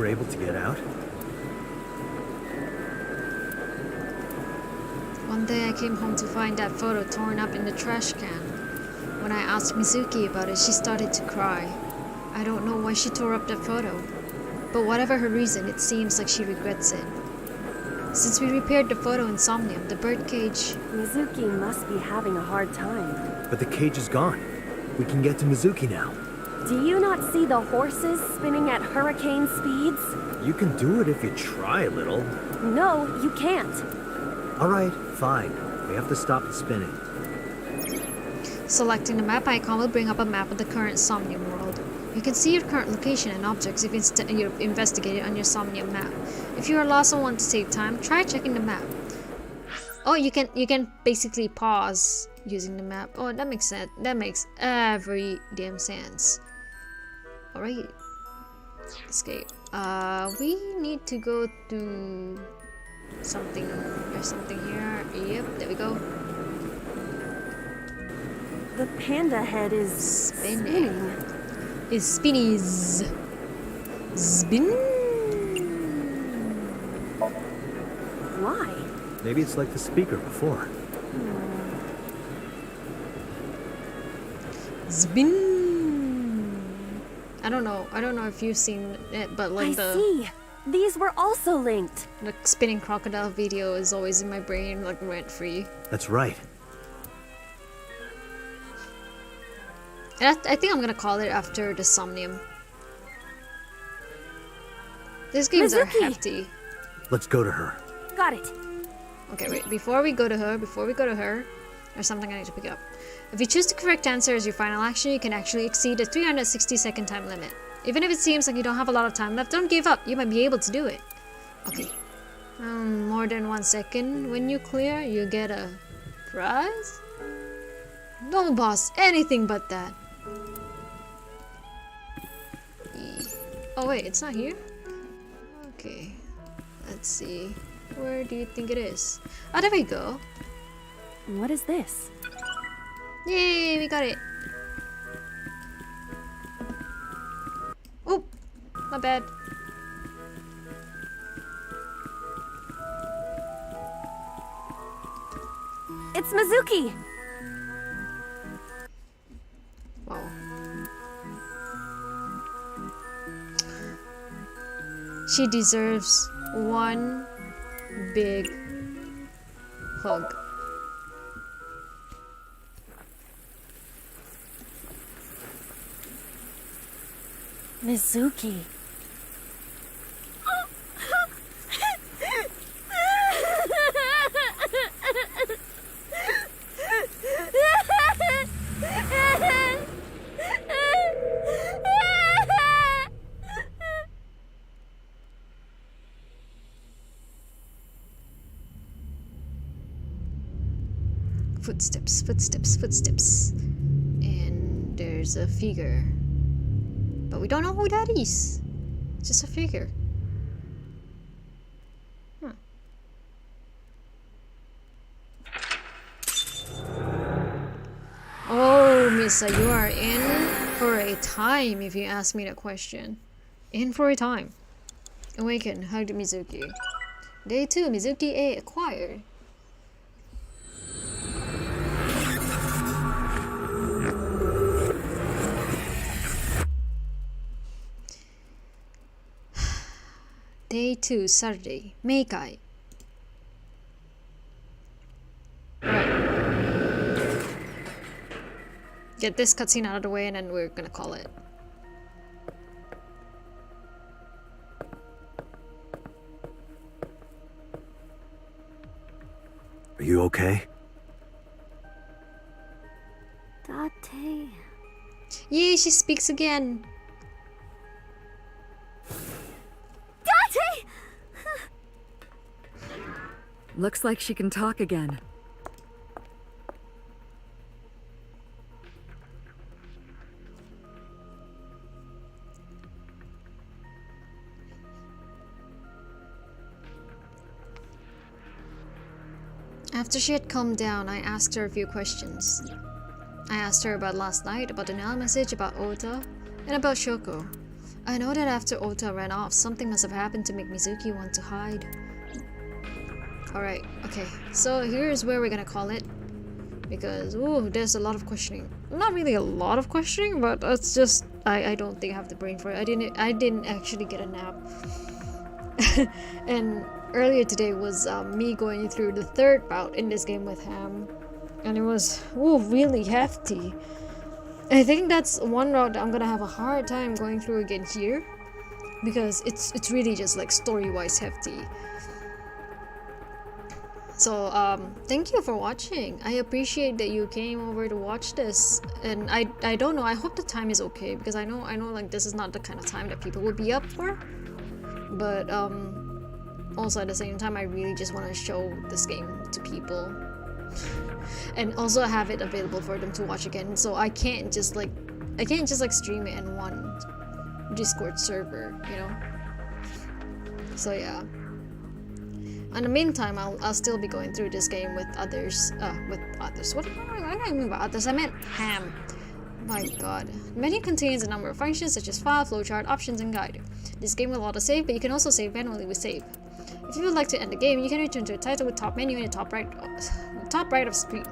[SPEAKER 3] able to get out?
[SPEAKER 1] One day I came home to find that photo torn up in the trash can. When I asked Mizuki about it, she started to cry. I don't know why she tore up that photo, but whatever her reason, it seems like she regrets it. Since we repaired the photo in Somnium, the birdcage...
[SPEAKER 6] Mizuki must be having a hard time.
[SPEAKER 3] But the cage is gone. We can get to Mizuki now.
[SPEAKER 6] Do you not see the horses spinning at hurricane speeds?
[SPEAKER 3] You can do it if you try a little.
[SPEAKER 6] No, you can't.
[SPEAKER 3] Alright, fine. We have to stop the spinning.
[SPEAKER 1] Selecting the map icon will bring up a map of the current Somnium world. You can see your current location and objects if you investigate it on your Somnium map. If you are lost and want to save time, try checking the map. Oh, you can basically pause using the map. Oh, that makes sense. That makes every damn sense. Alright. Escape. We need to go to something. There's something here. Yep, there we go.
[SPEAKER 6] The panda head is spinning.
[SPEAKER 1] Is spinnies. Spin.
[SPEAKER 6] Why?
[SPEAKER 3] Maybe it's like the speaker before.
[SPEAKER 1] Spin. I don't know if you've seen it, but like
[SPEAKER 6] I see. These were also linked.
[SPEAKER 1] The spinning crocodile video is always in my brain, like rent free.
[SPEAKER 3] That's right.
[SPEAKER 1] And I think I'm gonna call it after the Somnium. These games are hefty.
[SPEAKER 3] Let's go to her.
[SPEAKER 6] Got it.
[SPEAKER 1] Okay, wait. Before we go to her, there's something I need to pick up. If you choose the correct answer as your final action, you can actually exceed the 360-second time limit. Even if it seems like you don't have a lot of time left, don't give up. You might be able to do it. Okay. More than 1 second. When you clear, you get a prize? No, boss. Anything but that. Oh wait, it's not here? Okay. Let's see. Where do you think it is? Oh, there we go.
[SPEAKER 6] What is this?
[SPEAKER 1] Yay, we got it. Oh, not bad.
[SPEAKER 6] It's Mizuki!
[SPEAKER 1] Wow. She deserves one big hug.
[SPEAKER 6] Mizuki.
[SPEAKER 1] Footsteps, footsteps, footsteps. And there's a figure. But we don't know who that is. It's just a figure. Oh, Misa, you are in for a time if you ask me that question. In for a time. Awaken, hugged Mizuki. Day 2, Mizuki A acquired. Day 2, Saturday, Meikai. Right. Get this cutscene out of the way and then we're gonna call it.
[SPEAKER 3] Are you okay?
[SPEAKER 8] Date.
[SPEAKER 1] Yay, she speaks again.
[SPEAKER 2] Looks like she can talk again.
[SPEAKER 1] After she had calmed down, I asked her a few questions. I asked her about last night, about the Nell message, about Ota, and about Shoko. I know that after Ota ran off, something must have happened to make Mizuki want to hide. Alright, okay. So here's where we're gonna call it. Because, ooh, there's a lot of questioning. Not really a lot of questioning, but it's just... I don't think I have the brain for it. I didn't actually get a nap. And earlier today was me going through the third bout in this game with Ham. And it was, ooh, really hefty. I think that's one route that I'm gonna have a hard time going through again here. Because it's really just like story-wise hefty. So, thank you for watching. I appreciate that you came over to watch this. And I don't know, I hope the time is okay. Because I know like this is not the kind of time that people would be up for. But, also at the same time, I really just want to show this game to people. And also have it available for them to watch again. So I can't just like stream it in one Discord server, you know? So yeah. In the meantime, I'll still be going through this game with others. What? I don't mean by others. I meant Ham. My god. The menu contains a number of functions such as file, flowchart, options, and guide. This game will auto-save, but you can also save manually with save. If you would like to end the game, you can return to a title with top menu in the top right of screen.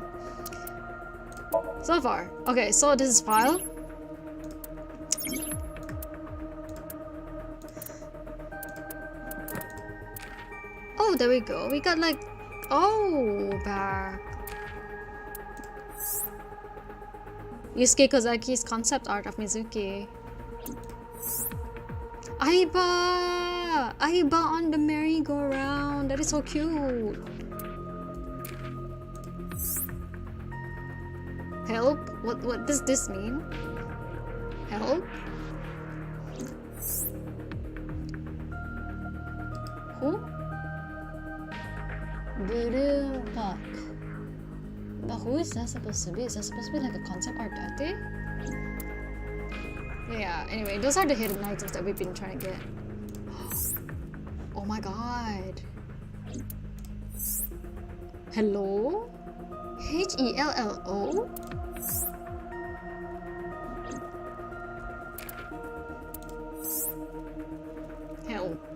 [SPEAKER 1] So far. Okay, so this is file. Oh, there we go. We got like... Oh, back. Yusuke Kozaki's concept art of Mizuki. Aiba! Aiba on the merry-go-round. That is so cute. Help? What does this mean? Help? Who? Voodoo Buck. But who is that supposed to be? Is that supposed to be like a concept art that day? Yeah, anyway, those are the hidden items that we've been trying to get. Oh my god. Hello? Hello?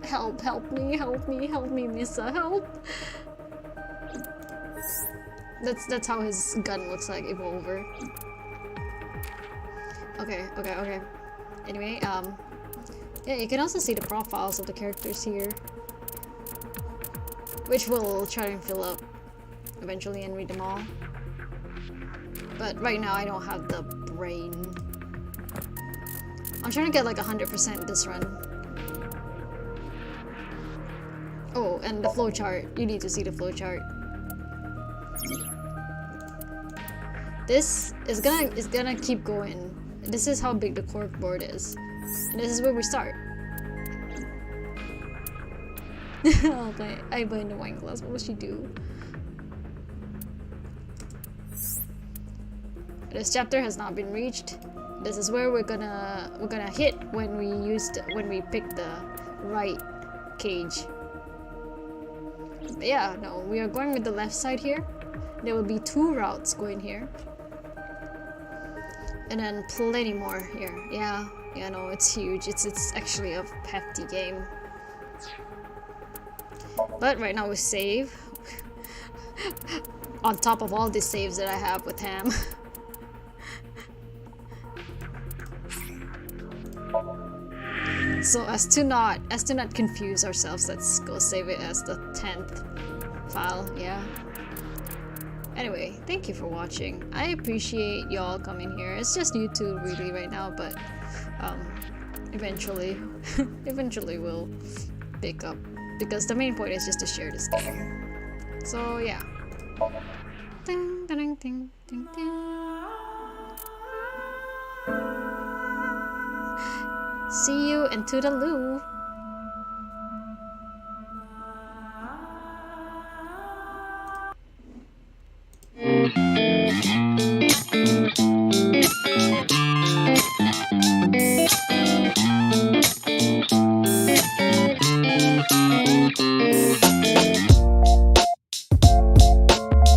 [SPEAKER 1] Help me, Missa, help! That's how his gun looks like, Evolver. Okay. Anyway, yeah, you can also see the profiles of the characters here. Which we'll try and fill up eventually and read them all. But right now I don't have the brain. I'm trying to get like 100% this run. Oh, and the flowchart. You need to see the flowchart. This is gonna keep going. This is how big the cork board is. And this is where we start. Okay, I in the wine glass. What will she do? This chapter has not been reached. This is where we're gonna hit when we pick the right cage. But yeah, no, we are going with the left side here. There will be 2 routes going here. And then plenty more here. Yeah, no, it's huge. It's actually a hefty game. But right now we save. On top of all the saves that I have with Ham. So as to not confuse ourselves, let's go save it as the 10th file, yeah. Anyway, thank you for watching. I appreciate y'all coming here. It's just YouTube really right now, but eventually we'll pick up because the main point is just to share this game. So yeah. Ding, ding, ding, ding, ding. See you and toodaloo.